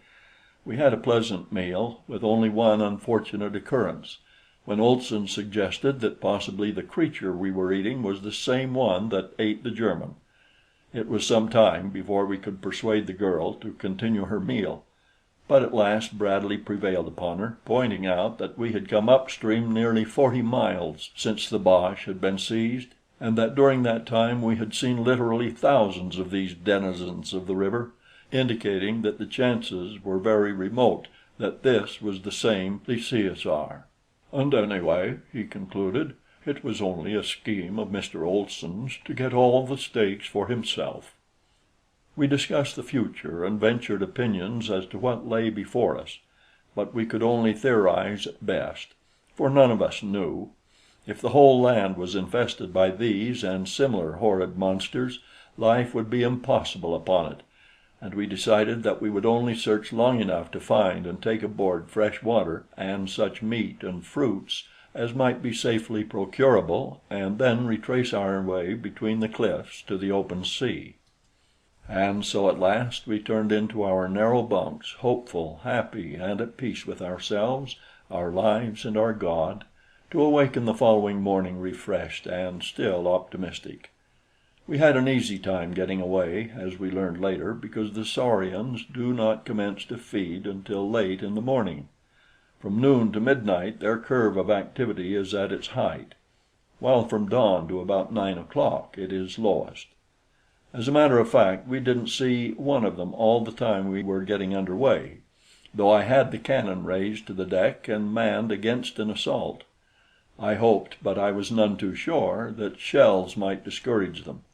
We had a pleasant meal, with only one unfortunate occurrence, when Olson suggested that possibly the creature we were eating was the same one that ate the German. It was some time before we could persuade the girl to continue her meal, but at last Bradley prevailed upon her, pointing out that we had come upstream nearly 40 miles since the boche had been seized, and that during that time we had seen literally thousands of these denizens of the river, indicating that the chances were very remote that this was the same plesiosaur. "And anyway," he concluded, "it was only a scheme of Mr. Olson's to get all the steaks for himself." We discussed the future and ventured opinions as to what lay before us, but we could only theorize at best, for none of us knew. If the whole land was infested by these and similar horrid monsters, life would be impossible upon it, and we decided that we would only search long enough to find and take aboard fresh water and such meat and fruits as might be safely procurable, and then retrace our way between the cliffs to the open sea. And so at last we turned into our narrow bunks, hopeful, happy, and at peace with ourselves, our lives, and our God, to awaken the following morning refreshed and still optimistic. We had an easy time getting away, as we learned later, because the saurians do not commence to feed until late in the morning. From noon to midnight their curve of activity is at its height, while from dawn to about 9 o'clock it is lowest. As a matter of fact, we didn't see one of them all the time we were getting under way, though I had the cannon raised to the deck and manned against an assault. I hoped, but I was none too sure, that shells might discourage them.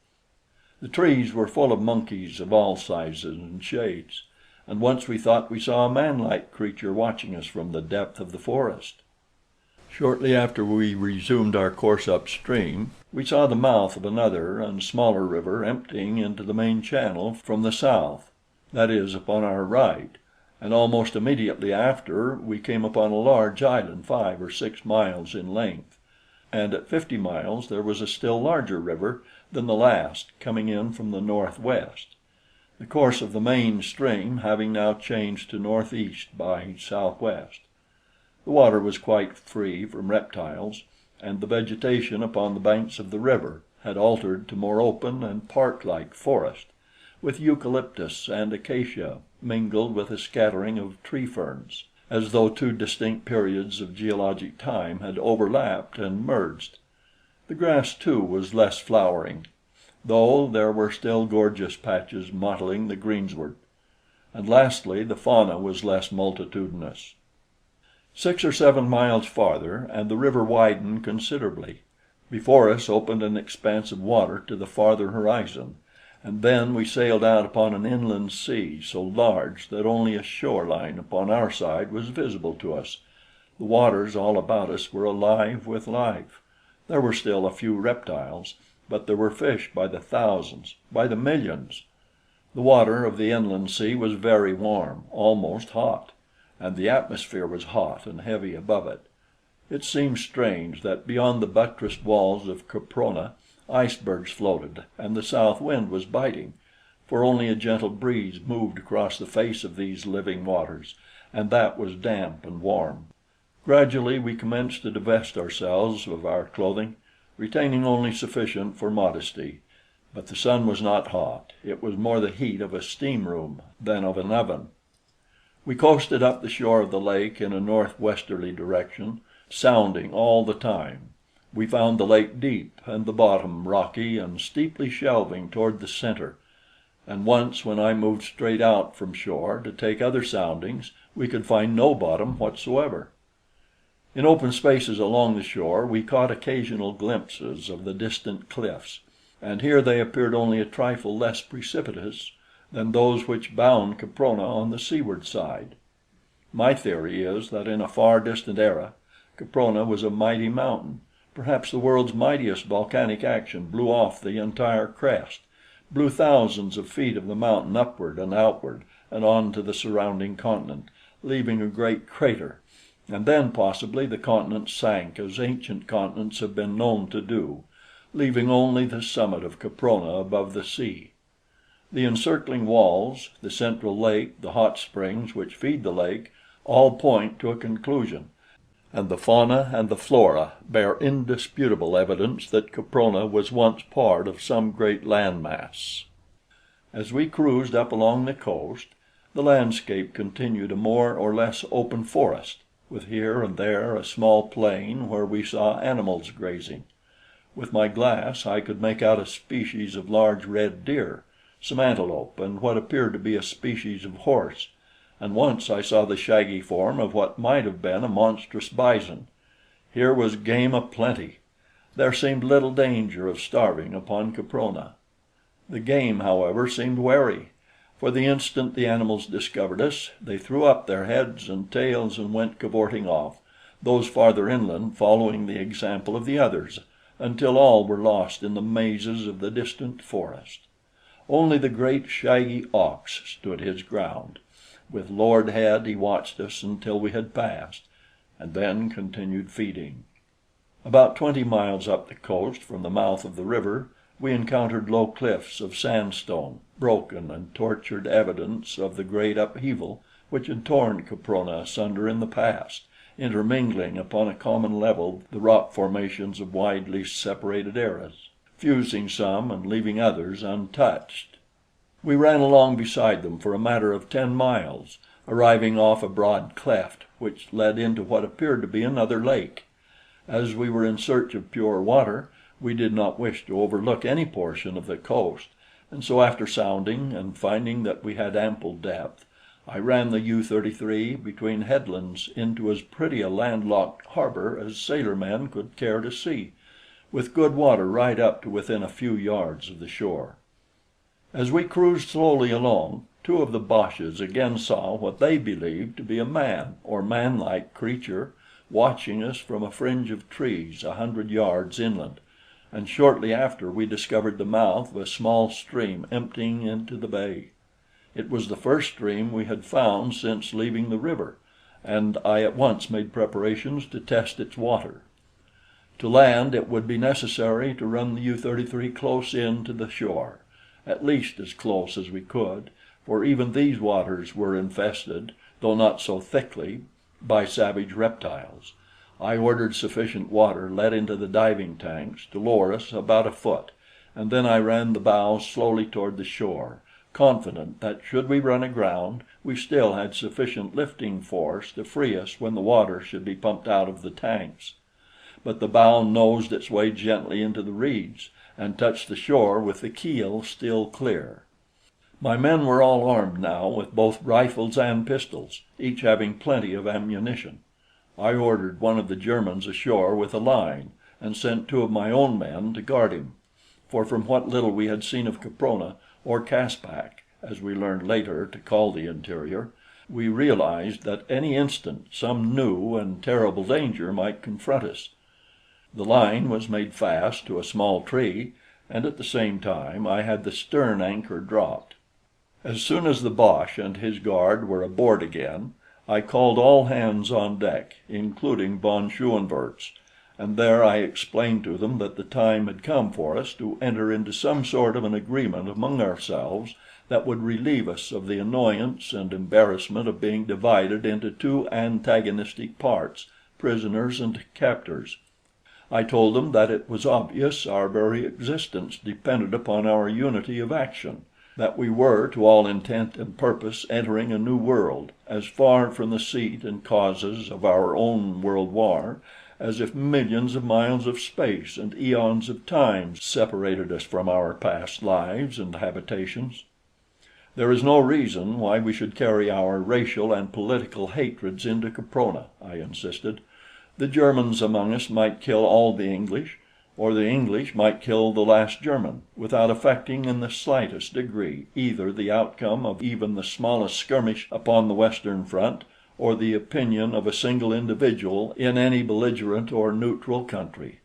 The trees were full of monkeys of all sizes and shades, and once we thought we saw a man-like creature watching us from the depth of the forest. Shortly after we resumed our course upstream, we saw the mouth of another and smaller river emptying into the main channel from the south, that is, upon our right, and almost immediately after we came upon a large island 5 or 6 miles in length, and at 50 miles there was a still larger river than the last coming in from the northwest, the course of the main stream having now changed to northeast by southwest. The water was quite free from reptiles, and the vegetation upon the banks of the river had altered to more open and park-like forest, with eucalyptus and acacia mingled with a scattering of tree ferns, as though two distinct periods of geologic time had overlapped and merged. The grass, too, was less flowering, though there were still gorgeous patches mottling the greensward. And lastly, the fauna was less multitudinous. 6 or 7 miles farther, and the river widened considerably. Before us opened an expanse of water to the farther horizon, and then we sailed out upon an inland sea so large that only a shoreline upon our side was visible to us. The waters all about us were alive with life. There were still a few reptiles, but there were fish by the thousands, by the millions. The water of the inland sea was very warm, almost hot, and the atmosphere was hot and heavy above it. It seemed strange that beyond the buttressed walls of Caprona icebergs floated and the south wind was biting, for only a gentle breeze moved across the face of these living waters, and that was damp and warm. Gradually we commenced to divest ourselves of our clothing, retaining only sufficient for modesty. But the sun was not hot; it was more the heat of a steam room than of an oven. We coasted up the shore of the lake in a northwesterly direction, sounding all the time. We found the lake deep and the bottom rocky and steeply shelving toward the center, and once when I moved straight out from shore to take other soundings, we could find no bottom whatsoever. In open spaces along the shore we caught occasional glimpses of the distant cliffs, and here they appeared only a trifle less precipitous than those which bound Caprona on the seaward side. My theory is that in a far distant era Caprona was a mighty mountain. Perhaps the world's mightiest volcanic action blew off the entire crest, blew thousands of feet of the mountain upward and outward and on to the surrounding continent, leaving a great crater, and then possibly the continent sank as ancient continents have been known to do, leaving only the summit of Caprona above the sea. The encircling walls, the central lake, the hot springs which feed the lake, all point to a conclusion, and the fauna and the flora bear indisputable evidence that Caprona was once part of some great land mass. As we cruised up along the coast, the landscape continued a more or less open forest, with here and there a small plain where we saw animals grazing. With my glass I could make out a species of large red deer, some antelope, and what appeared to be a species of horse, and once I saw the shaggy form of what might have been a monstrous bison. Here was game aplenty. There seemed little danger of starving upon Caprona. The game, however, seemed wary, for the instant the animals discovered us, they threw up their heads and tails and went cavorting off, those farther inland following the example of the others, until all were lost in the mazes of the distant forest. Only the great shaggy ox stood his ground. With lowered head he watched us until we had passed, and then continued feeding. About 20 miles up the coast from the mouth of the river, we encountered low cliffs of sandstone, broken and tortured evidence of the great upheaval which had torn Caprona asunder in the past, intermingling upon a common level the rock formations of widely separated eras, fusing some and leaving others untouched. We ran along beside them for a matter of 10 miles, arriving off a broad cleft which led into what appeared to be another lake. As we were in search of pure water, we did not wish to overlook any portion of the coast, and so after sounding and finding that we had ample depth, I ran the U-33 between headlands into as pretty a landlocked harbor as sailormen could care to see, with good water right up to within a few yards of the shore. As we cruised slowly along, two of the Boches again saw what they believed to be a man or man-like creature watching us from a fringe of trees 100 yards inland, and shortly after we discovered the mouth of a small stream emptying into the bay. It was the first stream we had found since leaving the river, and I at once made preparations to test its water. To land, it would be necessary to run the U-33 close in to the shore, at least as close as we could, for even these waters were infested, though not so thickly, by savage reptiles. I ordered sufficient water let into the diving tanks to lower us about a foot, and then I ran the bow slowly toward the shore, confident that should we run aground, we still had sufficient lifting force to free us when the water should be pumped out of the tanks. But the bow nosed its way gently into the reeds and touched the shore with the keel still clear. My men were all armed now with both rifles and pistols, each having plenty of ammunition. I ordered one of the Germans ashore with a line, and sent two of my own men to guard him, for from what little we had seen of Caprona, or Caspak, as we learned later to call the interior, we realized that any instant some new and terrible danger might confront us. The line was made fast to a small tree, and at the same time I had the stern anchor dropped. As soon as the Boche and his guard were aboard again, I called all hands on deck, including von Schoenvorts, and there I explained to them that the time had come for us to enter into some sort of an agreement among ourselves that would relieve us of the annoyance and embarrassment of being divided into two antagonistic parts, prisoners and captors. I told them that it was obvious our very existence depended upon our unity of action, that we were to all intent and purpose entering a new world, as far from the seat and causes of our own world war as if millions of miles of space and eons of time separated us from our past lives and habitations. "There is no reason why we should carry our racial and political hatreds into Caprona," I insisted. "The Germans among us might kill all the English, or the English might kill the last German, without affecting in the slightest degree either the outcome of even the smallest skirmish upon the western front, or the opinion of a single individual in any belligerent or neutral country.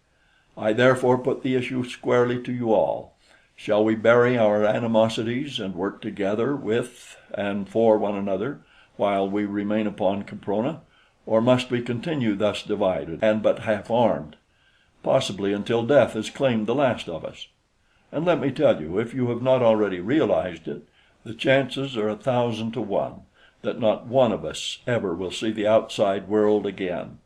I therefore put the issue squarely to you all. Shall we bury our animosities and work together with and for one another while we remain upon Caprona, or must we continue thus divided and but half armed, possibly until death has claimed the last of us? And let me tell you, if you have not already realized it, the chances are 1,000 to 1 that not one of us ever will see the outside world again.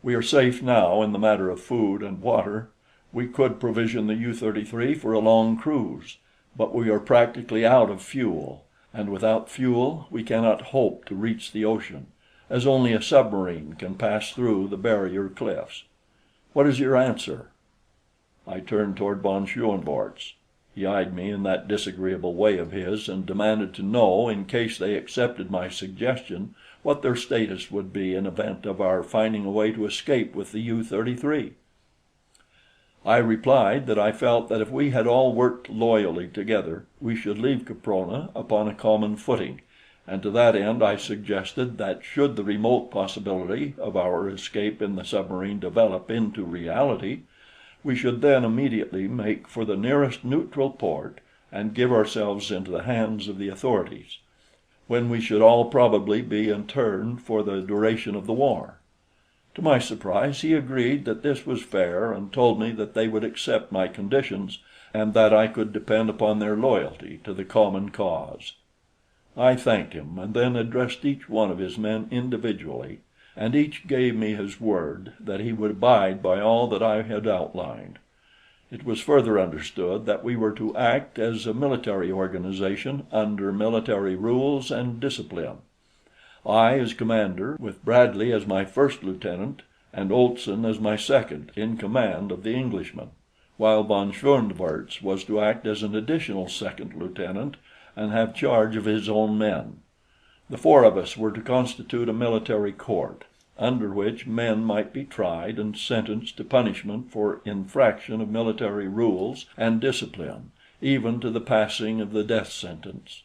We are safe now in the matter of food and water. We could provision the U-33 for a long cruise, but we are practically out of fuel, and without fuel we cannot hope to reach the ocean, as only a submarine can pass through the barrier cliffs. What is your answer?" I turned toward von Schoenvorts. He eyed me in that disagreeable way of his and demanded to know, in case they accepted my suggestion, what their status would be in event of our finding a way to escape with the U-33. I replied that I felt that if we had all worked loyally together, we should leave Caprona upon a common footing, and to that end I suggested that should the remote possibility of our escape in the submarine develop into reality, we should then immediately make for the nearest neutral port and give ourselves into the hands of the authorities, when we should all probably be interned for the duration of the war. To my surprise, he agreed that this was fair and told me that they would accept my conditions and that I could depend upon their loyalty to the common cause. I thanked him and then addressed each one of his men individually, and each gave me his word that he would abide by all that I had outlined. It was further understood that we were to act as a military organization under military rules and discipline. I as commander, with Bradley as my first lieutenant and Olson as my second, in command of the Englishmen, while von Schoenvorts was to act as an additional second lieutenant and have charge of his own men. The four of us were to constitute a military court, under which men might be tried and sentenced to punishment for infraction of military rules and discipline, even to the passing of the death sentence.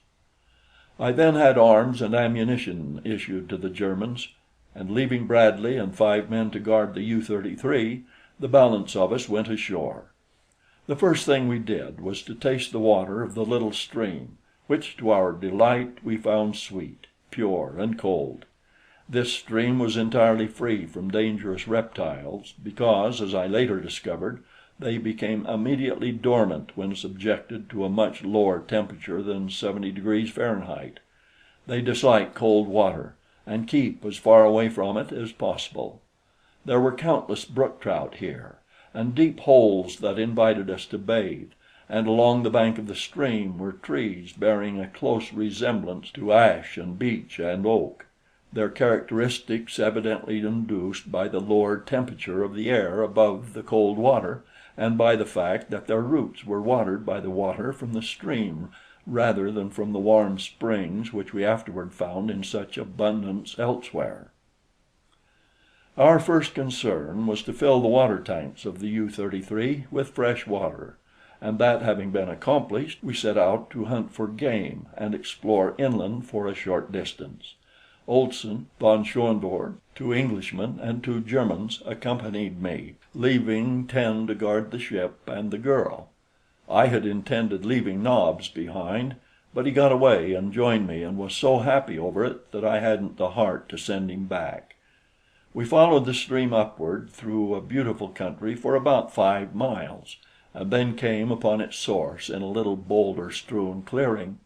I then had arms and ammunition issued to the Germans, and leaving Bradley and 5 men to guard the U-33, the balance of us went ashore. The first thing we did was to taste the water of the little stream, which to our delight we found sweet, pure, and cold. This stream was entirely free from dangerous reptiles because, as I later discovered, they became immediately dormant when subjected to a much lower temperature than 70 degrees Fahrenheit. They dislike cold water and keep as far away from it as possible. There were countless brook trout here, and deep holes that invited us to bathe, and along the bank of the stream were trees bearing a close resemblance to ash and beech and oak, their characteristics evidently induced by the lower temperature of the air above the cold water, and by the fact that their roots were watered by the water from the stream rather than from the warm springs which we afterward found in such abundance elsewhere. Our first concern was to fill the water tanks of the U-33 with fresh water, and that having been accomplished, we set out to hunt for game and explore inland for a short distance. Olson, von Schoenvorts, 2 Englishmen, and 2 Germans accompanied me, leaving 10 to guard the ship and the girl. I had intended leaving Nobs behind, but he got away and joined me and was so happy over it that I hadn't the heart to send him back. We followed the stream upward through a beautiful country for about 5 miles, and then came upon its source in a little boulder-strewn clearing.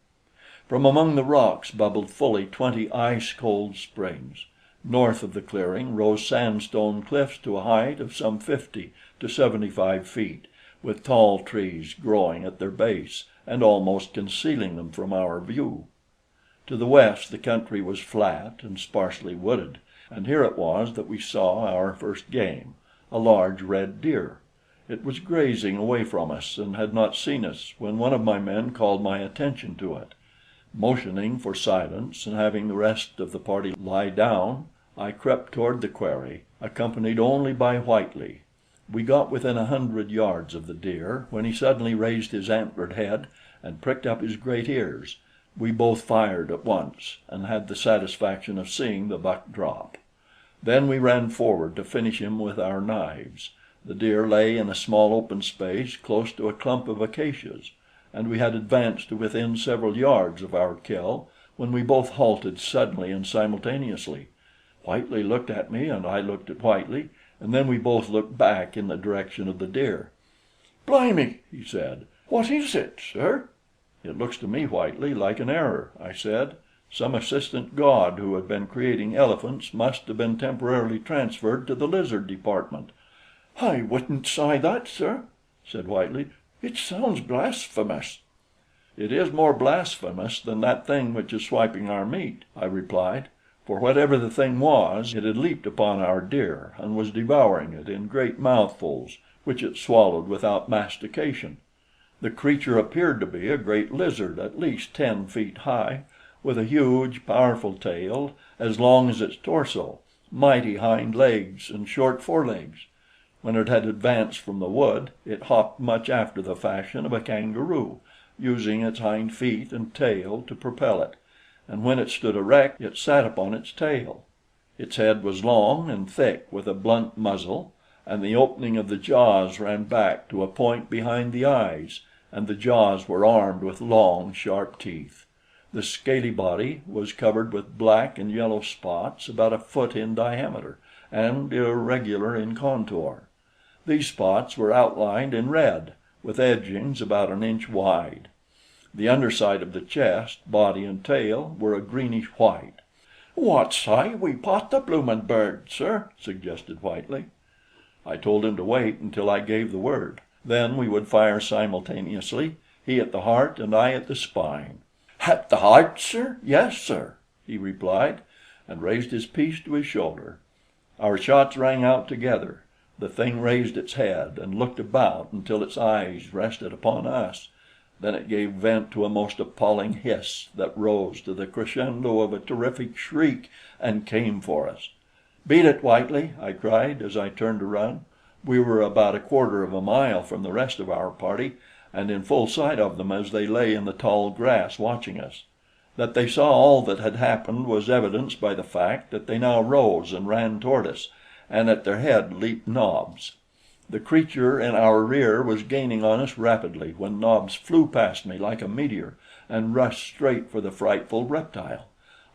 From among the rocks bubbled fully 20 ice-cold springs. North of the clearing rose sandstone cliffs to a height of some 50 to 75 feet, with tall trees growing at their base and almost concealing them from our view. To the west the country was flat and sparsely wooded, and here it was that we saw our first game, a large red deer. It was grazing away from us and had not seen us when one of my men called my attention to it. Motioning for silence and having the rest of the party lie down, I crept toward the quarry, accompanied only by Whitely. We got within 100 yards of the deer when he suddenly raised his antlered head and pricked up his great ears. We both fired at once and had the satisfaction of seeing the buck drop. Then we ran forward to finish him with our knives. The deer lay in a small open space close to a clump of acacias, and we had advanced to within several yards of our kill when we both halted suddenly and simultaneously. Whitely looked at me and I looked at Whitely, and then we both looked back in the direction of the deer. "Blimey!" he said. "What is it, sir?" "It looks to me, Whitely, like an error," I said. "Some assistant god who had been creating elephants must have been temporarily transferred to the lizard department." "I wouldn't say that, sir," said Whitely. "It sounds blasphemous." "It is more blasphemous than that thing which is swiping our meat," I replied, "for whatever the thing was, it had leaped upon our deer and was devouring it in great mouthfuls, which it swallowed without mastication. The creature appeared to be a great lizard at least 10 feet high, with a huge, powerful tail as long as its torso, mighty hind legs and short forelegs. When it had advanced from the wood, it hopped much after the fashion of a kangaroo, using its hind feet and tail to propel it, and when it stood erect, it sat upon its tail. Its head was long and thick with a blunt muzzle, and the opening of the jaws ran back to a point behind the eyes, and the jaws were armed with long, sharp teeth. The scaly body was covered with black and yellow spots about a foot in diameter and irregular in contour. These spots were outlined in red, with edgings about an inch wide. The underside of the chest, body, and tail were a greenish white. "What say we pot the bloomin' bird, sir?" suggested Whitely. I told him to wait until I gave the word. Then we would fire simultaneously, he at the heart and I at the spine. "At the heart, sir? Yes, sir," he replied, and raised his piece to his shoulder. Our shots rang out together. The thing raised its head and looked about until its eyes rested upon us. Then it gave vent to a most appalling hiss that rose to the crescendo of a terrific shriek and came for us. "Beat it, Whitely!" I cried as I turned to run. We were about a quarter of a mile from the rest of our party and in full sight of them as they lay in the tall grass watching us. That they saw all that had happened was evidenced by the fact that they now rose and ran toward us, and at their head leaped Nobs. The creature in our rear was gaining on us rapidly when Nobs flew past me like a meteor and rushed straight for the frightful reptile.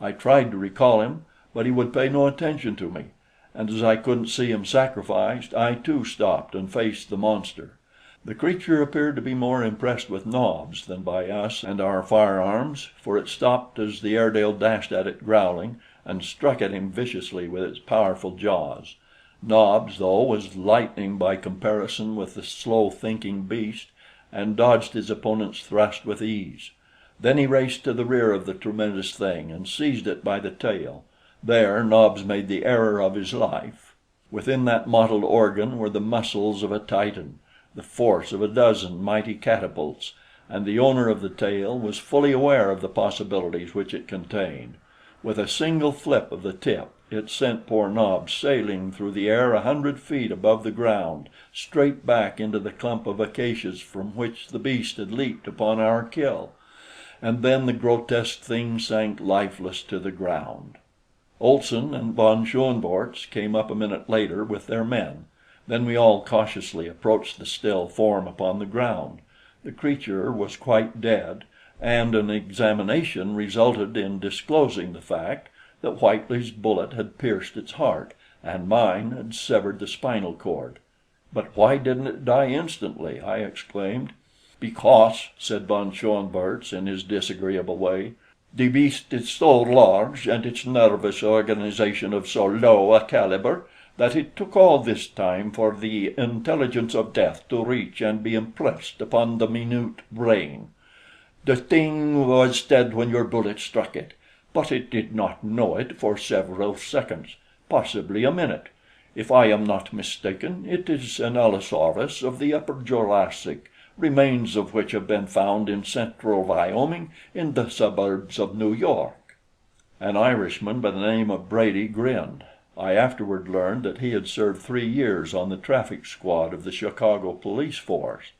I tried to recall him, but he would pay no attention to me, and as I couldn't see him sacrificed, I too stopped and faced the monster. The creature appeared to be more impressed with Nobs than by us and our firearms, for it stopped as the Airedale dashed at it growling and struck at him viciously with its powerful jaws. Nobs, though, was lightning by comparison with the slow-thinking beast, and dodged his opponent's thrust with ease. Then he raced to the rear of the tremendous thing and seized it by the tail. There Nobs made the error of his life. Within that mottled organ were the muscles of a Titan, the force of a dozen mighty catapults, and the owner of the tail was fully aware of the possibilities which it contained. With a single flip of the tip, it sent poor Nobs sailing through the air 100 feet above the ground, straight back into the clump of acacias from which the beast had leaped upon our kill. And then the grotesque thing sank lifeless to the ground. Olson and von Schoenvorts came up a minute later with their men. Then we all cautiously approached the still form upon the ground. The creature was quite dead, and an examination resulted in disclosing the fact that Whitely's bullet had pierced its heart and mine had severed the spinal cord. "But why didn't it die instantly?" I exclaimed. "Because," said von Schoenvorts in his disagreeable way, "the beast is so large and its nervous organization of so low a caliber that it took all this time for the intelligence of death to reach and be impressed upon the minute brain. The thing was dead when your bullet struck it, but it did not know it for several seconds. possibly a minute. If I am not mistaken, it is an Allosaurus of the Upper Jurassic, remains of which have been found in central Wyoming in the suburbs of New York." An Irishman by the name of Brady grinned. I afterward learned that he had served 3 years on the traffic squad of the Chicago police force.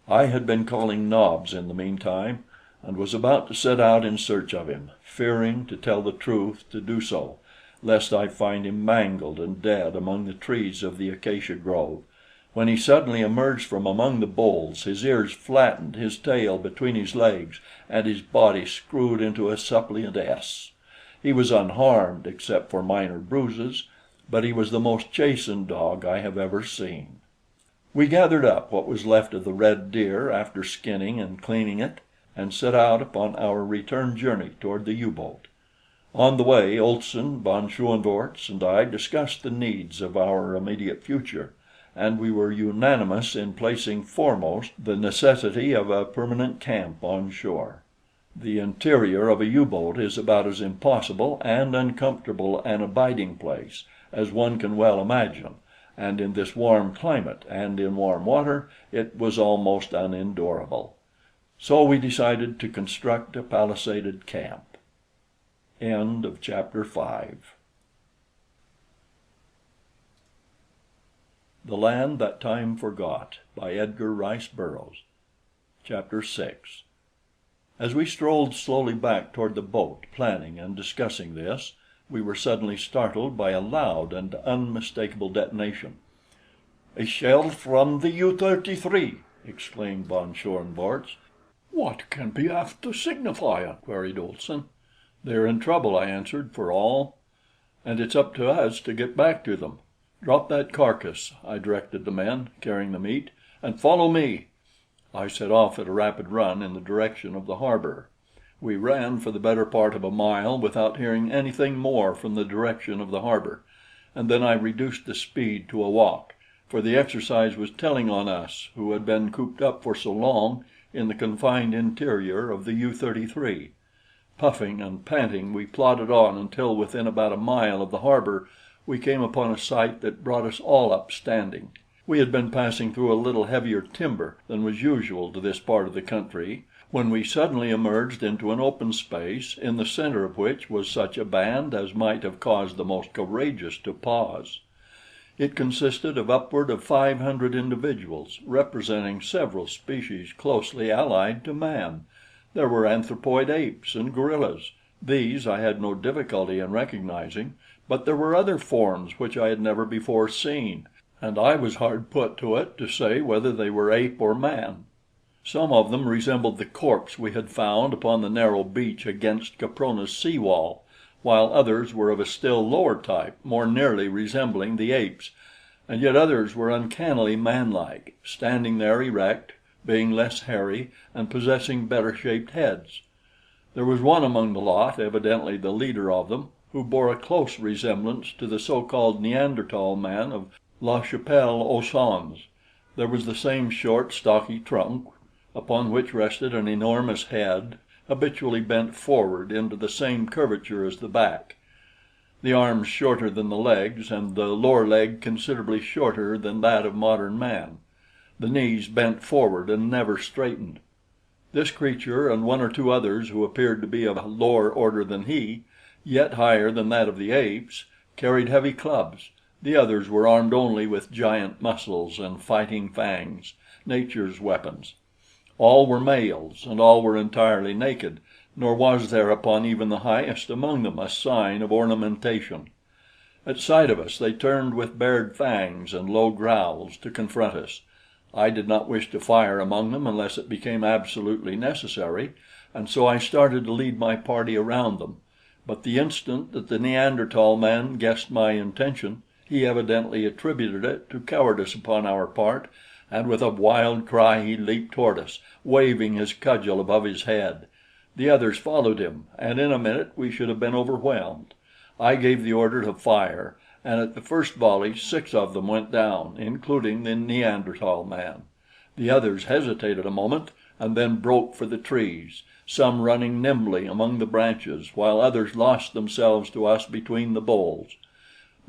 I had been calling Nobs in the meantime, and was about to set out in search of him, fearing, to tell the truth, to do so, lest I find him mangled and dead among the trees of the acacia grove, when he suddenly emerged from among the boles, his ears flattened, his tail between his legs, and his body screwed into a suppliant S. He was unharmed, except for minor bruises, but he was the most chastened dog I have ever seen. We gathered up what was left of the red deer after skinning and cleaning it, and set out upon our return journey toward the U-boat. On the way, Olson, von Schoenvorts, and I discussed the needs of our immediate future, and we were unanimous in placing foremost the necessity of a permanent camp on shore. The interior of a U-boat is about as impossible and uncomfortable an abiding place as one can well imagine, and in this warm climate and in warm water it was almost unendurable. So we decided to construct a palisaded camp. End of chapter 5. The Land That Time Forgot by Edgar Rice Burroughs. Chapter 6. As we strolled slowly back toward the boat, planning and discussing this, we were suddenly startled by a loud and unmistakable detonation. "A shell from the U-33!" exclaimed von Schoenvorts. "What can be after signifyin'?" queried Olson. "They're in trouble," I answered, "for all, and it's up to us to get back to them. Drop that carcass," I directed the men carrying the meat, "and follow me." I set off at a rapid run in the direction of the harbor. We ran for the better part of a mile without hearing anything more from the direction of the harbor, and then I reduced the speed to a walk, for the exercise was telling on us who had been cooped up for so long in the confined interior of the U-33. Puffing and panting, we plodded on until within about a mile of the harbor we came upon a sight that brought us all up standing. We had been passing through a little heavier timber than was usual to this part of the country, when we suddenly emerged into an open space, in the center of which was such a band as might have caused the most courageous to pause. It consisted of upward of 500 individuals, representing several species closely allied to man. There were anthropoid apes and gorillas. These I had no difficulty in recognizing, but there were other forms which I had never before seen, and I was hard put to it to say whether they were ape or man. Some of them resembled the corpse we had found upon the narrow beach against Caprona's sea wall, while others were of a still lower type, more nearly resembling the apes, and yet others were uncannily manlike, standing there erect, being less hairy and possessing better shaped heads. There was one among the lot, evidently the leader of them, who bore a close resemblance to the so-called Neanderthal man of La Chapelle-aux-Saints. There was the same short, stocky trunk, upon which rested an enormous head, habitually bent forward into the same curvature as the back, the arms shorter than the legs, and the lower leg considerably shorter than that of modern man, the knees bent forward and never straightened. This creature, and one or two others who appeared to be of a lower order than he, yet higher than that of the apes, carried heavy clubs. The others were armed only with giant muscles and fighting fangs, nature's weapons. All were males, and all were entirely naked, nor was there upon even the highest among them a sign of ornamentation. At sight of us they turned with bared fangs and low growls to confront us. I did not wish to fire among them unless it became absolutely necessary, and so I started to lead my party around them. But the instant that the Neanderthal man guessed my intention, he evidently attributed it to cowardice upon our part, and with a wild cry he leaped toward us, waving his cudgel above his head. The others followed him, and in a minute we should have been overwhelmed. I gave the order to fire, and at the first volley 6 of them went down, including the Neanderthal man. The others hesitated a moment and then broke for the trees, some running nimbly among the branches, while others lost themselves to us between the boles.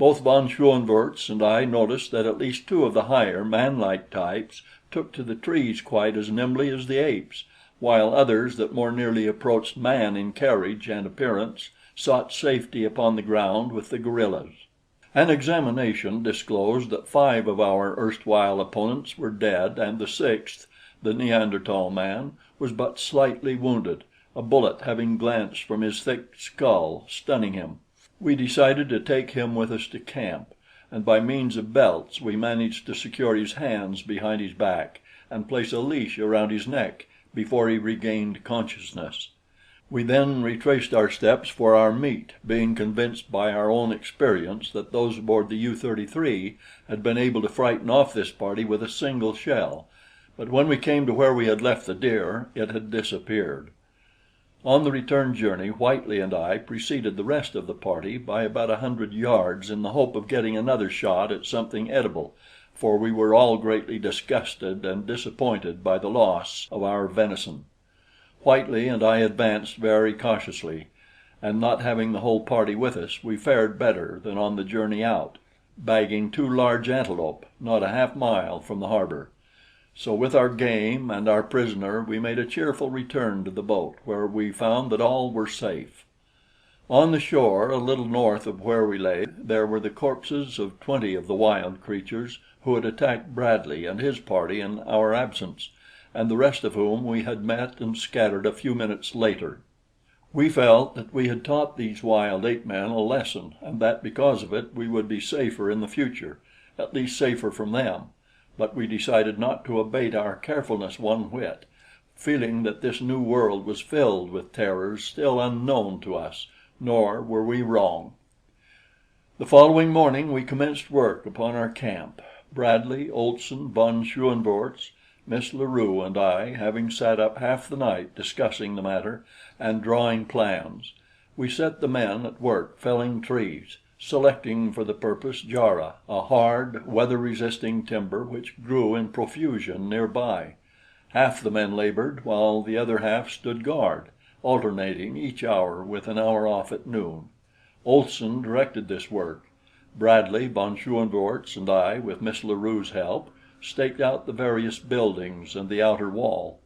Both von Schoenvorts and I noticed that at least two of the higher, manlike types took to the trees quite as nimbly as the apes, while others that more nearly approached man in carriage and appearance sought safety upon the ground with the gorillas. An examination disclosed that five of our erstwhile opponents were dead, and the sixth, the Neanderthal man, was but slightly wounded, a bullet having glanced from his thick skull, stunning him. We decided to take him with us to camp, and by means of belts we managed to secure his hands behind his back and place a leash around his neck before he regained consciousness. We then retraced our steps for our meat, being convinced by our own experience that those aboard the U-33 had been able to frighten off this party with a single shell, but when we came to where we had left the deer, it had disappeared. On the return journey, Whitely and I preceded the rest of the party by about 100 yards in the hope of getting another shot at something edible, for we were all greatly disgusted and disappointed by the loss of our venison. Whitely and I advanced very cautiously, and not having the whole party with us, we fared better than on the journey out, bagging two large antelope not a half mile from the harbor. So with our game and our prisoner we made a cheerful return to the boat, where we found that all were safe. On the shore, a little north of where we lay, there were the corpses of 20 of the wild creatures who had attacked Bradley and his party in our absence, and the rest of whom we had met and scattered a few minutes later. We felt that we had taught these wild ape men a lesson, and that because of it we would be safer in the future, at least safer from them. But we decided not to abate our carefulness one whit, feeling that this new world was filled with terrors still unknown to us, nor were we wrong. The following morning we commenced work upon our camp, Bradley, Olson, von Schoenvorts, Miss La Rue and I having sat up half the night discussing the matter and drawing plans. We set the men at work felling trees, selecting for the purpose jarrah, a hard, weather-resisting timber which grew in profusion near by. Half the men labored, while the other half stood guard, alternating each hour with an hour off at noon. Olson directed this work. Bradley, von Schoenvorts and I, with Miss La Rue's help, staked out the various buildings and the outer wall.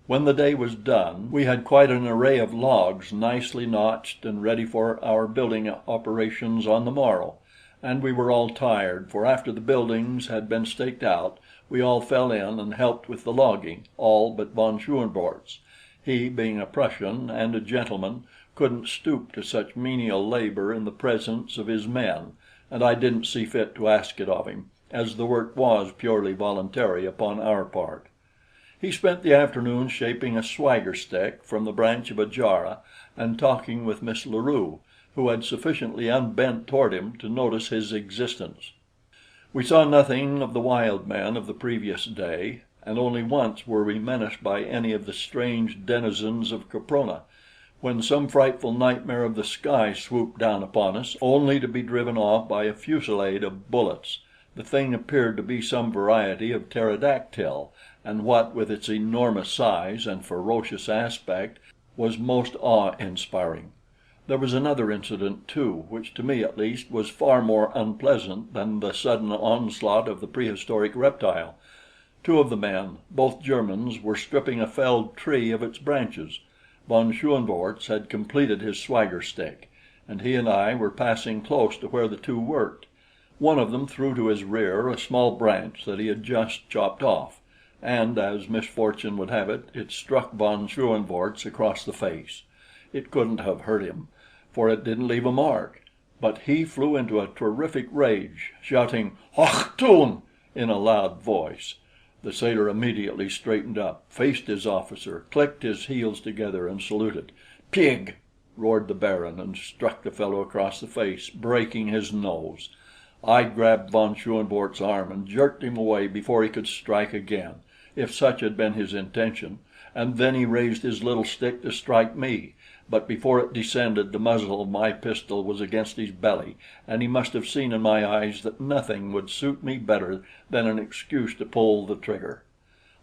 When the day was done, we had quite an array of logs nicely notched and ready for our building operations on the morrow, and we were all tired, for after the buildings had been staked out, we all fell in and helped with the logging, all but von Schoenvorts. He, being a Prussian and a gentleman, couldn't stoop to such menial labor in the presence of his men, and I didn't see fit to ask it of him, as the work was purely voluntary upon our part. He spent the afternoon shaping a swagger stick from the branch of a jarrah and talking with Miss La Rue, who had sufficiently unbent toward him to notice his existence. We saw nothing of the wild men of the previous day, and only once were we menaced by any of the strange denizens of Caprona, when some frightful nightmare of the sky swooped down upon us, only to be driven off by a fusillade of bullets. The thing appeared to be some variety of pterodactyl, and what with its enormous size and ferocious aspect was most awe-inspiring. There was another incident too, which to me at least was far more unpleasant than the sudden onslaught of the prehistoric reptile. Two of the men, both Germans, were stripping a felled tree of its branches. Von Schoenvorts had completed his swagger stick, and he and I were passing close to where the two worked. One of them threw to his rear a small branch that he had just chopped off, and as misfortune would have it, it struck von Schoenvorts across the face. It couldn't have hurt him, for it didn't leave a mark, but he flew into a terrific rage, shouting "Achtung!" in a loud voice. The sailor immediately straightened up, faced his officer, clicked his heels together and saluted. "Pig!" roared the Baron, and struck the fellow across the face, breaking his nose. I grabbed von Schoenvorts' arm and jerked him away before he could strike again, if such had been his intention, and then he raised his little stick to strike me, but before it descended, the muzzle of my pistol was against his belly, and he must have seen in my eyes that nothing would suit me better than an excuse to pull the trigger.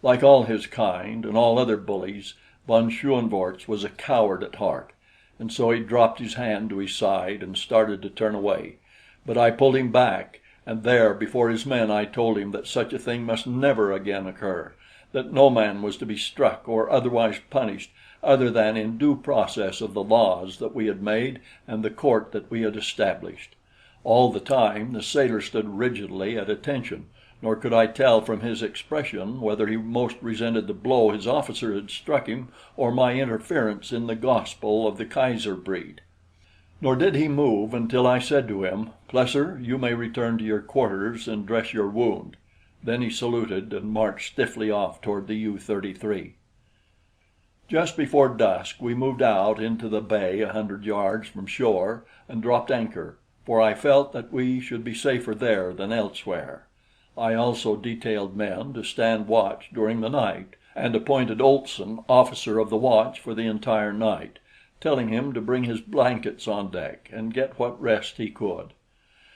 Like all his kind and all other bullies, von Schoenvorts was a coward at heart, and so he dropped his hand to his side and started to turn away. But I pulled him back, and there before his men I told him that such a thing must never again occur, that no man was to be struck or otherwise punished other than in due process of the laws that we had made and the court that we had established. All the time the sailor stood rigidly at attention, nor could I tell from his expression whether he most resented the blow his officer had struck him or my interference in the gospel of the Kaiser breed. Nor did he move until I said to him, "Plesser, you may return to your quarters and dress your wound." Then he saluted and marched stiffly off toward the U-33. Just before dusk we moved out into the bay 100 yards from shore and dropped anchor, for I felt that we should be safer there than elsewhere. I also detailed men to stand watch during the night, and appointed Olson officer of the watch for the entire night, telling him to bring his blankets on deck and get what rest he could.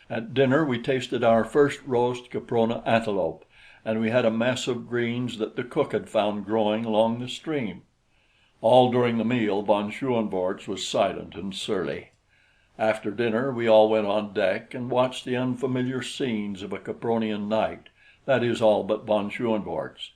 At dinner we tasted our first roast Caprona antelope, and we had a mess of greens that the cook had found growing along the stream. All during the meal von Schoenvorts was silent and surly. After dinner we all went on deck and watched the unfamiliar scenes of a Capronian night, that is, all but von Schoenvorts.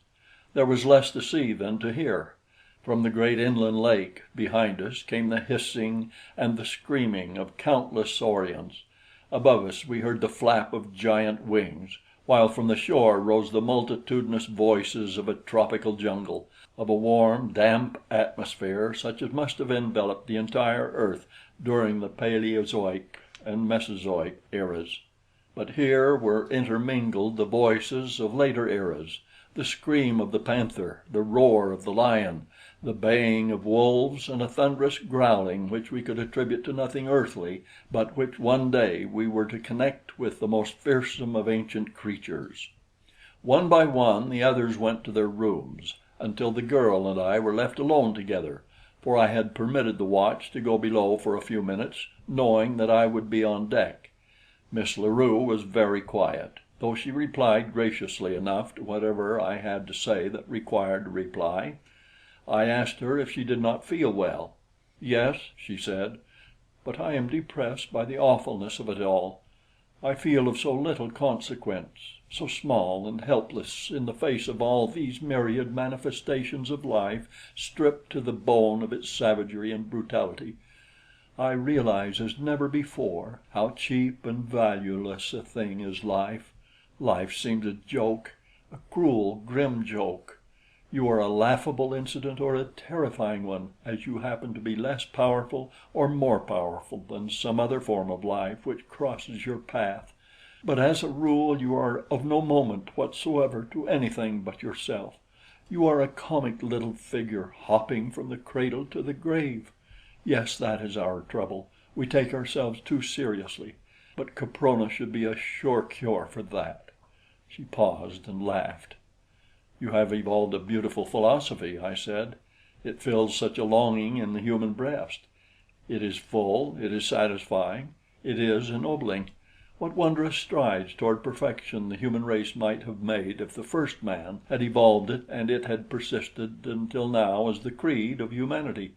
There was less to see than to hear. From the great inland lake behind us came the hissing and the screaming of countless saurians. Above us we heard the flap of giant wings, while from the shore rose the multitudinous voices of a tropical jungle, of a warm, damp atmosphere such as must have enveloped the entire earth during the Paleozoic and Mesozoic eras. But here were intermingled the voices of later eras, the scream of the panther, the roar of the lion, the baying of wolves, and a thunderous growling which we could attribute to nothing earthly, but which one day we were to connect with the most fearsome of ancient creatures. One by one the others went to their rooms, until the girl and I were left alone together, for I had permitted the watch to go below for a few minutes, knowing that I would be on deck. Miss La Rue was very quiet, though she replied graciously enough to whatever I had to say that required a reply. I asked her if she did not feel well. "Yes," she said, "but I am depressed by the awfulness of it all. I feel of so little consequence, so small and helpless in the face of all these myriad manifestations of life stripped to the bone of its savagery and brutality. I realize as never before how cheap and valueless a thing is life. Life seems a joke, a cruel, grim joke. You are a laughable incident or a terrifying one, as you happen to be less powerful or more powerful than some other form of life which crosses your path. But as a rule you are of no moment whatsoever to anything but yourself. You are a comic little figure hopping from the cradle to the grave. Yes, that is our trouble. We take ourselves too seriously. But Caprona should be a sure cure for that." She paused and laughed. "You have evolved a beautiful philosophy," I said. "It fills such a longing in the human breast. It is full, it is satisfying, it is ennobling. What wondrous strides toward perfection the human race might have made if the first man had evolved it and it had persisted until now as the creed of humanity."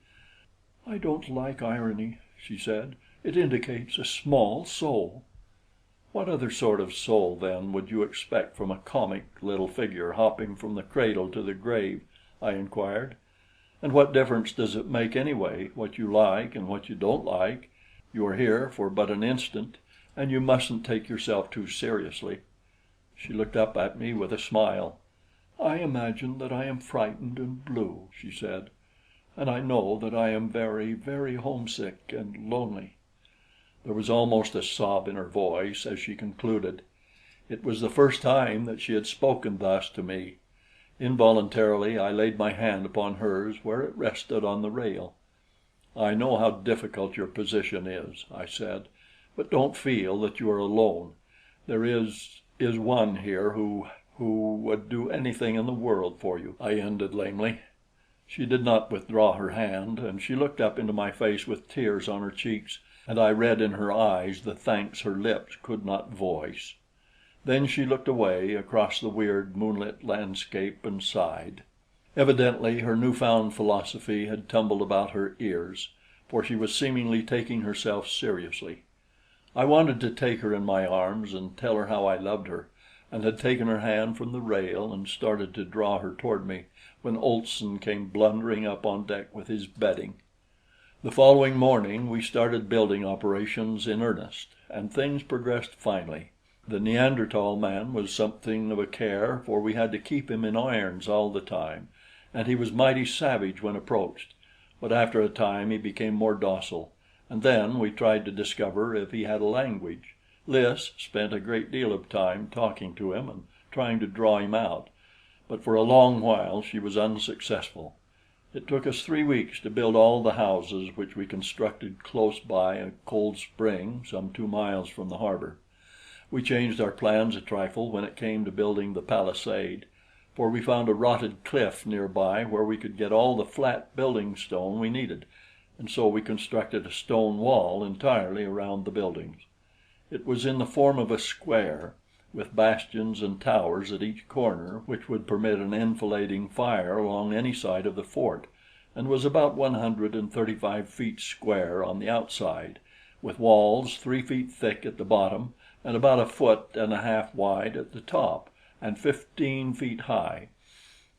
"I don't like irony," she said. "It indicates a small soul." "What other sort of soul, then, would you expect from a comic little figure hopping from the cradle to the grave?" I inquired. "And what difference does it make anyway, what you like and what you don't like? You are here for but an instant, and you mustn't take yourself too seriously." She looked up at me with a smile. "I imagine that I am frightened and blue," she said, "and I know that I am very, very homesick and lonely." There was almost a sob in her voice as she concluded. It was the first time that she had spoken thus to me. Involuntarily I laid my hand upon hers where it rested on the rail. "I know how difficult your position is," I said, "but don't feel that you are alone. There is one here who would do anything in the world for you," I ended lamely. She did not withdraw her hand, and she looked up into my face with tears on her cheeks, and I read in her eyes the thanks her lips could not voice. Then she looked away across the weird moonlit landscape and sighed. Evidently her newfound philosophy had tumbled about her ears, for she was seemingly taking herself seriously. I wanted to take her in my arms and tell her how I loved her, and had taken her hand from the rail and started to draw her toward me, when Olson came blundering up on deck with his bedding. The following morning we started building operations in earnest, and things progressed finely. The Neanderthal man was something of a care, for we had to keep him in irons all the time, and he was mighty savage when approached; but after a time he became more docile, and then we tried to discover if he had a language. Lys spent a great deal of time talking to him and trying to draw him out, but for a long while she was unsuccessful. It took us 3 weeks to build all the houses, which we constructed close by a cold spring some 2 miles from the harbor. We changed our plans a trifle when it came to building the palisade, for we found a rotted cliff near by where we could get all the flat building stone we needed, and so we constructed a stone wall entirely around the buildings. It was in the form of a square, with bastions and towers at each corner which would permit an enfilading fire along any side of the fort, and was about 135 feet square on the outside, with walls 3 feet thick at the bottom and about 1.5 feet wide at the top, and 15 feet high.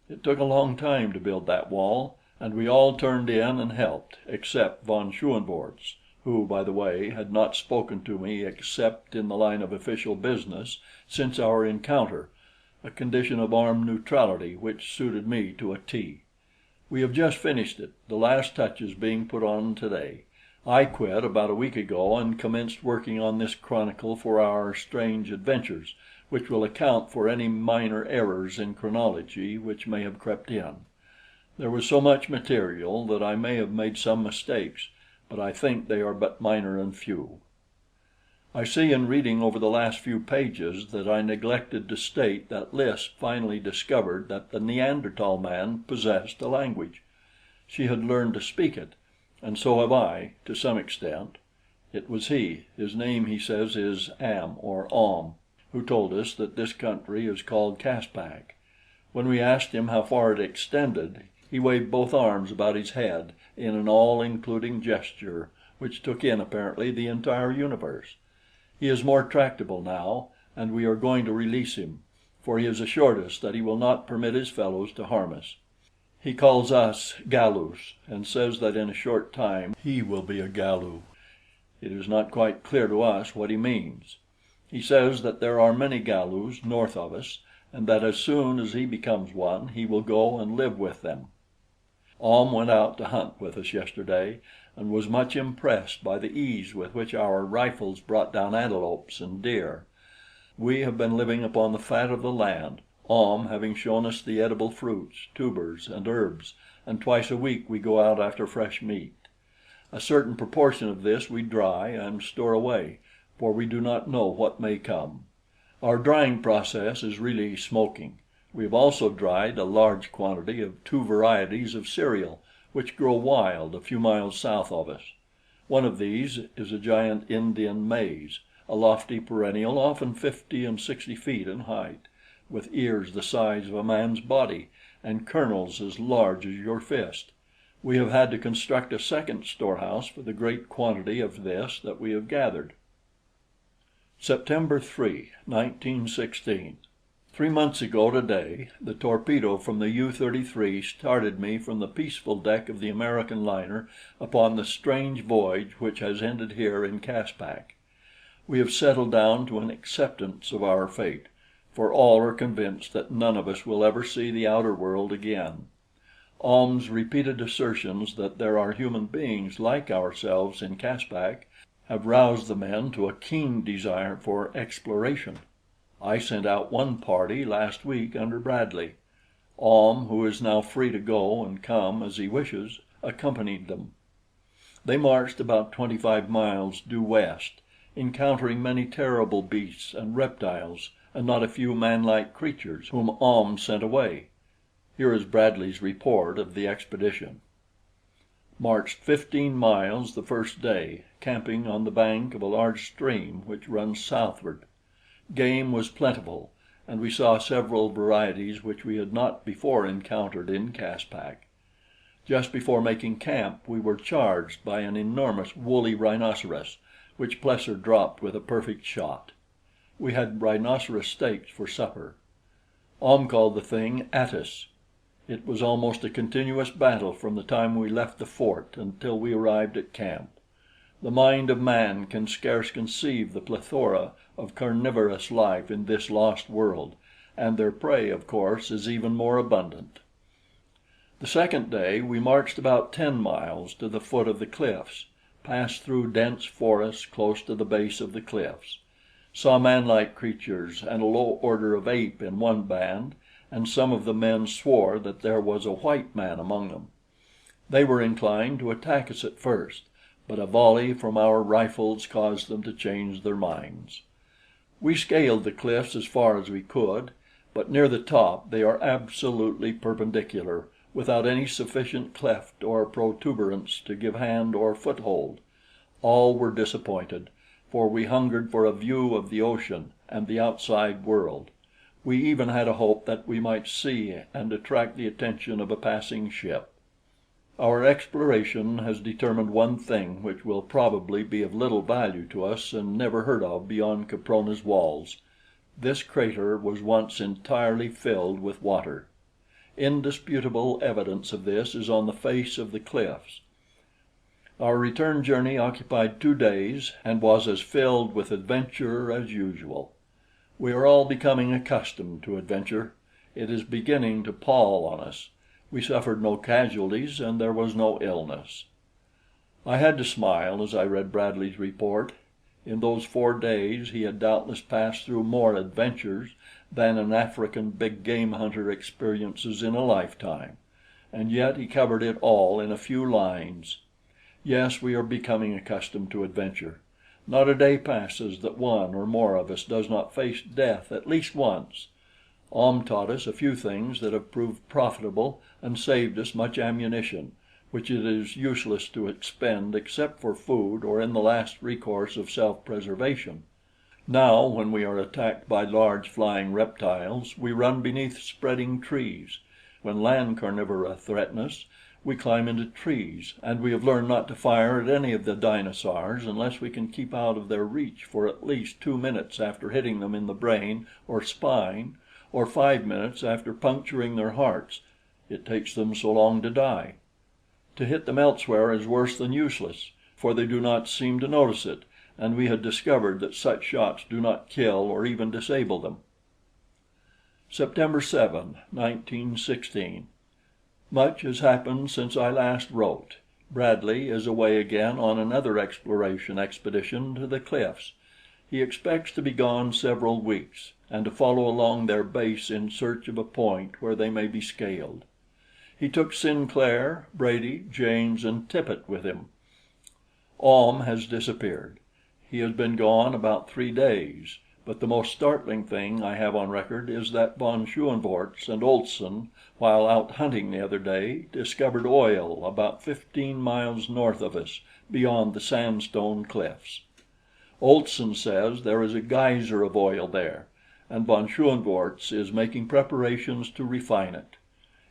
It took a long time to build that wall, and we all turned in and helped, except von Schoenvorts, who, by the way, had not spoken to me except in the line of official business since our encounter, a condition of armed neutrality which suited me to a T. We have just finished it, the last touches being put on today. I quit about a week ago and commenced working on this chronicle for our strange adventures, which will account for any minor errors in chronology which may have crept in. There was so much material that I may have made some mistakes, but I think they are but minor and few. I see in reading over the last few pages that I neglected to state that Lys finally discovered that the Neanderthal man possessed a language. She had learned to speak it, and so have I, to some extent. It was he, his name he says is Am or Om, who told us that this country is called Caspak. When we asked him how far it extended, he waved both arms about his head in an all-including gesture which took in apparently the entire universe. He is more tractable now, and we are going to release him, for he has assured us that he will not permit his fellows to harm us. He calls us Galus, and says that in a short time he will be a Galu. It is not quite clear to us what he means. He says that there are many Galus north of us, and that as soon as he becomes one, he will go and live with them. Ahm went out to hunt with us yesterday, and was much impressed by the ease with which our rifles brought down antelopes and deer. We have been living upon the fat of the land, Ahm having shown us the edible fruits, tubers, and herbs, and twice a week we go out after fresh meat. A certain proportion of this we dry and store away, for we do not know what may come. Our drying process is really smoking. We have also dried a large quantity of 2 varieties of cereal, which grow wild a few miles south of us. One of these is a giant Indian maize, a lofty perennial often 50 and 60 feet in height, with ears the size of a man's body and kernels as large as your fist. We have had to construct a second storehouse for the great quantity of this that we have gathered. September 3, 1916. 3 months ago today, the torpedo from the U-33 started me from the peaceful deck of the American liner upon the strange voyage which has ended here in Caspak. We have settled down to an acceptance of our fate, for all are convinced that none of us will ever see the outer world again. Ahm's repeated assertions that there are human beings like ourselves in Caspak have roused the men to a keen desire for exploration. I sent out one party last week under Bradley. Ahm, who is now free to go and come as he wishes, accompanied them. They marched about 25 miles due west, encountering many terrible beasts and reptiles and not a few manlike creatures whom Ahm sent away. Here is Bradley's report of the expedition. Marched 15 miles the first day, camping on the bank of a large stream which runs southward. Game was plentiful, and we saw several varieties which we had not before encountered in Caspak. Just before making camp, we were charged by an enormous woolly rhinoceros, which Plesser dropped with a perfect shot. We had rhinoceros steaks for supper. Ahm called the thing Attis. It was almost a continuous battle from the time we left the fort until we arrived at camp. The mind of man can scarce conceive the plethora of carnivorous life in this lost world, and their prey, of course, is even more abundant. The second day we marched about 10 miles to the foot of the cliffs, passed through dense forests close to the base of the cliffs, saw manlike creatures and a low order of ape in one band, and some of the men swore that there was a white man among them. They were inclined to attack us at first, but a volley from our rifles caused them to change their minds. We scaled the cliffs as far as we could, but near the top they are absolutely perpendicular, without any sufficient cleft or protuberance to give hand or foothold. All were disappointed, for we hungered for a view of the ocean and the outside world. We even had a hope that we might see and attract the attention of a passing ship. Our exploration has determined one thing which will probably be of little value to us and never heard of beyond Caprona's walls. This crater was once entirely filled with water. Indisputable evidence of this is on the face of the cliffs. Our return journey occupied 2 days and was as filled with adventure as usual. We are all becoming accustomed to adventure. It is beginning to pall on us. We suffered no casualties and there was no illness. I had to smile as I read Bradley's report. In those 4 days he had doubtless passed through more adventures than an African big game hunter experiences in a lifetime, and yet he covered it all in a few lines. Yes, we are becoming accustomed to adventure. Not a day passes that one or more of us does not face death at least once. Ahm taught us a few things that have proved profitable and saved us much ammunition, which it is useless to expend except for food or in the last recourse of self-preservation. Now, when we are attacked by large flying reptiles, we run beneath spreading trees. When land carnivora threaten us, we climb into trees, and we have learned not to fire at any of the dinosaurs unless we can keep out of their reach for at least 2 minutes after hitting them in the brain or spine, or 5 minutes after puncturing their hearts. It takes them so long to die. To hit them elsewhere is worse than useless, for they do not seem to notice it, and we had discovered that such shots do not kill or even disable them. September 7, 1916. Much has happened since I last wrote. Bradley is away again on another exploration expedition to the cliffs. He expects to be gone several weeks, and to follow along their base in search of a point where they may be scaled. He took Sinclair, Brady, James, and Tippet with him. Ahm has disappeared. He has been gone about 3 days, but the most startling thing I have on record is that von Schoenvorts and Olson, while out hunting the other day, discovered oil about 15 miles north of us, beyond the sandstone cliffs. Olson says there is a geyser of oil there, and von Schoenvorts is making preparations to refine it.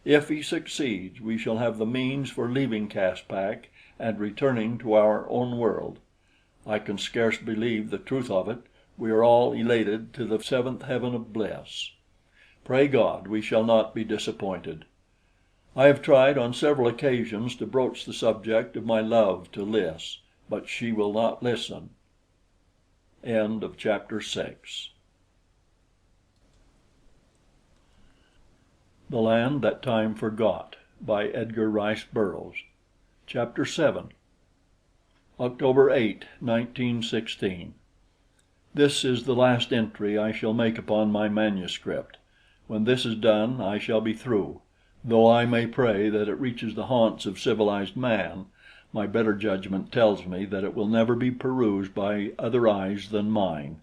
If he succeeds, we shall have the means for leaving Caspak and returning to our own world. I can scarce believe the truth of it. We are all elated to the 7th heaven of bliss. Pray God we shall not be disappointed. I have tried on several occasions to broach the subject of my love to Lys, but she will not listen. End of chapter 6. The Land That Time Forgot by Edgar Rice Burroughs. Chapter 7. October 8, 1916. This is the last entry I shall make upon my manuscript. When this is done, I shall be through. Though I may pray that it reaches the haunts of civilized man, my better judgment tells me that it will never be perused by other eyes than mine,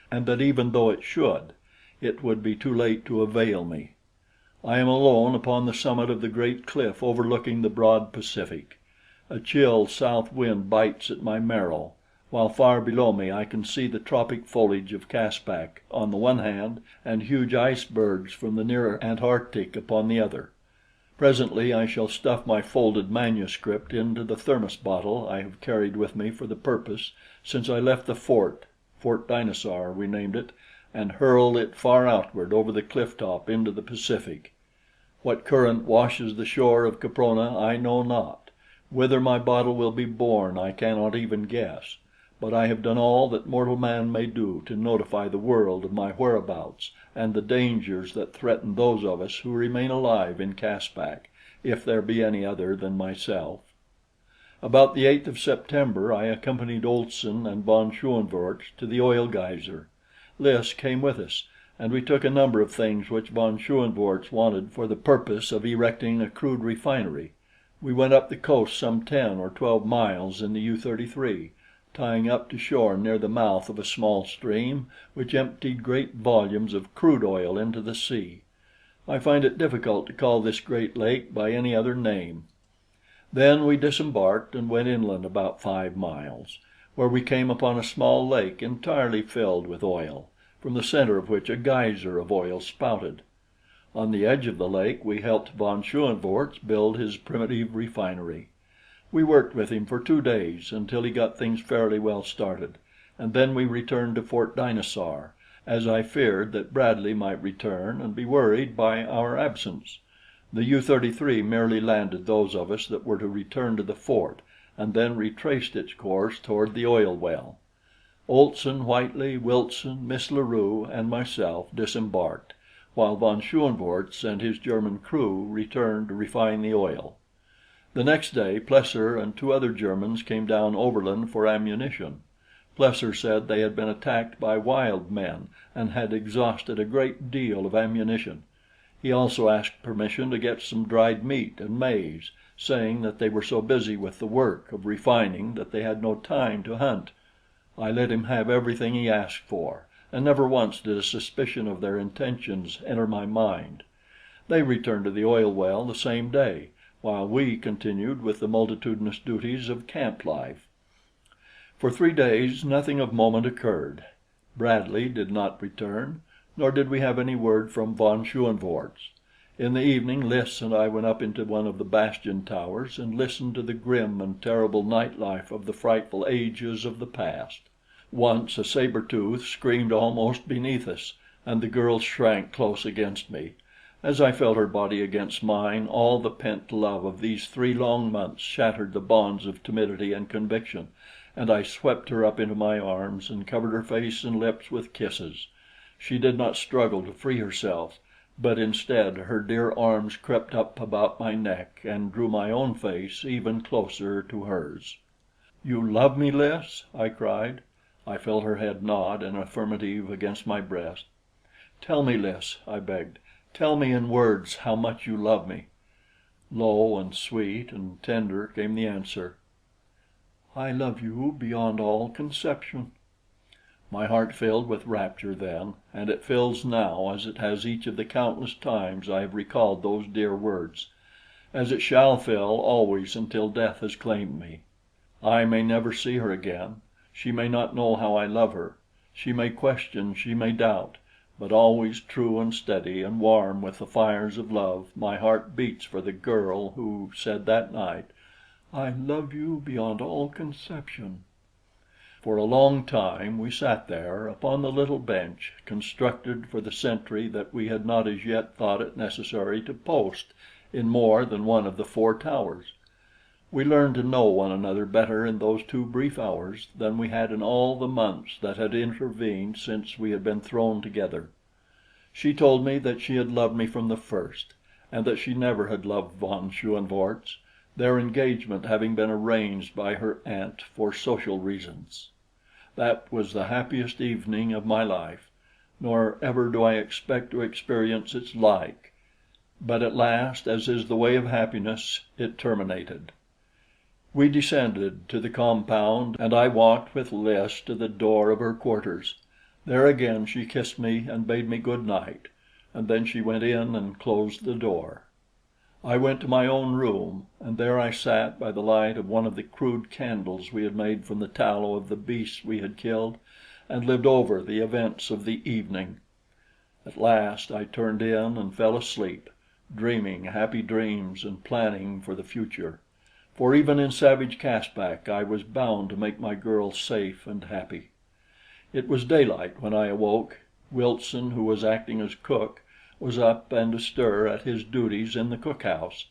and that even though it should, it would be too late to avail me. I am alone upon the summit of the great cliff overlooking the broad Pacific. A chill south wind bites at my marrow, while far below me I can see the tropic foliage of Caspak on the one hand and huge icebergs from the near Antarctic upon the other. Presently I shall stuff my folded manuscript into the thermos bottle I have carried with me for the purpose since I left the fort, Fort Dinosaur we named it, and hurl it far outward over the cliff top into the Pacific. What current washes the shore of Caprona I know not. Whither my bottle will be borne I cannot even guess, but I have done all that mortal man may do to notify the world of my whereabouts and the dangers that threaten those of us who remain alive in Caspak, if there be any other than myself. About the 8th of September I accompanied Olson and von Schoenvorts to the oil geyser. Lys came with us, and we took a number of things which von Schoenvorts wanted for the purpose of erecting a crude refinery. We went up the coast some 10 or 12 miles in the U-33, tying up to shore near the mouth of a small stream which emptied great volumes of crude oil into the sea. I find it difficult to call this great lake by any other name. Then we disembarked and went inland about 5 miles, where we came upon a small lake entirely filled with oil, from the center of which a geyser of oil spouted. On the edge of the lake we helped von Schoenvorts build his primitive refinery. We worked with him for 2 days until he got things fairly well started, and then we returned to Fort Dinosaur, as I feared that Bradley might return and be worried by our absence. The U-33 merely landed those of us that were to return to the fort, and then retraced its course toward the oil well. Olson, Whitely, Wilson, Miss La Rue, and myself disembarked, while von Schoenvorts and his German crew returned to refine the oil. The next day Plesser and 2 other Germans came down overland for ammunition. Plesser said they had been attacked by wild men and had exhausted a great deal of ammunition. He also asked permission to get some dried meat and maize, saying that they were so busy with the work of refining that they had no time to hunt. I let him have everything he asked for, and never once did a suspicion of their intentions enter my mind. They returned to the oil well the same day, while we continued with the multitudinous duties of camp life. For 3 days nothing of moment occurred. Bradley did not return, nor did we have any word from von Schoenvorts. In the evening Lys and I went up into one of the bastion towers and listened to the grim and terrible night life of the frightful ages of the past. Once a saber-tooth screamed almost beneath us, and the girl shrank close against me. As I felt her body against mine, all the pent love of these 3 long months shattered the bonds of timidity and conviction, and I swept her up into my arms and covered her face and lips with kisses. She did not struggle to free herself, but instead her dear arms crept up about my neck and drew my own face even closer to hers. "You love me, Lys?" I cried. I felt her head nod an affirmative against my breast. "Tell me, Lys," I begged. "Tell me in words how much you love me." Low and sweet and tender came the answer: "I love you beyond all conception." My heart filled with rapture then, and it fills now as it has each of the countless times I have recalled those dear words, as it shall fill always until death has claimed me. I may never see her again. She may not know how I love her. She may question, she may doubt, but always true and steady and warm with the fires of love, my heart beats for the girl who said that night, "I love you beyond all conception." For a long time we sat there upon the little bench constructed for the sentry that we had not as yet thought it necessary to post in more than one of the 4 towers. We learned to know one another better in those 2 brief hours than we had in all the months that had intervened since we had been thrown together. She told me that she had loved me from the first, and that she never had loved von Schoenvorts, their engagement having been arranged by her aunt for social reasons. That was the happiest evening of my life, nor ever do I expect to experience its like. But at last, as is the way of happiness, it terminated. We descended to the compound, and I walked with Lys to the door of her quarters. There again she kissed me and bade me good night, and then she went in and closed the door. I went to my own room, and there I sat by the light of one of the crude candles we had made from the tallow of the beasts we had killed, and lived over the events of the evening. At last I turned in and fell asleep, dreaming happy dreams and planning for the future, for even in savage Caspak I was bound to make my girl safe and happy. It was daylight when I awoke. Wilson, who was acting as cook, was up and astir at his duties in the cookhouse.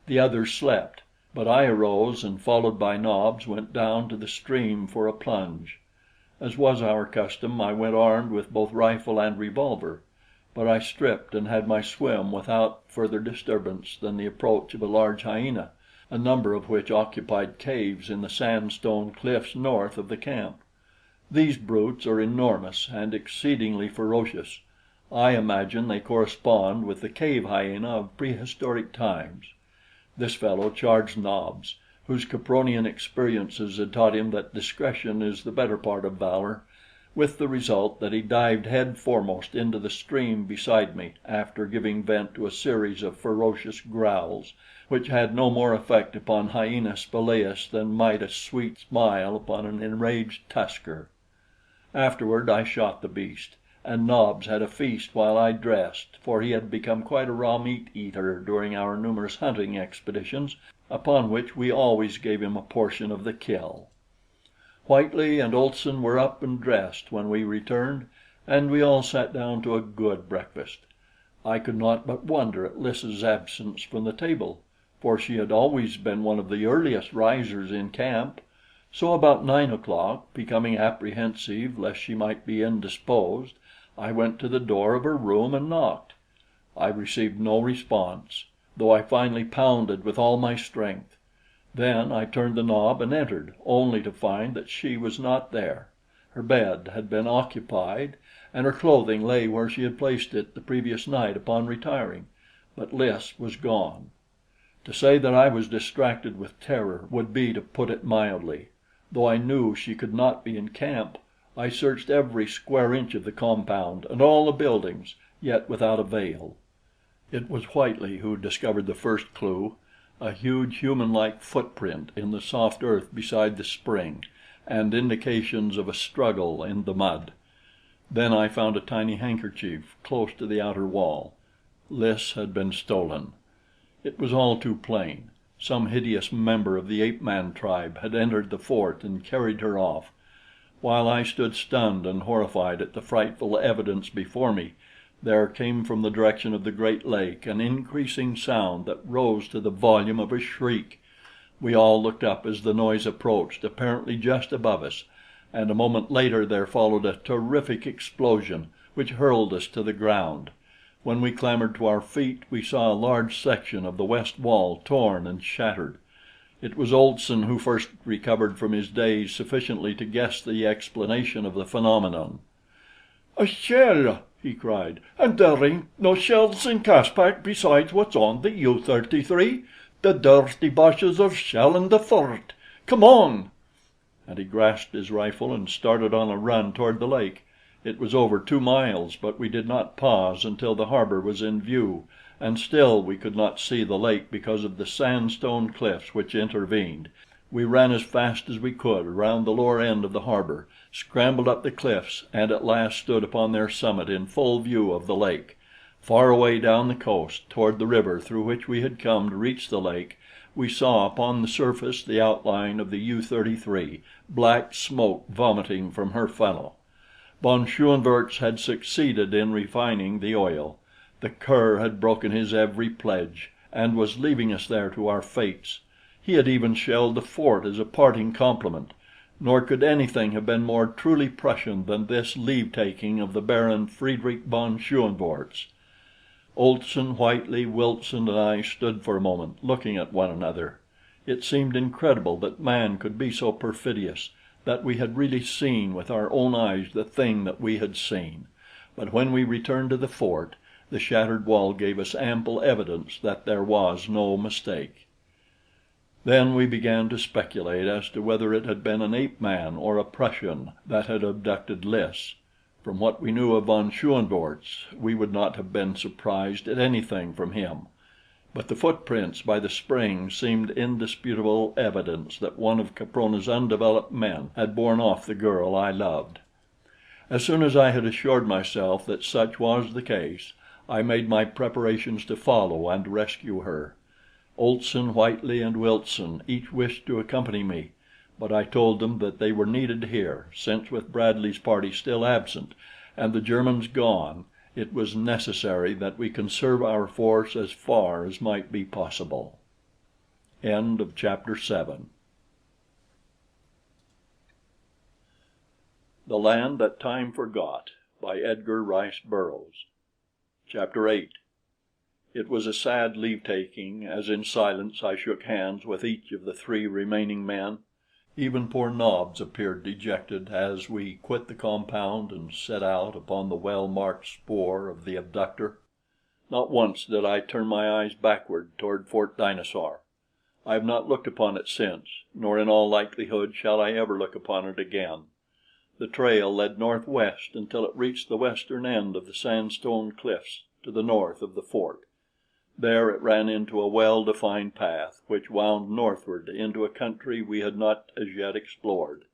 The others slept, but I arose and, followed by Nobs, went down to the stream for a plunge. As was our custom, I went armed with both rifle and revolver, but I stripped and had my swim without further disturbance than the approach of a large hyena, a number of which occupied caves in the sandstone cliffs north of the camp. These brutes are enormous and exceedingly ferocious. I imagine they correspond with the cave hyena of prehistoric times. This fellow charged Nobs, whose Capronian experiences had taught him that discretion is the better part of valor, with the result that he dived head foremost into the stream beside me after giving vent to a series of ferocious growls which had no more effect upon hyena Spelaeus than might a sweet smile upon an enraged tusker. Afterward I shot the beast, and Nobs had a feast while I dressed, for he had become quite a raw meat eater during our numerous hunting expeditions, upon which we always gave him a portion of the kill. Whitely and Olson were up and dressed when we returned, and we all sat down to a good breakfast. I could not but wonder at Lys's absence from the table, for she had always been one of the earliest risers in camp. So about 9 o'clock, becoming apprehensive lest she might be indisposed, I went to the door of her room and knocked. I received no response, though I finally pounded with all my strength. Then I turned the knob and entered, only to find that she was not there. Her bed had been occupied, and her clothing lay where she had placed it the previous night upon retiring, but Lys was gone. To say that I was distracted with terror would be to put it mildly. Though I knew she could not be in camp, I searched every square inch of the compound and all the buildings, yet without avail. It was Whitely who discovered the first clue, a huge human-like footprint in the soft earth beside the spring, and indications of a struggle in the mud. Then I found a tiny handkerchief close to the outer wall. Lys had been stolen. It was all too plain. Some hideous member of the ape-man tribe had entered the fort and carried her off. While I stood stunned and horrified at the frightful evidence before me, there came from the direction of the great lake an increasing sound that rose to the volume of a shriek. We all looked up as the noise approached, apparently just above us, and a moment later there followed a terrific explosion which hurled us to the ground. When we clambered to our feet, we saw a large section of the west wall torn and shattered. It was Olson who first recovered from his daze sufficiently to guess the explanation of the phenomenon. "A shell!" he cried. "And there ain't no shells in Caspak besides what's on the U-33. The dirty Boches are shelling the fort. Come on!" And he grasped his rifle and started on a run toward the lake. It was over 2 miles, but we did not pause until the harbor was in view, and still we could not see the lake because of the sandstone cliffs which intervened. We ran as fast as we could around the lower end of the harbor, scrambled up the cliffs, and at last stood upon their summit in full view of the lake. Far away down the coast, toward the river through which we had come to reach the lake, we saw upon the surface the outline of the U-33, black smoke vomiting from her funnel. Von Schoenvorts had succeeded in refining the oil. The cur had broken his every pledge, and was leaving us there to our fates. He had even shelled the fort as a parting compliment, nor could anything have been more truly Prussian than this leave-taking of the Baron Friedrich von Schoenvorts. Olson, Whitely, Wilson, and I stood for a moment looking at one another. It seemed incredible that man could be so perfidious, that we had really seen with our own eyes the thing that we had seen. But when we returned to the fort, the shattered wall gave us ample evidence that there was no mistake. Then we began to speculate as to whether it had been an ape-man or a Prussian that had abducted Lys. From what we knew of von Schoenvorts, we would not have been surprised at anything from him. But the footprints by the spring seemed indisputable evidence that one of Caprona's undeveloped men had borne off the girl I loved. As soon as I had assured myself that such was the case, I made my preparations to follow and rescue her. Olson, Whitely, and Wilson each wished to accompany me, but I told them that they were needed here, since with Bradley's party still absent and the Germans gone, it was necessary that we conserve our force as far as might be possible. Chapter 7. The Land That Time Forgot by Edgar Rice Burroughs. Chapter 8. It was a sad leave-taking, as in silence I shook hands with each of the three remaining men. Even poor Nobs appeared dejected as we quit the compound and set out upon the well-marked spoor of the abductor. Not once did I turn my eyes backward toward Fort Dinosaur. I have not looked upon it since, nor in all likelihood shall I ever look upon it again. The trail led northwest until it reached the western end of the sandstone cliffs to the north of the fort. There it ran into a well-defined path which wound northward into a country we had not as yet explored.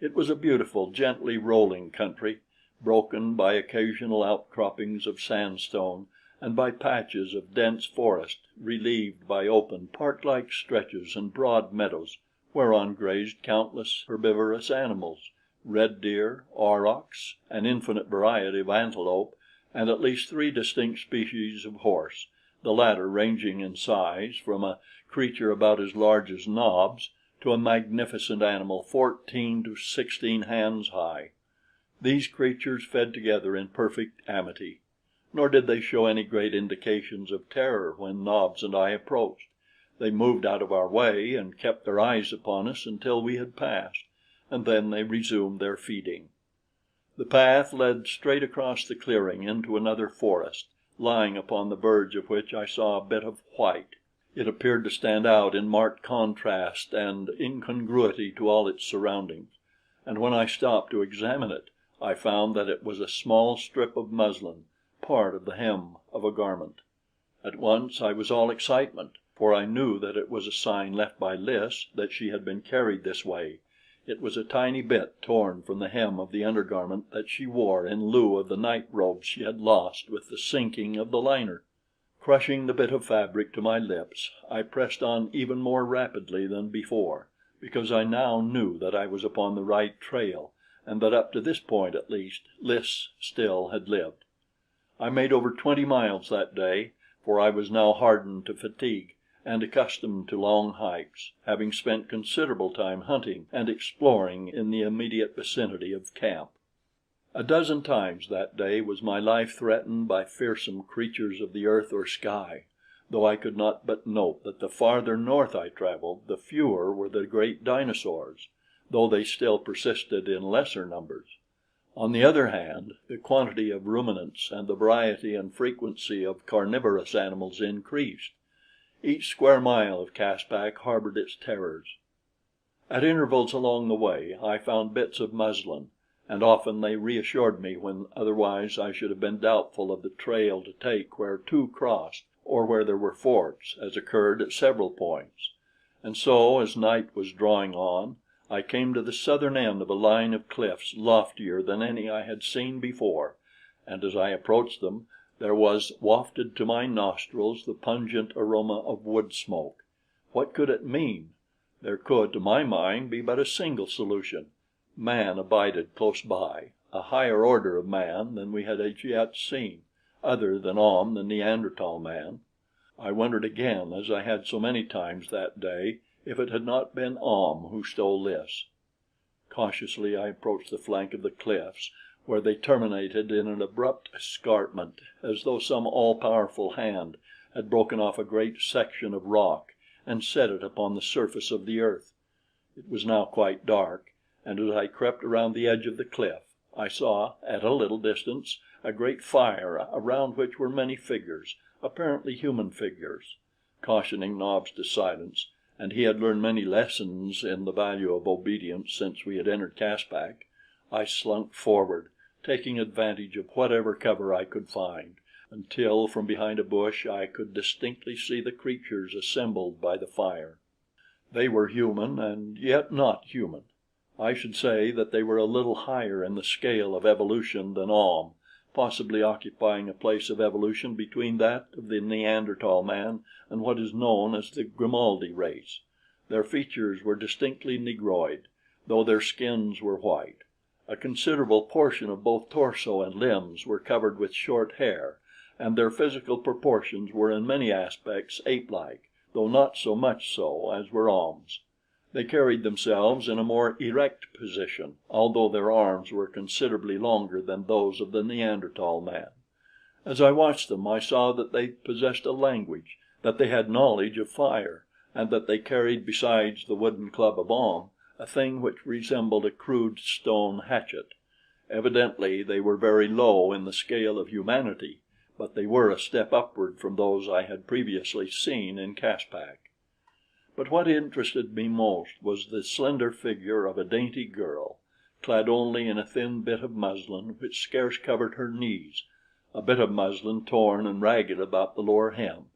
It was a beautiful, gently rolling country, broken by occasional outcroppings of sandstone and by patches of dense forest relieved by open, park-like stretches and broad meadows whereon grazed countless herbivorous animals: red deer, aurochs, an infinite variety of antelope, and at least three distinct species of horse, the latter ranging in size from a creature about as large as Nobs to a magnificent animal 14 to 16 hands high. These creatures fed together in perfect amity, nor did they show any great indications of terror when Nobs and I approached. They moved out of our way and kept their eyes upon us until we had passed, and then they resumed their feeding. The path led straight across the clearing into another forest, lying upon the verge of which I saw a bit of white. It appeared to stand out in marked contrast and incongruity to all its surroundings, and when I stopped to examine it, I found that it was a small strip of muslin, part of the hem of a garment. At once I was all excitement, for I knew that it was a sign left by Lys that she had been carried this way. It was a tiny bit torn from the hem of the undergarment that she wore in lieu of the night robes she had lost with the sinking of the liner. Crushing the bit of fabric to my lips, I pressed on even more rapidly than before, because I now knew that I was upon the right trail, and that up to this point at least Lys still had lived. I made over 20 miles that day, for I was now hardened to fatigue and accustomed to long hikes, having spent considerable time hunting and exploring in the immediate vicinity of camp. A dozen times that day was my life threatened by fearsome creatures of the earth or sky, though I could not but note that the farther north I traveled, the fewer were the great dinosaurs, though they still persisted in lesser numbers. On the other hand, the quantity of ruminants and the variety and frequency of carnivorous animals increased. Each square mile of Caspak harbored its terrors. At intervals along the way I found bits of muslin, and often they reassured me when otherwise I should have been doubtful of the trail to take where two crossed, or where there were forts, as occurred at several points. And so, as night was drawing on, I came to the southern end of a line of cliffs loftier than any I had seen before, and as I approached them, there was wafted to my nostrils the pungent aroma of wood smoke. What could it mean? There could, to my mind, be but a single solution. Man abided close by, a higher order of man than we had as yet seen, other than Ahm, the Neanderthal man. I wondered again, as I had so many times that day, if it had not been Ahm who stole Lys. Cautiously I approached the flank of the cliffs, where they terminated in an abrupt escarpment, as though some all-powerful hand had broken off a great section of rock and set it upon the surface of the earth. It was now quite dark, and as I crept around the edge of the cliff, I saw, at a little distance, a great fire around which were many figures, apparently human figures. Cautioning Nobs to silence, and he had learned many lessons in the value of obedience since we had entered Caspak, I slunk forward, taking advantage of whatever cover I could find, until from behind a bush I could distinctly see the creatures assembled by the fire. They were human and yet not human. I should say that they were a little higher in the scale of evolution than Ahm, possibly occupying a place of evolution between that of the Neanderthal man and what is known as the Grimaldi race. Their features were distinctly negroid, though their skins were white. A considerable portion of both torso and limbs were covered with short hair, and their physical proportions were in many aspects ape-like, though not so much so as were Ahm's. They carried themselves in a more erect position, although their arms were considerably longer than those of the Neanderthal man. As I watched them, I saw that they possessed a language, that they had knowledge of fire, and that they carried besides the wooden club of Ahm a thing which resembled a crude stone hatchet. Evidently they were very low in the scale of humanity, but they were a step upward from those I had previously seen in Caspak. But what interested me most was the slender figure of a dainty girl, clad only in a thin bit of muslin which scarce covered her knees, a bit of muslin torn and ragged about the lower hem.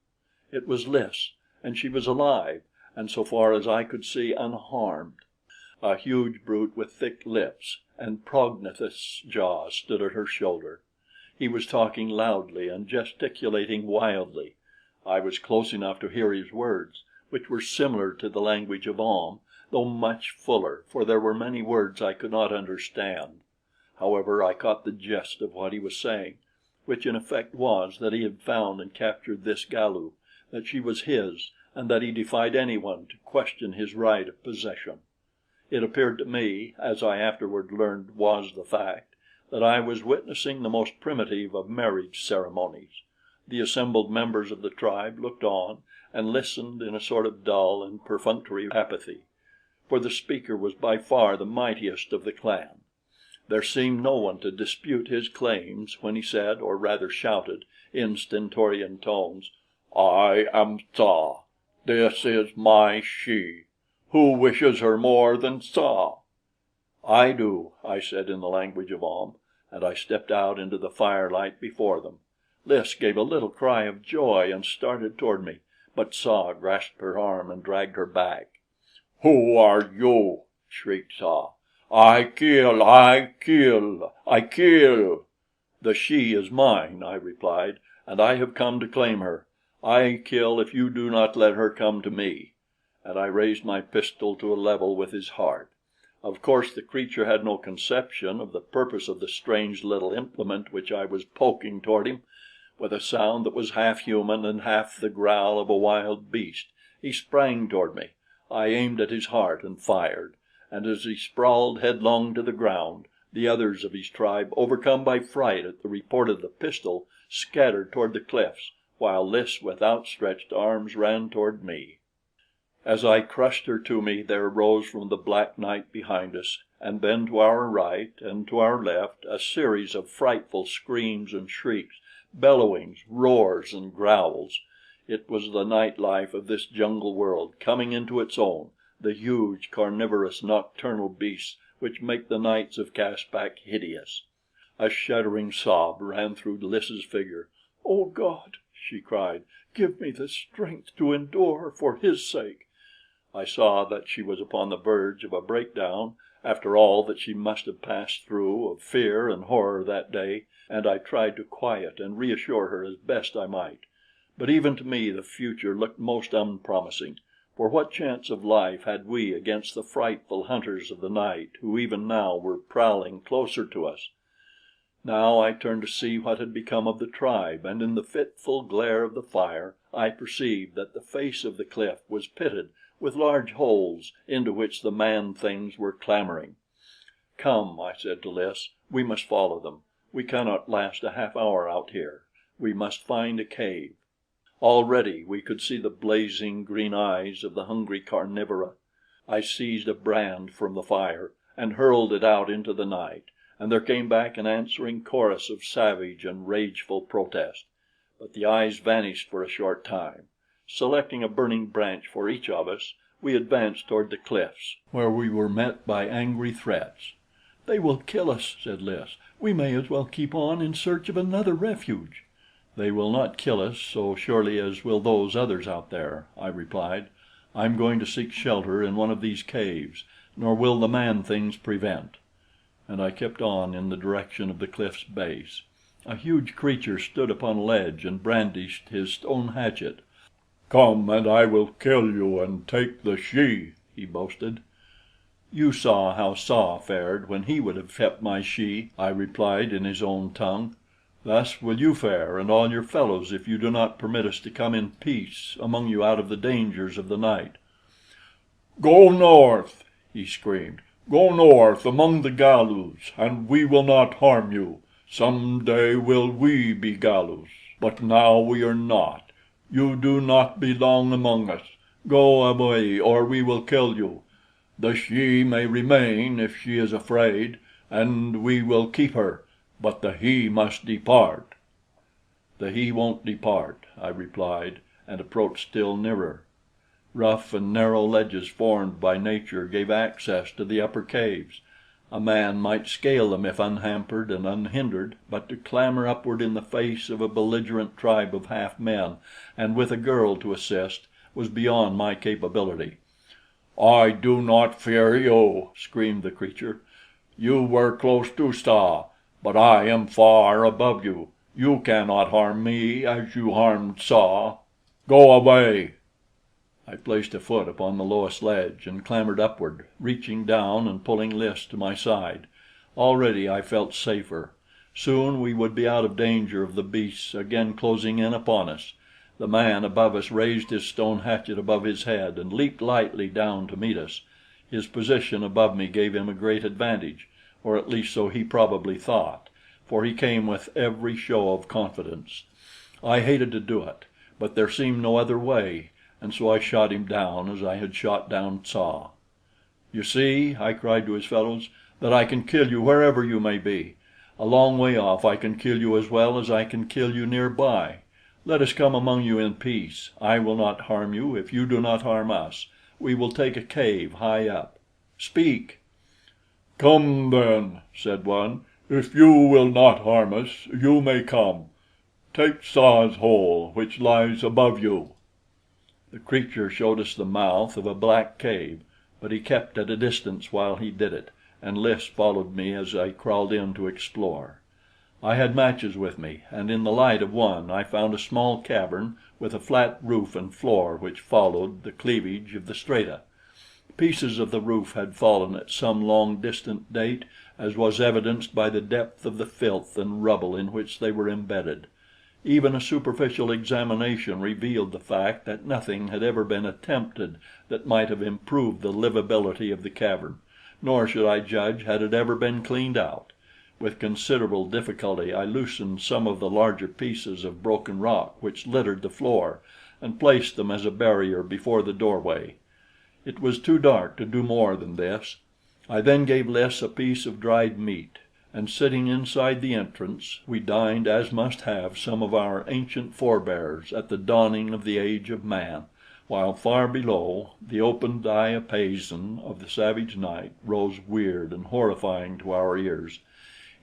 It was Lys, and she was alive, and so far as I could see, unharmed. A huge brute with thick lips and prognathous jaws stood at her shoulder. He was talking loudly and gesticulating wildly. I was close enough to hear his words, which were similar to the language of Ahm, though much fuller, for there were many words I could not understand. However, I caught the gist of what he was saying, which in effect was that he had found and captured this Galu, that she was his, and that he defied anyone to question his right of possession. It appeared to me, as I afterward learned was the fact, that I was witnessing the most primitive of marriage ceremonies. The assembled members of the tribe looked on and listened in a sort of dull and perfunctory apathy, for the speaker was by far the mightiest of the clan. There seemed no one to dispute his claims when he said, or rather shouted, in stentorian tones: "I am Tsa. This is my she. Who wishes her more than Tsa?" "I do," I said in the language of Ahm, and I stepped out into the firelight before them. Lys gave a little cry of joy and started toward me, but Tsa grasped her arm and dragged her back. "Who are you?" shrieked Tsa. "I kill, I kill, I kill!" "The she is mine," I replied, "and I have come to claim her. I kill if you do not let her come to me." And I raised my pistol to a level with his heart. Of course the creature had no conception of the purpose of the strange little implement which I was poking toward him. With a sound that was half human and half the growl of a wild beast, he sprang toward me. I aimed at his heart and fired, and as he sprawled headlong to the ground, the others of his tribe, overcome by fright at the report of the pistol, scattered toward the cliffs, while Lys with outstretched arms ran toward me. As I crushed her to me, there arose from the black night behind us, and then to our right and to our left, a series of frightful screams and shrieks, bellowings, roars and growls. It was the night life of this jungle world coming into its own, the huge, carnivorous, nocturnal beasts which make the nights of Caspak hideous. A shuddering sob ran through Lys's figure. "Oh God," she cried, "give me the strength to endure for his sake." I saw that she was upon the verge of a breakdown after all that she must have passed through of fear and horror that day, and I tried to quiet and reassure her as best I might. But even to me the future looked most unpromising, for what chance of life had we against the frightful hunters of the night who even now were prowling closer to us? Now I turned to see what had become of the tribe, and in the fitful glare of the fire I perceived that the face of the cliff was pitted with large holes into which the man-things were clambering. "Come," I said to Lys, "we must follow them. We cannot last a half hour out here. We must find a cave." Already we could see the blazing green eyes of the hungry carnivora. I seized a brand from the fire and hurled it out into the night, and there came back an answering chorus of savage and rageful protest. But the eyes vanished for a short time. Selecting a burning branch for each of us, we advanced toward the cliffs, where we were met by angry threats. "They will kill us," said Lys. "We may as well keep on in search of another refuge." "They will not kill us so surely as will those others out there," I replied. "I'm going to seek shelter in one of these caves, nor will the man-things prevent." And I kept on in the direction of the cliff's base. A huge creature stood upon a ledge and brandished his stone hatchet. "Come, and I will kill you and take the she," he boasted. "You saw how Tsa fared when he would have kept my she," I replied in his own tongue. "Thus will you fare, and all your fellows, if you do not permit us to come in peace among you out of the dangers of the night." "Go north," he screamed. "Go north among the Galus, and we will not harm you. Some day will we be Galus, but now we are not. You do not belong among us. Go away, or we will kill you. The she may remain if she is afraid, and we will keep her, but the he must depart." "The he won't depart," I replied, and approached still nearer. Rough and narrow ledges formed by nature gave access to the upper caves. A man might scale them if unhampered and unhindered, but to clamber upward in the face of a belligerent tribe of half men, and with a girl to assist, was beyond my capability. "I do not fear you," screamed the creature. "You were close to Tsa, but I am far above you. You cannot harm me as you harmed Tsa. Go away." I placed a foot upon the lowest ledge and clambered upward, reaching down and pulling Lys to my side. Already I felt safer. Soon we would be out of danger of the beasts again closing in upon us. The man above us raised his stone hatchet above his head and leaped lightly down to meet us. His position above me gave him a great advantage, or at least so he probably thought, for he came with every show of confidence. I hated to do it, but there seemed no other way, and so I shot him down as I had shot down Tsa. "You see," I cried to his fellows, "that I can kill you wherever you may be. A long way off I can kill you as well as I can kill you near by. Let us come among you in peace. I will not harm you if you do not harm us. We will take a cave high up. Speak!" "Come then," said one. "If you will not harm us, you may come. Take Tsa's hole, which lies above you." The creature showed us the mouth of a black cave, but he kept at a distance while he did it, and Lys followed me as I crawled in to explore. I had matches with me, and in the light of one I found a small cavern with a flat roof and floor which followed the cleavage of the strata. Pieces of the roof had fallen at some long distant date, as was evidenced by the depth of the filth and rubble in which they were embedded. Even a superficial examination revealed the fact that nothing had ever been attempted that might have improved the livability of the cavern, nor should I judge had it ever been cleaned out. With considerable difficulty I loosened some of the larger pieces of broken rock which littered the floor, and placed them as a barrier before the doorway. It was too dark to do more than this. I then gave Lys a piece of dried meat, and sitting inside the entrance, we dined as must have some of our ancient forebears at the dawning of the age of man, while far below, the open diapason of the savage night rose weird and horrifying to our ears.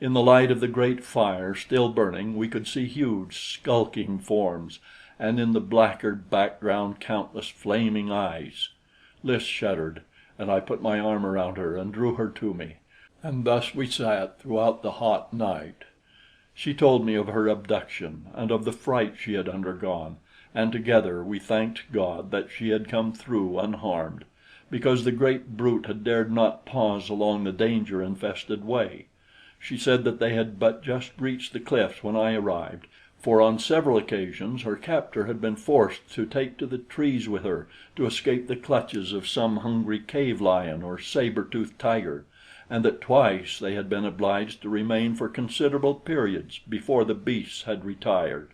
In the light of the great fire still burning, we could see huge, skulking forms, and in the blackered background countless flaming eyes. Lys shuddered, and I put my arm around her and drew her to me, and thus we sat throughout the hot night. She told me of her abduction and of the fright she had undergone, and together we thanked God that she had come through unharmed, because the great brute had dared not pause along the danger-infested way. She said that they had but just reached the cliffs when I arrived, for on several occasions her captor had been forced to take to the trees with her to escape the clutches of some hungry cave lion or saber-toothed tiger, and that twice they had been obliged to remain for considerable periods before the beasts had retired.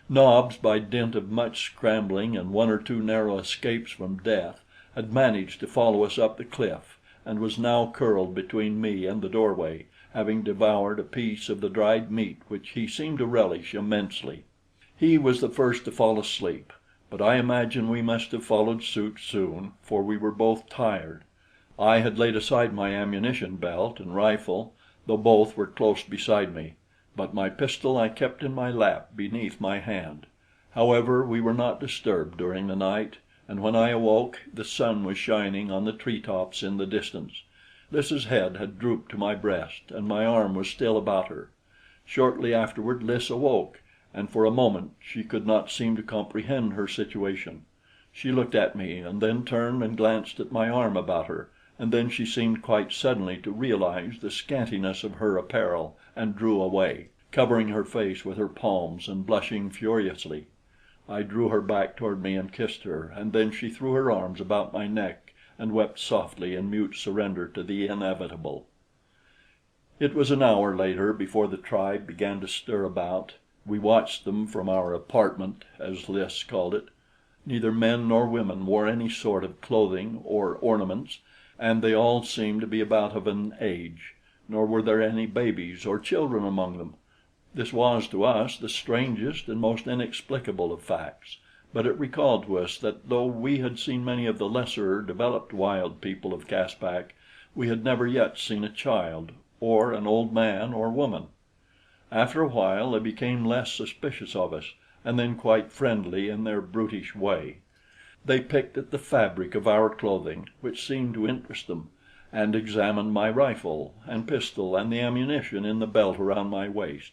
Nobs, by dint of much scrambling and one or two narrow escapes from death, had managed to follow us up the cliff, and was now curled between me and the doorway, having devoured a piece of the dried meat which he seemed to relish immensely. He was the first to fall asleep, but I imagine we must have followed suit soon, for we were both tired. I had laid aside my ammunition belt and rifle, though both were close beside me, but my pistol I kept in my lap beneath my hand. However, we were not disturbed during the night, and when I awoke, the sun was shining on the tree-tops in the distance. Lys's head had drooped to my breast, and my arm was still about her. Shortly afterward Lys awoke, and for a moment she could not seem to comprehend her situation. She looked at me and then turned and glanced at my arm about her, and then she seemed quite suddenly to realize the scantiness of her apparel and drew away, covering her face with her palms and blushing furiously. I drew her back toward me and kissed her, and then she threw her arms about my neck and wept softly in mute surrender to the inevitable. It was an hour later before the tribe began to stir about. We watched them from our apartment, as Lys called it. Neither men nor women wore any sort of clothing or ornaments, and they all seemed to be about of an age, nor were there any babies or children among them. This was to us the strangest and most inexplicable of facts, but it recalled to us that though we had seen many of the lesser developed wild people of Caspak, we had never yet seen a child or an old man or woman. After a while they became less suspicious of us, and then quite friendly in their brutish way. They picked at the fabric of our clothing, which seemed to interest them, and examined my rifle and pistol and the ammunition in the belt around my waist.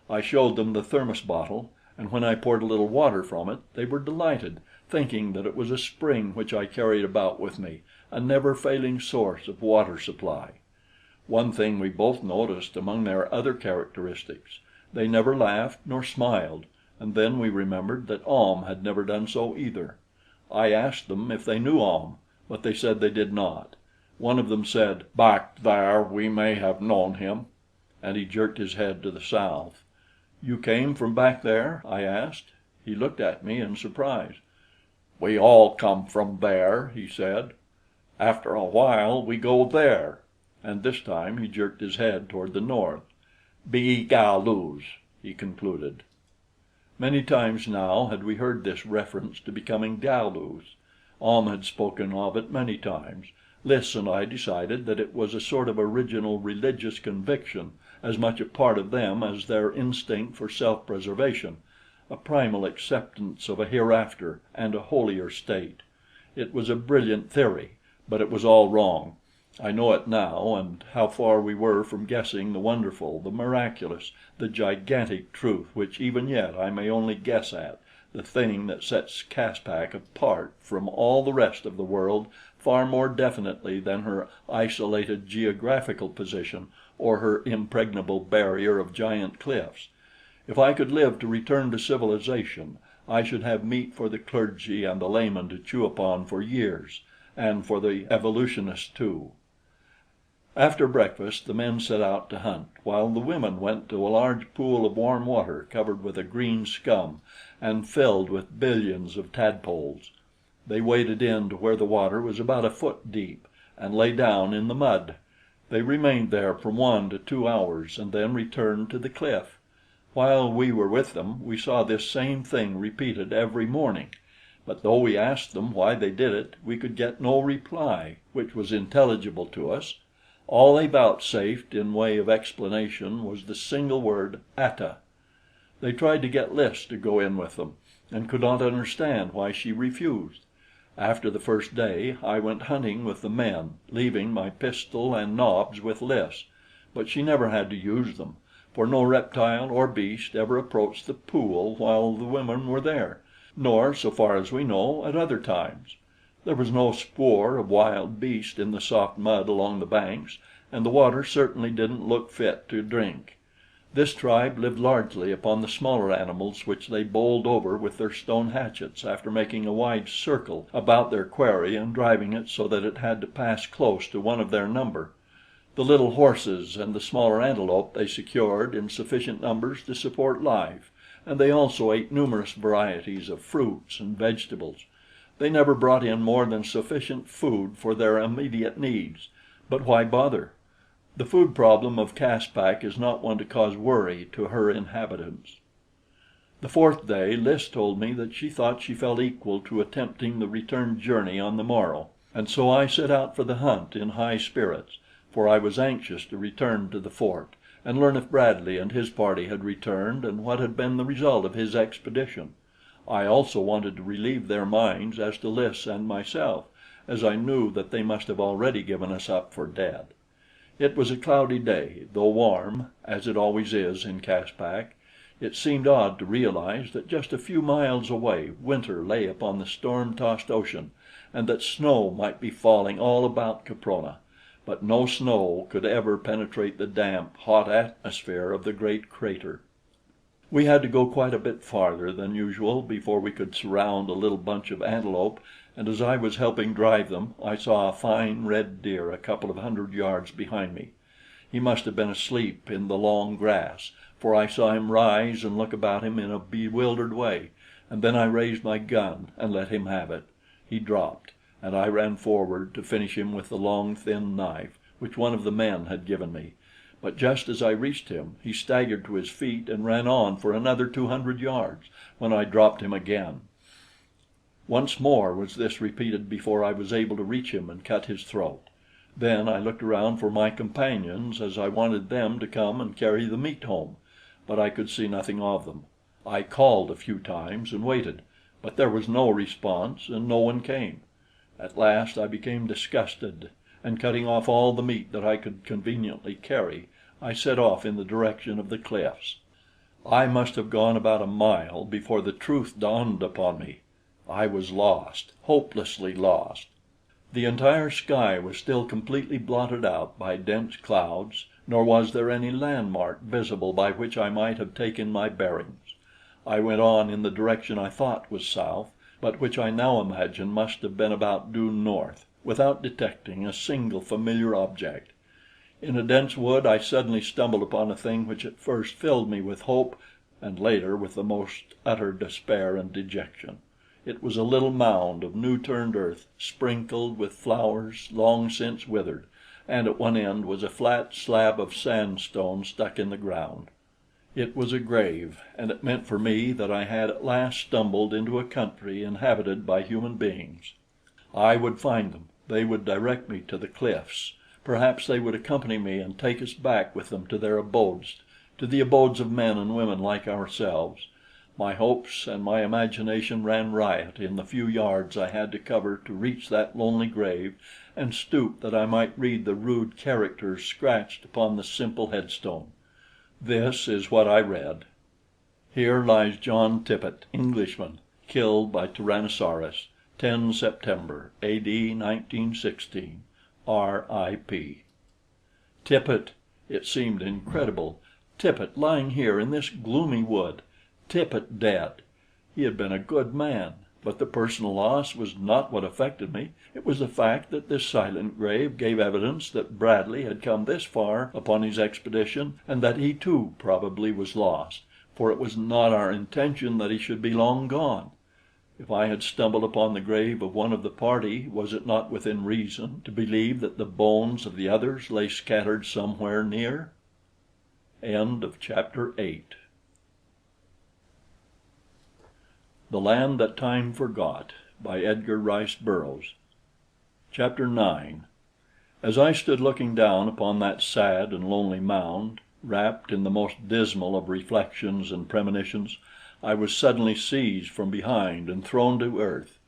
I showed them the thermos bottle, and when I poured a little water from it, they were delighted, thinking that it was a spring which I carried about with me, a never failing source of water supply. One thing we both noticed among their other characteristics: they never laughed nor smiled, and then we remembered that Ahm had never done so either. I asked them if they knew Ahm, but they said they did not. One of them said, "Back there we may have known him," and he jerked his head to the south. "You came from back there?" I asked. He looked at me in surprise. "We all come from there," he said. "After a while we go there," and this time he jerked his head toward the north. "Be Galus," he concluded. Many times now had we heard this reference to becoming Galus. Ahm had spoken of it many times. Lys and I decided that it was a sort of original religious conviction, as much a part of them as their instinct for self-preservation, a primal acceptance of a hereafter and a holier state. It was a brilliant theory, but it was all wrong. I know it now, and how far we were from guessing the wonderful, the miraculous, the gigantic truth which even yet I may only guess at, the thing that sets Caspak apart from all the rest of the world far more definitely than her isolated geographical position or her impregnable barrier of giant cliffs. If I could live to return to civilization, I should have meat for the clergy and the laymen to chew upon for years, and for the evolutionists too. After breakfast the men set out to hunt, while the women went to a large pool of warm water covered with a green scum and filled with billions of tadpoles. They waded in to where the water was about a foot deep and lay down in the mud. They remained there from 1 to 2 hours and then returned to the cliff. While we were with them, we saw this same thing repeated every morning, but though we asked them why they did it, we could get no reply which was intelligible to us. All they vouchsafed in way of explanation was the single word "ata." They tried to get Lys to go in with them, and could not understand why she refused. After the first day, I went hunting with the men, leaving my pistol and Nobs with Lys; but she never had to use them, for no reptile or beast ever approached the pool while the women were there, nor, so far as we know, at other times. There was no spoor of wild beast in the soft mud along the banks, and the water certainly didn't look fit to drink. This tribe lived largely upon the smaller animals which they bowled over with their stone hatchets after making a wide circle about their quarry and driving it so that it had to pass close to one of their number. The little horses and the smaller antelope they secured in sufficient numbers to support life, and they also ate numerous varieties of fruits and vegetables. They never brought in more than sufficient food for their immediate needs, but why bother? The food problem of Caspak is not one to cause worry to her inhabitants. The fourth day Lys told me that she thought she felt equal to attempting the return journey on the morrow, and so I set out for the hunt in high spirits, for I was anxious to return to the fort and learn if Bradley and his party had returned and what had been the result of his expedition. I also wanted to relieve their minds as to Lys and myself, as I knew that they must have already given us up for dead. It was a cloudy day, though warm, as it always is in Caspak. It seemed odd to realize that just a few miles away winter lay upon the storm-tossed ocean, and that snow might be falling all about Caprona, but no snow could ever penetrate the damp, hot atmosphere of the great crater. We had to go quite a bit farther than usual before we could surround a little bunch of antelope, and as I was helping drive them, I saw a fine red deer a couple of hundred yards behind me. He must have been asleep in the long grass, for I saw him rise and look about him in a bewildered way, and then I raised my gun and let him have it. He dropped, and I ran forward to finish him with the long, thin knife which one of the men had given me. But just as I reached him, he staggered to his feet and ran on for another 200 yards, when I dropped him again. Once more was this repeated before I was able to reach him and cut his throat. Then I looked around for my companions, as I wanted them to come and carry the meat home, but I could see nothing of them. I called a few times and waited, but there was no response and no one came. At last I became disgusted, and cutting off all the meat that I could conveniently carry, I set off in the direction of the cliffs. I must have gone about a mile before the truth dawned upon me. I was lost, hopelessly lost. The entire sky was still completely blotted out by dense clouds, nor was there any landmark visible by which I might have taken my bearings. I went on in the direction I thought was south, but which I now imagine must have been about due north, without detecting a single familiar object. In a dense wood I suddenly stumbled upon a thing which at first filled me with hope and later with the most utter despair and dejection. It was a little mound of new-turned earth, sprinkled with flowers long since withered, and at one end was a flat slab of sandstone stuck in the ground. It was a grave, and it meant for me that I had at last stumbled into a country inhabited by human beings. I would find them. They would direct me to the cliffs. Perhaps they would accompany me and take us back with them to their abodes, to the abodes of men and women like ourselves. My hopes and my imagination ran riot in the few yards I had to cover to reach that lonely grave and stoop that I might read the rude characters scratched upon the simple headstone. This is what I read: "Here lies John Tippet, Englishman, killed by Tyrannosaurus, 10 September, A.D. 1916. R.I.P." Tippet! It seemed incredible. Tippet lying here in this gloomy wood. Tippet dead. He had been a good man, but the personal loss was not what affected me. It was the fact that this silent grave gave evidence that Bradley had come this far upon his expedition, and that he too probably was lost, for it was not our intention that he should be long gone. If I had stumbled upon the grave of one of the party, was it not within reason to believe that the bones of the others lay scattered somewhere near? End of chapter 8. The Land That Time Forgot by Edgar Rice Burroughs. Chapter 9. As I stood looking down upon that sad and lonely mound, wrapped in the most dismal of reflections and premonitions, I was suddenly seized from behind and thrown to earth.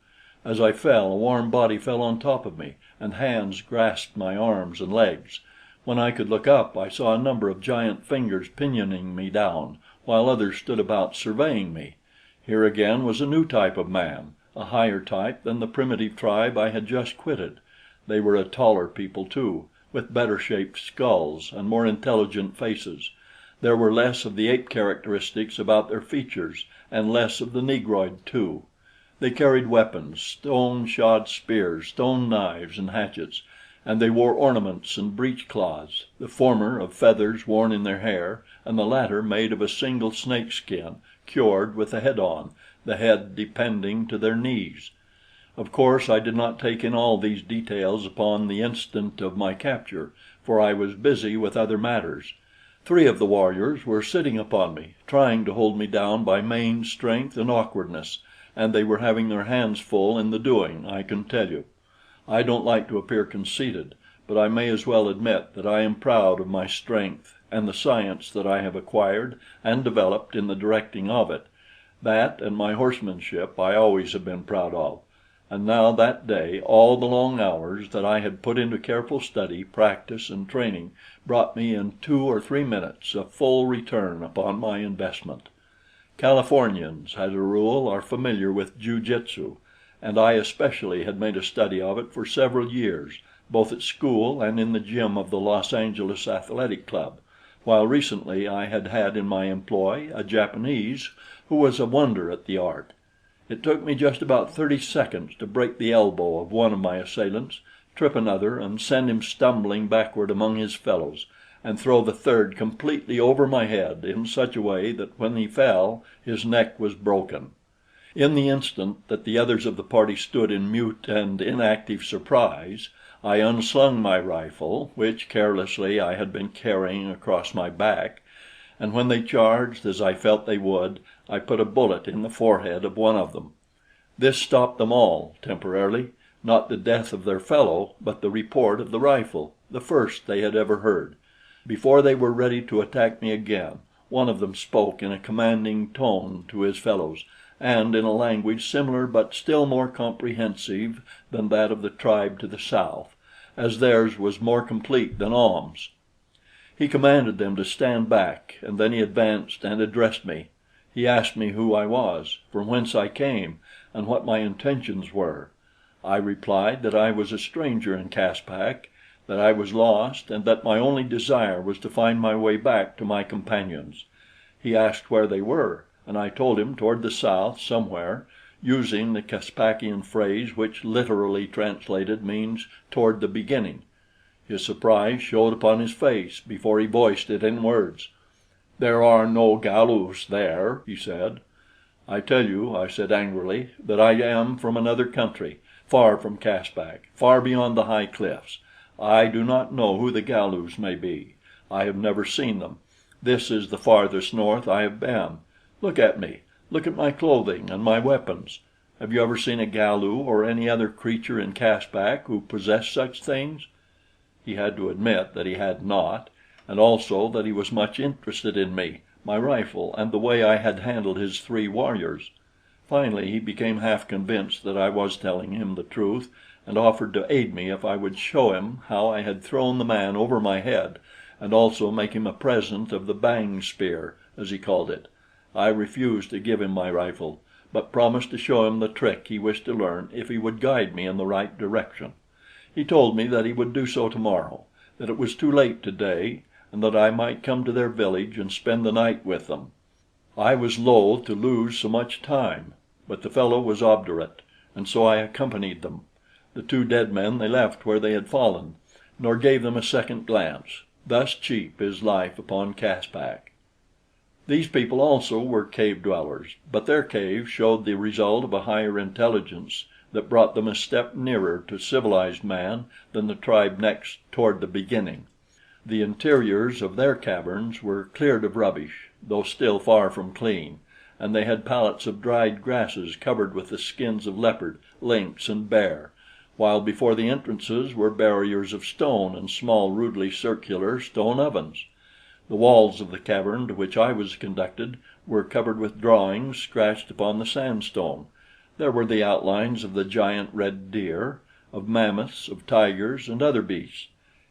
As I fell, a warm body fell on top of me, and hands grasped my arms and legs. When I could look up, I saw a number of giant fingers pinioning me down, while others stood about surveying me. Here again was a new type of man, a higher type than the primitive tribe I had just quitted. They were a taller people too, with better shaped skulls and more intelligent faces. There were less of the ape characteristics about their features, and less of the negroid too. They carried weapons, stone-shod spears, stone knives and hatchets, and they wore ornaments and breech-cloths, the former of feathers worn in their hair, and the latter made of a single snakeskin, cured with the head on, the head depending to their knees. Of course I did not take in all these details upon the instant of my capture, for I was busy with other matters. 3 of the warriors were sitting upon me, trying to hold me down by main strength and awkwardness, and they were having their hands full in the doing, I can tell you. I don't like to appear conceited, but I may as well admit that I am proud of my strength and the science that I have acquired and developed in the directing of it. That and my horsemanship I always have been proud of, And now that day all the long hours that I had put into careful study, practice and training brought me in 2 or 3 minutes a full return upon my investment. Californians, as a rule, are familiar with jiu jitsu, and I especially had made a study of it for several years, both at school and in the gym of the Los Angeles Athletic Club, while recently I had had in my employ a Japanese who was a wonder at the art. It took me just about 30 seconds to break the elbow of one of my assailants, trip another and send him stumbling backward among his fellows, and throw the third completely over my head in such a way that when he fell his neck was broken. In the instant that the others of the party stood in mute and inactive surprise, I unslung my rifle, which carelessly I had been carrying across my back, and when they charged, as I felt they would, I put a bullet in the forehead of one of them. This stopped them all temporarily, not the death of their fellow, but the report of the rifle, the first they had ever heard. Before they were ready to attack me again, one of them spoke in a commanding tone to his fellows, and in a language similar but still more comprehensive than that of the tribe to the south, as theirs was more complete than Ahm's. He commanded them to stand back, and then he advanced and addressed me. He asked me who I was, from whence I came, and what my intentions were. I replied that I was a stranger in Caspak, that I was lost, and that my only desire was to find my way back to my companions. He asked where they were, and I told him toward the south somewhere, using the Caspakian phrase which literally translated means toward the beginning. His surprise showed upon his face before he voiced it in words. "There are no Galus there," he said. "I tell you," I said angrily, "that I am from another country, far from Caspak, far beyond the high cliffs. I do not know who the Galus may be. I have never seen them. This is the farthest north I have been. Look at me. Look at my clothing and my weapons. Have you ever seen a Galu or any other creature in Caspak who possessed such things?" He had to admit that he had not, and also that he was much interested in me, my rifle, and the way I had handled his 3 warriors. Finally he became half convinced that I was telling him the truth, and offered to aid me if I would show him how I had thrown the man over my head, and also make him a present of the bang spear, as he called it. I refused to give him my rifle, but promised to show him the trick he wished to learn if he would guide me in the right direction. He told me that he would do so tomorrow, that it was too late today, and that I might come to their village and spend the night with them. I was loath to lose so much time, but the fellow was obdurate, and so I accompanied them. The 2 dead men they left where they had fallen, nor gave them a second glance. Thus cheap is life upon Caspak. These people also were cave dwellers, but their cave showed the result of a higher intelligence that brought them a step nearer to civilized man than the tribe next toward the beginning. The interiors of their caverns were cleared of rubbish, though still far from clean, and they had pallets of dried grasses covered with the skins of leopard, lynx and bear, while before the entrances were barriers of stone and small rudely circular stone ovens. The walls of the cavern to which I was conducted were covered with drawings scratched upon the sandstone. There were the outlines of the giant red deer, of mammoths, of tigers and other beasts.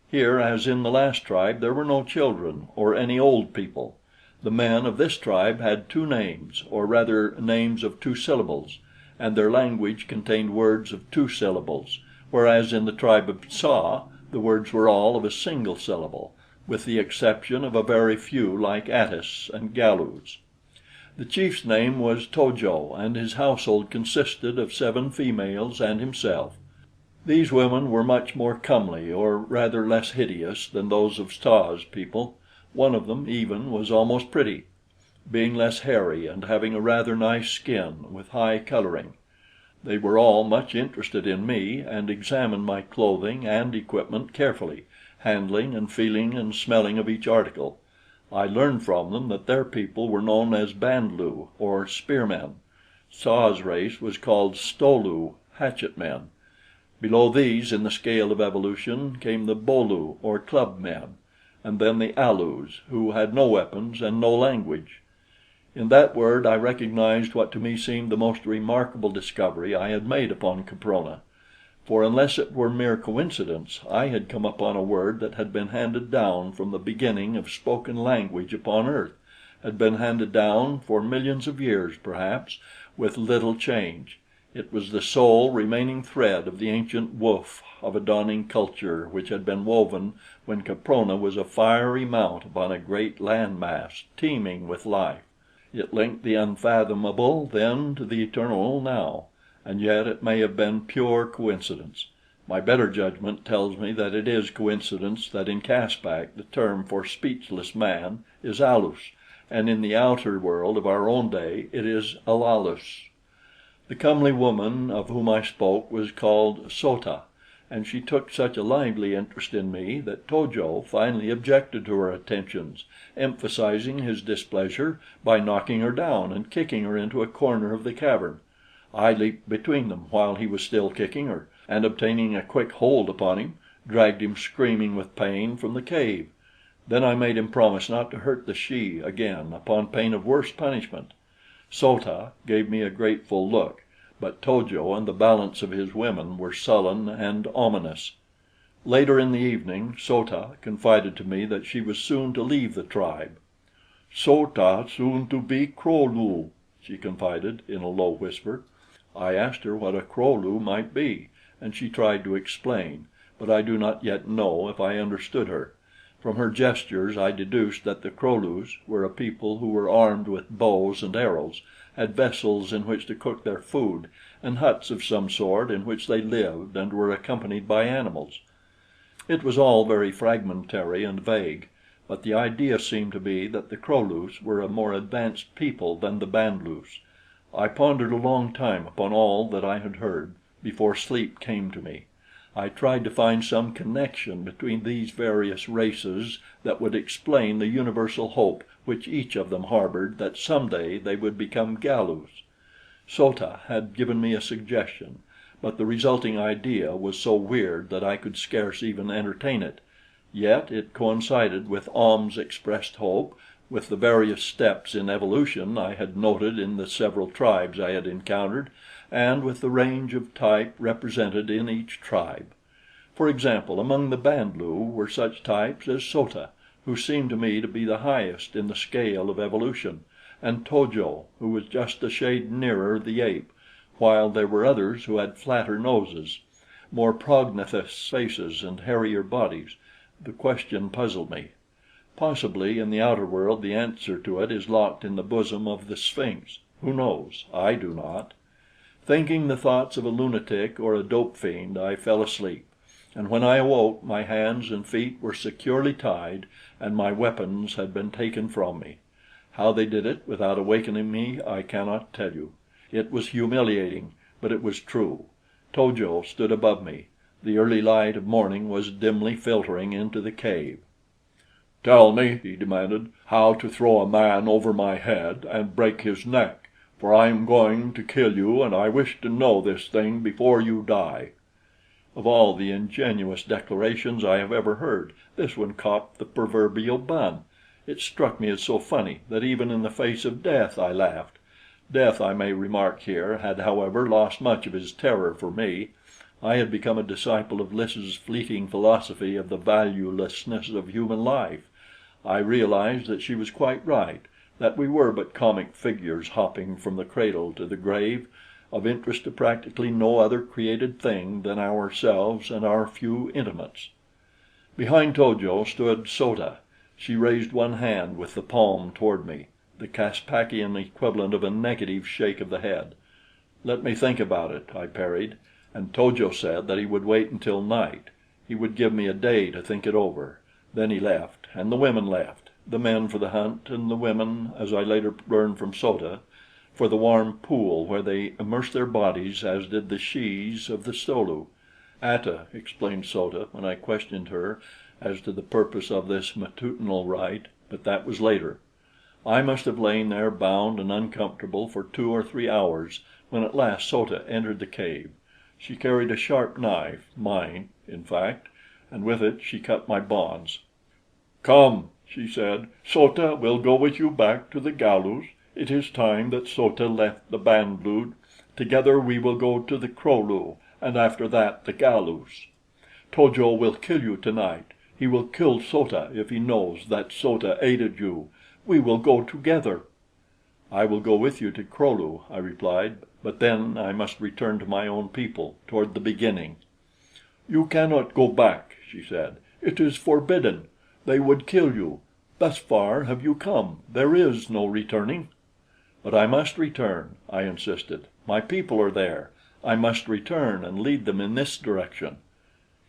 Here, as in the last tribe, there were no children or any old people. The men of this tribe had 2 names, or rather names of 2 syllables, and their language contained words of 2 syllables, whereas in the tribe of Sa the words were all of a single syllable, with the exception of a very few like Attis and Galus. The chief's name was Tojo, and his household consisted of 7 females and himself. These women were much more comely, or rather less hideous, than those of Sa's people. One of them, even, was almost pretty, being less hairy and having a rather nice skin with high coloring. They were all much interested in me and examined my clothing and equipment carefully, handling and feeling and smelling of each article. I learned from them that their people were known as Band lu, or spearmen. Sa's race was called Sto lu, hatchet men. Below these in the scale of evolution came the Bo lu, or club men, and then the Alus, who had no weapons and no language. In that word I recognized what to me seemed the most remarkable discovery I had made upon Caprona; for unless it were mere coincidence, I had come upon a word that had been handed down from the beginning of spoken language upon earth, had been handed down for millions of years perhaps, with little change. It was the sole remaining thread of the ancient woof of a dawning culture which had been woven when Caprona was a fiery mount upon a great land mass teeming with life. It linked the unfathomable then to the eternal now, and yet it may have been pure coincidence. My better judgment tells me that it is coincidence that in Caspak the term for speechless man is Alus, and in the outer world of our own day it is Alalus. The comely woman of whom I spoke was called So ta, and she took such a lively interest in me that To jo finally objected to her attentions, emphasizing his displeasure by knocking her down and kicking her into a corner of the cavern. I leaped between them while he was still kicking her, and obtaining a quick hold upon him, dragged him screaming with pain from the cave. Then I made him promise not to hurt the she again upon pain of worse punishment. So ta gave me a grateful look, but To jo and the balance of his women were sullen and ominous. Later in the evening So ta confided to me that she was soon to leave the tribe. "So ta soon to be Kro lu," she confided in a low whisper. I asked her what a Kro lu might be, and she tried to explain, but I do not yet know if I understood her. From her gestures I deduced that the Kro lus were a people who were armed with bows and arrows, had vessels in which to cook their food, and huts of some sort in which they lived and were accompanied by animals. It was all very fragmentary and vague, but the idea seemed to be that the Kro lus were a more advanced people than the Band lus. I pondered a long time upon all that I had heard before sleep came to me. I tried to find some connection between these various races that would explain the universal hope which each of them harbored that some day they would become Galus. So ta had given me a suggestion, but the resulting idea was so weird that I could scarce even entertain it. Yet it coincided with Ahm's expressed hope, with the various steps in evolution I had noted in the several tribes I had encountered, and with the range of type represented in each tribe. For example, among the Band lu were such types as So ta, who seemed to me to be the highest in the scale of evolution, and To jo, who was just a shade nearer the ape, while there were others who had flatter noses, more prognathous faces and hairier bodies. The question puzzled me. Possibly in the outer world the answer to it is locked in the bosom of the Sphinx. Who knows? I do not. Thinking the thoughts of a lunatic or a dope fiend, I fell asleep, and when I awoke, my hands and feet were securely tied and my weapons had been taken from me. How they did it without awakening me, I cannot tell you. It was humiliating, but it was true. To jo stood above me. The early light of morning was dimly filtering into the cave. "Tell me," he demanded, "how to throw a man over my head and break his neck, for I am going to kill you, and I wish to know this thing before you die." Of all the ingenuous declarations I have ever heard, this one caught the proverbial bun. It struck me as so funny that even in the face of death I laughed. Death, I may remark here, had, however, lost much of his terror for me. I had become a disciple of Lys's fleeting philosophy of the valuelessness of human life. I realized that she was quite right, that we were but comic figures hopping from the cradle to the grave, of interest to practically no other created thing than ourselves and our few intimates. Behind To jo stood So ta. She raised one hand with the palm toward me, the Caspakian equivalent of a negative shake of the head. "Let me think about it," I parried, and To jo said that he would wait until night. He would give me a day to think it over. Then he left, and the women left, the men for the hunt, and the women, as I later learned from So ta, for the warm pool where they immersed their bodies as did the shes of the Sto lu. "Ata," explained So ta when I questioned her as to the purpose of this matutinal rite, but that was later. I must have lain there bound and uncomfortable for 2 or 3 hours when at last So ta entered the cave. She carried a sharp knife, mine, in fact, and with it she cut my bonds. "Come," she said. "So ta will go with you back to the Galus. It is time that So ta left the Band lu. Together we will go to the Kro lu, and after that the Galus. To jo will kill you tonight. He will kill So ta if he knows that So ta aided you. We will go together." "I will go with you to Kro lu," I replied, "but then I must return to my own people, toward the beginning." "You cannot go back," she said. "It is forbidden. They would kill you. Thus far have you come. There is no returning." "But I must return," I insisted. "My people are there. I must return and lead them in this direction."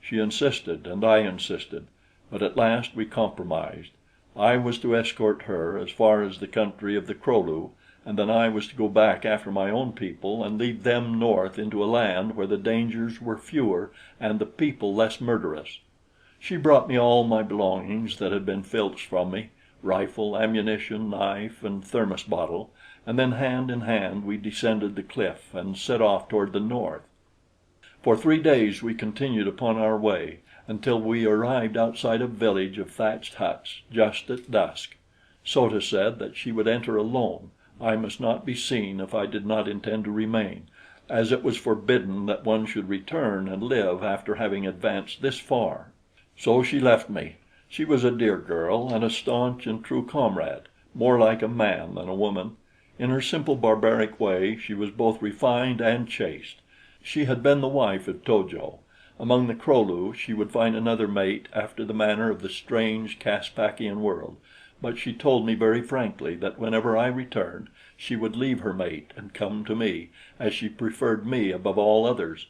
She insisted and I insisted, but at last we compromised. I was to escort her as far as the country of the Kro lu, and then I was to go back after my own people and lead them north into a land where the dangers were fewer and the people less murderous. She brought me all my belongings that had been filched from me: rifle, ammunition, knife and thermos bottle, and then hand in hand we descended the cliff and set off toward the north. For 3 days we continued upon our way until we arrived outside a village of thatched huts just at dusk. So ta said that she would enter alone. I must not be seen if I did not intend to remain, as it was forbidden that one should return and live after having advanced this far. So she left me. She was a dear girl and a staunch and true comrade, more like a man than a woman. In her simple barbaric way she was both refined and chaste. She had been the wife of To jo. Among the Kro lu she would find another mate after the manner of the strange Caspakian world, but she told me very frankly that whenever I returned, she would leave her mate and come to me, as she preferred me above all others.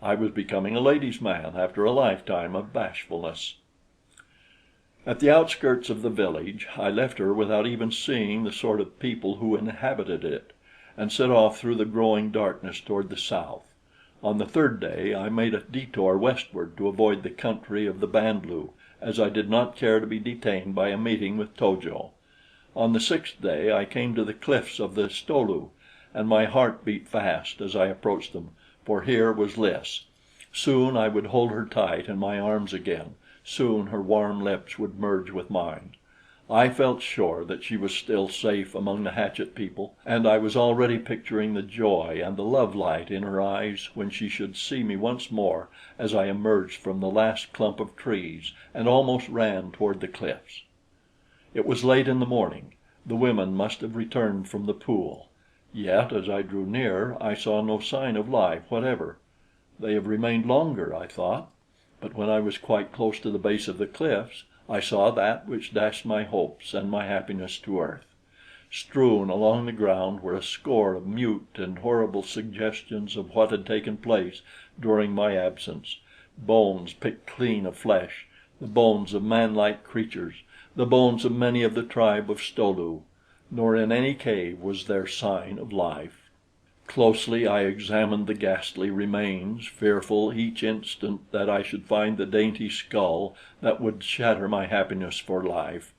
I was becoming a ladies' man after a lifetime of bashfulness. At the outskirts of the village I left her without even seeing the sort of people who inhabited it, and set off through the growing darkness toward the south. On the 3rd day I made a detour westward to avoid the country of the Band lu, as I did not care to be detained by a meeting with To jo. On the 6th day I came to the cliffs of the Sto lu, and my heart beat fast as I approached them, for here was Lys. Soon I would hold her tight in my arms again. Soon her warm lips would merge with mine. I felt sure that she was still safe among the hatchet people, and I was already picturing the joy and the love light in her eyes when she should see me once more as I emerged from the last clump of trees and almost ran toward the cliffs. It was late in the morning. The women must have returned from the pool. Yet as I drew near, I saw no sign of life whatever. They have remained longer, I thought. But when I was quite close to the base of the cliffs, I saw that which dashed my hopes and my happiness to earth. Strewn along the ground were a score of mute and horrible suggestions of what had taken place during my absence: bones picked clean of flesh, the bones of manlike creatures, the bones of many of the tribe of Sto lu. Nor in any cave was there sign of life. Closely I examined the ghastly remains, fearful each instant that I should find the dainty skull that would shatter my happiness for life.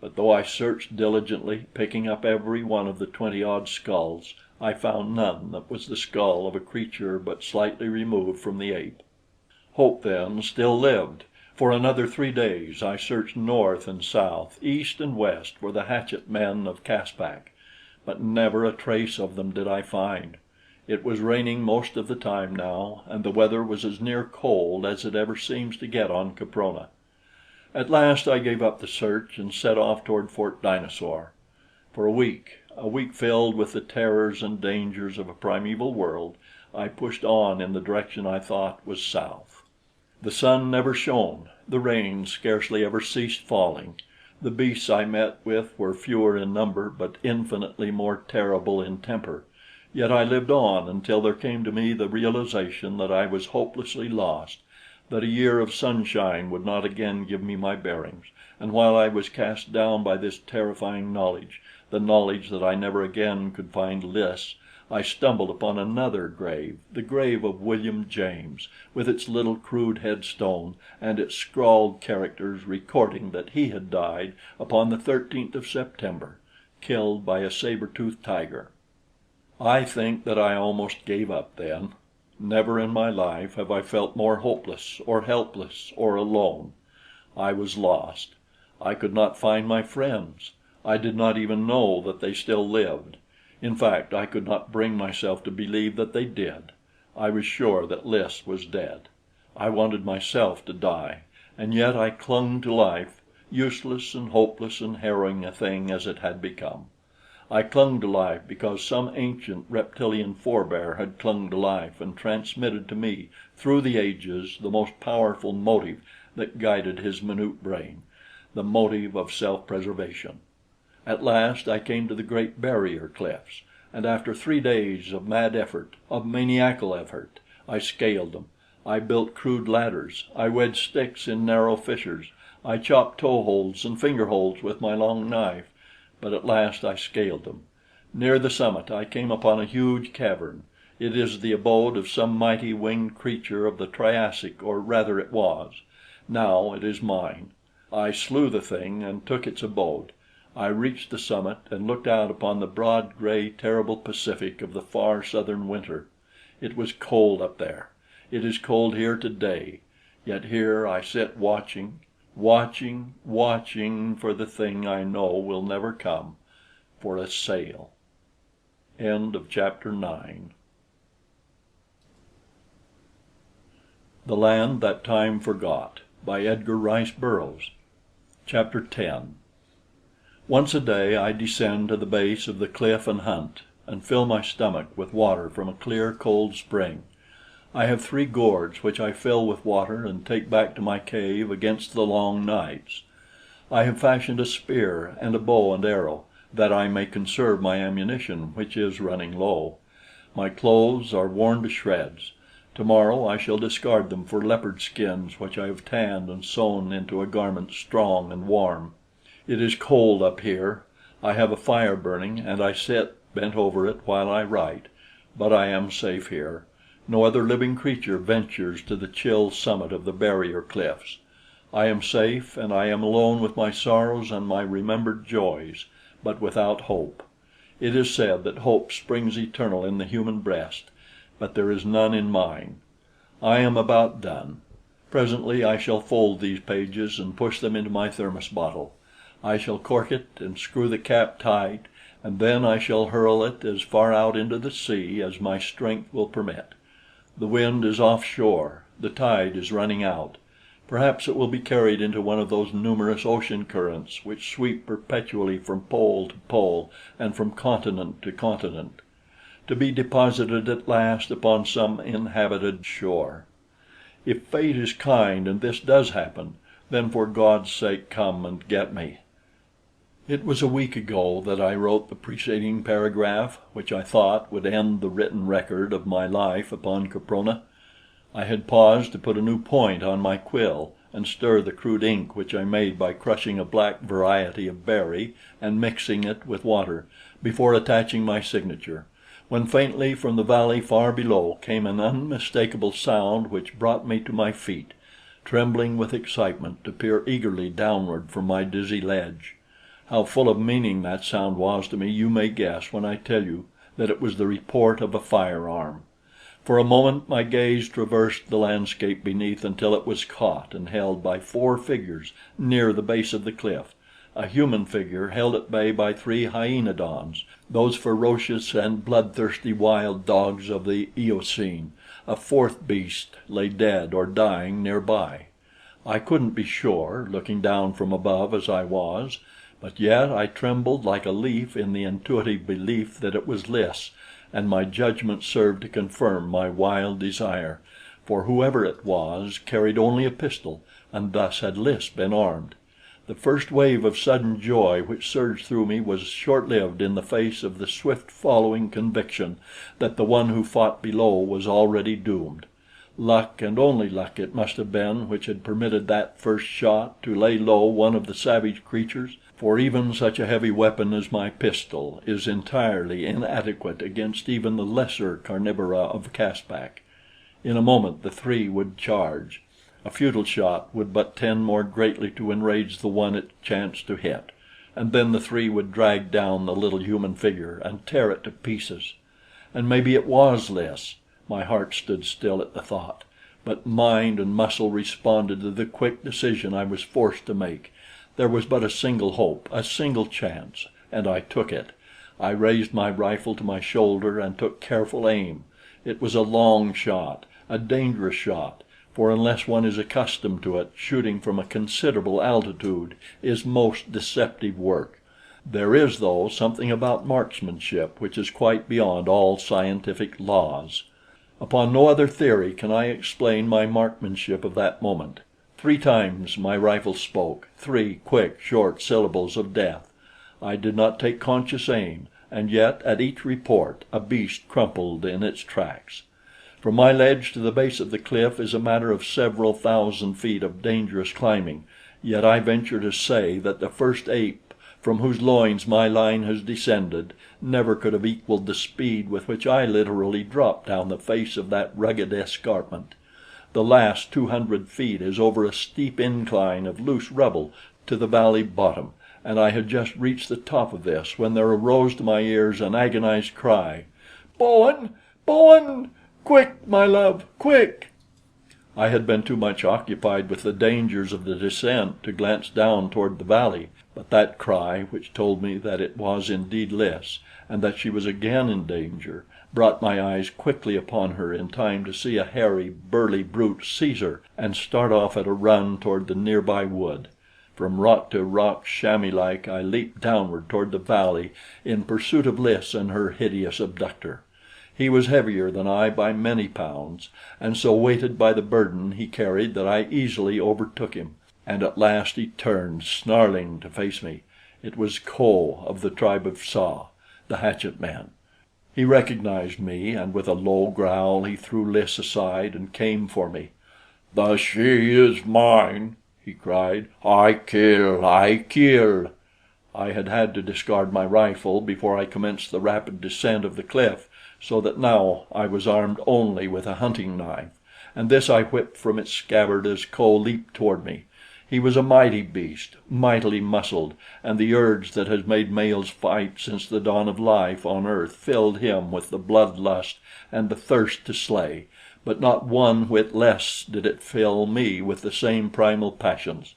But though I searched diligently, picking up every one of the 20-odd skulls, I found none that was the skull of a creature but slightly removed from the ape. Hope, then, still lived. For another 3 days I searched north and south, east and west for the hatchet men of Caspak, but never a trace of them did I find. It was raining most of the time now, and the weather was as near cold as it ever seems to get on Caprona. At last I gave up the search and set off toward Fort Dinosaur. For a week filled with the terrors and dangers of a primeval world, I pushed on in the direction I thought was south. The sun never shone, the rain scarcely ever ceased falling. The beasts I met with were fewer in number but infinitely more terrible in temper. Yet I lived on until there came to me the realization that I was hopelessly lost, that a year of sunshine would not again give me my bearings, and while I was cast down by this terrifying knowledge, the knowledge that I never again could find Lys, I stumbled upon another grave, the grave of William James, with its little crude headstone and its scrawled characters recording that he had died upon the 13th of September, killed by a saber-toothed tiger. I think that I almost gave up then. Never in my life have I felt more hopeless or helpless or alone. I was lost. I could not find my friends. I did not even know that they still lived. In fact, I could not bring myself to believe that they did. I was sure that Lys was dead. I wanted myself to die, and yet I clung to life, useless and hopeless and harrowing a thing as it had become. I clung to life because some ancient reptilian forebear had clung to life and transmitted to me through the ages the most powerful motive that guided his minute brain, the motive of self-preservation. At last I came to the great barrier cliffs, and after 3 days of mad effort, of maniacal effort, I scaled them. I built crude ladders, I wedged sticks in narrow fissures, I chopped toe holds and finger holds with my long knife, but at last I scaled them. Near the summit I came upon a huge cavern. It is the abode of some mighty winged creature of the Triassic, or rather it was. Now it is mine. I slew the thing and took its abode. I reached the summit and looked out upon the broad, gray, terrible Pacific of the far southern winter. It was cold up there. It is cold here today. Yet here I sit watching, watching, watching for the thing I know will never come, for a sail. End of chapter 9. The Land That Time Forgot by Edgar Rice Burroughs. Chapter 10. Once a day I descend to the base of the cliff and hunt, and fill my stomach with water from a clear, cold spring. I have 3 gourds which I fill with water and take back to my cave against the long nights. I have fashioned a spear and a bow and arrow, that I may conserve my ammunition, which is running low. My clothes are worn to shreds. Tomorrow I shall discard them for leopard skins which I have tanned and sewn into a garment strong and warm. It is cold up here. I have a fire burning, and I sit bent over it while I write, but I am safe here. No other living creature ventures to the chill summit of the barrier cliffs. I am safe, and I am alone with my sorrows and my remembered joys, but without hope. It is said that hope springs eternal in the human breast, but there is none in mine. I am about done. Presently I shall fold these pages and push them into my thermos bottle. I shall cork it and screw the cap tight, and then I shall hurl it as far out into the sea as my strength will permit. The wind is offshore, the tide is running out. Perhaps it will be carried into one of those numerous ocean currents which sweep perpetually from pole to pole and from continent to continent, to be deposited at last upon some inhabited shore. If fate is kind and this does happen, then for God's sake come and get me. It was a week ago that I wrote the preceding paragraph, which I thought would end the written record of my life upon Caprona. I had paused to put a new point on my quill and stir the crude ink which I made by crushing a black variety of berry and mixing it with water, before attaching my signature, when faintly from the valley far below came an unmistakable sound which brought me to my feet, trembling with excitement, to peer eagerly downward from my dizzy ledge. How full of meaning that sound was to me you may guess when I tell you that it was the report of a firearm. For a moment my gaze traversed the landscape beneath until it was caught and held by 4 figures near the base of the cliff, a human figure held at bay by 3 hyaenodons, those ferocious and bloodthirsty wild dogs of the Eocene. A 4th beast lay dead or dying nearby. I couldn't be sure, looking down from above as I was, but yet I trembled like a leaf in the intuitive belief that it was Lys, and my judgment served to confirm my wild desire, for whoever it was carried only a pistol, and thus had Lys been armed. The first wave of sudden joy which surged through me was short-lived in the face of the swift following conviction that the one who fought below was already doomed. Luck, and only luck, it must have been which had permitted that first shot to lay low one of the savage creatures, for even such a heavy weapon as my pistol is entirely inadequate against even the lesser carnivora of Caspak. In a moment the 3 would charge. A futile shot would but tend more greatly to enrage the one it chanced to hit, and then the 3 would drag down the little human figure and tear it to pieces. And maybe it was Lys. My heart stood still at the thought, but mind and muscle responded to the quick decision I was forced to make. There was but a single hope, a single chance, and I took it. I raised my rifle to my shoulder and took careful aim. It was a long shot, a dangerous shot, for unless one is accustomed to it, shooting from a considerable altitude is most deceptive work. There is, though, something about marksmanship which is quite beyond all scientific laws. Upon no other theory can I explain my marksmanship of that moment. 3 times my rifle spoke, 3 quick, short syllables of death. I did not take conscious aim, and yet at each report a beast crumpled in its tracks. From my ledge to the base of the cliff is a matter of several thousand feet of dangerous climbing, yet I venture to say that the first ape from whose loins my line has descended never could have equaled the speed with which I literally dropped down the face of that rugged escarpment. The last 200 feet is over a steep incline of loose rubble to the valley bottom, and I had just reached the top of this when there arose to my ears an agonized cry: "Bowen! Bowen! Quick, my love, quick!" I had been too much occupied with the dangers of the descent to glance down toward the valley, but that cry, which told me that it was indeed Lys, and that she was again in danger, brought my eyes quickly upon her in time to see a hairy, burly brute seize her and start off at a run toward the nearby wood. From rock to rock, chamois like, I leaped downward toward the valley in pursuit of Lys and her hideous abductor. He was heavier than I by many pounds, and so weighted by the burden he carried that I easily overtook him, and at last he turned, snarling, to face me. It was Kho of the tribe of Sa, the hatchet man. He recognized me, and with a low growl he threw Lys aside and came for me. "The she is mine," he cried. "I kill, I kill." I had had to discard my rifle before I commenced the rapid descent of the cliff, so that now I was armed only with a hunting knife, and this I whipped from its scabbard as Kho leaped toward me. He was a mighty beast, mightily muscled, and the urge that has made males fight since the dawn of life on earth filled him with the blood lust and the thirst to slay, but not one whit less did it fill me with the same primal passions.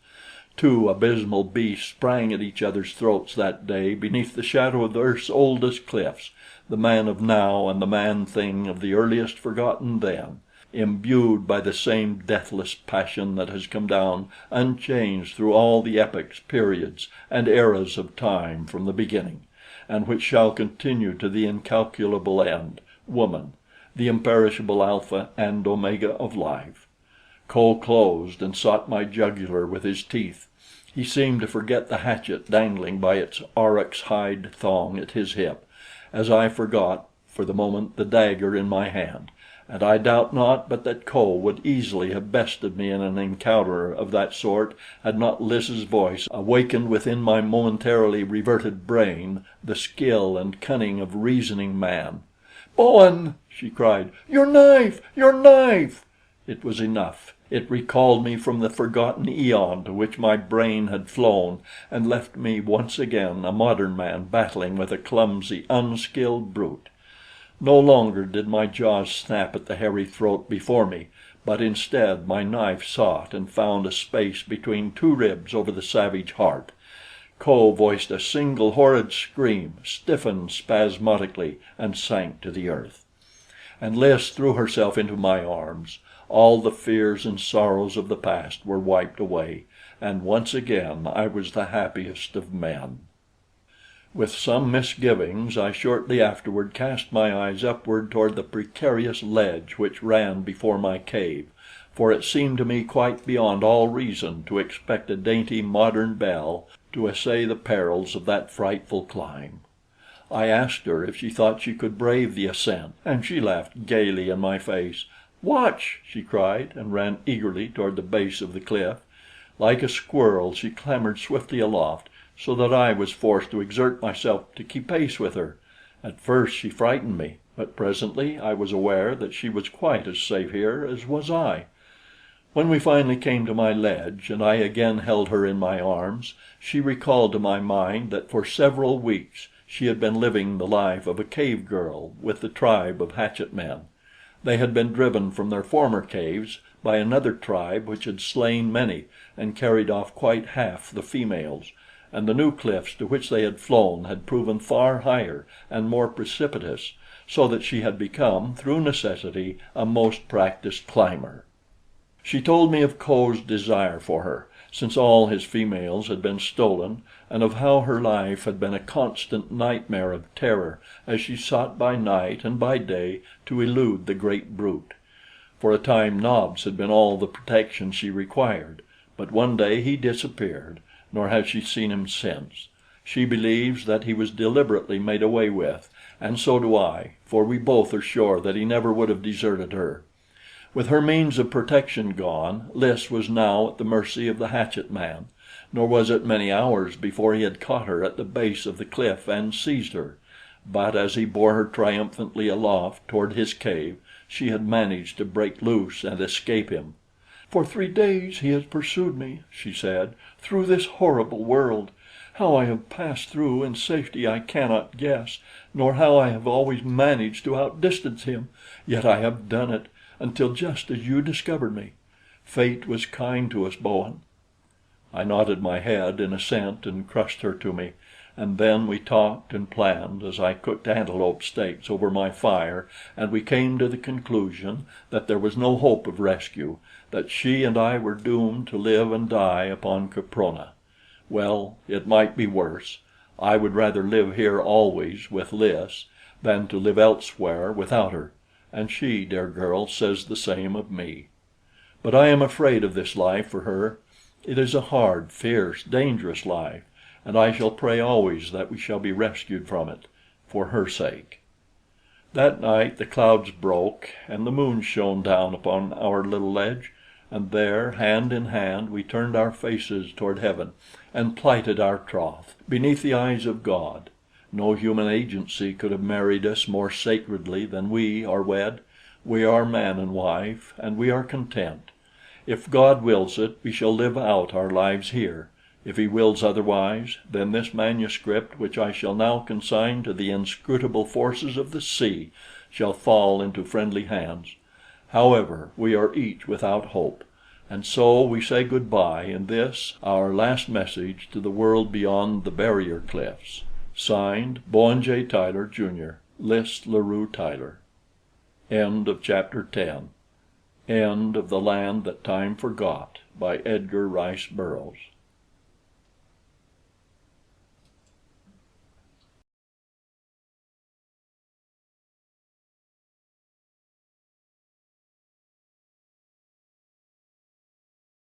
2 abysmal beasts sprang at each other's throats that day beneath the shadow of earth's oldest cliffs, the man of now and the man thing of the earliest forgotten then, imbued by the same deathless passion that has come down unchanged through all the epochs, periods, and eras of time from the beginning, and which shall continue to the incalculable end: woman, the imperishable alpha and omega of life. Kho closed and sought my jugular with his teeth. He seemed to forget the hatchet dangling by its aurochs hide thong at his hip, as I forgot for the moment the dagger in my hand, and I doubt not but that Kho would easily have bested me in an encounter of that sort had not Lys's voice awakened within my momentarily reverted brain the skill and cunning of reasoning man. "Bowen!" she cried. "Your knife! Your knife!" It was enough. It recalled me from the forgotten eon to which my brain had flown, and left me once again a modern man battling with a clumsy, unskilled brute. No longer did my jaws snap at the hairy throat before me, but instead my knife sought and found a space between 2 ribs over the savage heart. Kho voiced a single horrid scream, stiffened spasmodically, and sank to the earth. And Lys threw herself into my arms. All the fears and sorrows of the past were wiped away, and once again I was the happiest of men. With some misgivings, I shortly afterward cast my eyes upward toward the precarious ledge which ran before my cave, for it seemed to me quite beyond all reason to expect a dainty modern belle to essay the perils of that frightful climb. I asked her if she thought she could brave the ascent, and she laughed gaily in my face. "Watch!" she cried, and ran eagerly toward the base of the cliff. Like a squirrel she clambered swiftly aloft, so that I was forced to exert myself to keep pace with her. At first she frightened me, but presently I was aware that she was quite as safe here as was I. When we finally came to my ledge, and I again held her in my arms, she recalled to my mind that for several weeks she had been living the life of a cave girl with the tribe of hatchet men. They had been driven from their former caves by another tribe which had slain many and carried off quite half the females, and the new cliffs to which they had flown had proven far higher and more precipitous, so that she had become, through necessity, a most practiced climber. She told me of Ko's desire for her, since all his females had been stolen, and of how her life had been a constant nightmare of terror as she sought by night and by day to elude the great brute. For a time Nobs had been all the protection she required, but one day he disappeared, nor has she seen him since. She believes that he was deliberately made away with, and so do I, for we both are sure that he never would have deserted her. With her means of protection gone, Lys was now at the mercy of the hatchet man, nor was it many hours before he had caught her at the base of the cliff and seized her. But as he bore her triumphantly aloft toward his cave, she had managed to break loose and escape him. "For 3 days he has pursued me," she said, "through this horrible world. How I have passed through in safety I cannot guess, nor how I have always managed to outdistance him, yet I have done it, until just as you discovered me. Fate was kind to us, Bowen." I nodded my head in assent and crushed her to me, and then we talked and planned as I cooked antelope steaks over my fire, and we came to the conclusion that there was no hope of rescue, that she and I were doomed to live and die upon Caprona. Well, it might be worse. I would rather live here always with Lys than to live elsewhere without her, and she, dear girl, says the same of me. But I am afraid of this life for her. It is a hard, fierce, dangerous life, and I shall pray always that we shall be rescued from it, for her sake. That night the clouds broke and the moon shone down upon our little ledge, and there, hand in hand, we turned our faces toward heaven and plighted our troth beneath the eyes of God. No human agency could have married us more sacredly than we are wed. We are man and wife, and we are content. If God wills it, we shall live out our lives here. If he wills otherwise, then this manuscript, which I shall now consign to the inscrutable forces of the sea, shall fall into friendly hands. However, we are each without hope, and so we say good-bye in this, our last message to the world beyond the barrier cliffs. Signed, Bowen J. Tyler, Jr., Lys LaRue Tyler. End of Chapter 10. End of The Land That Time Forgot by Edgar Rice Burroughs.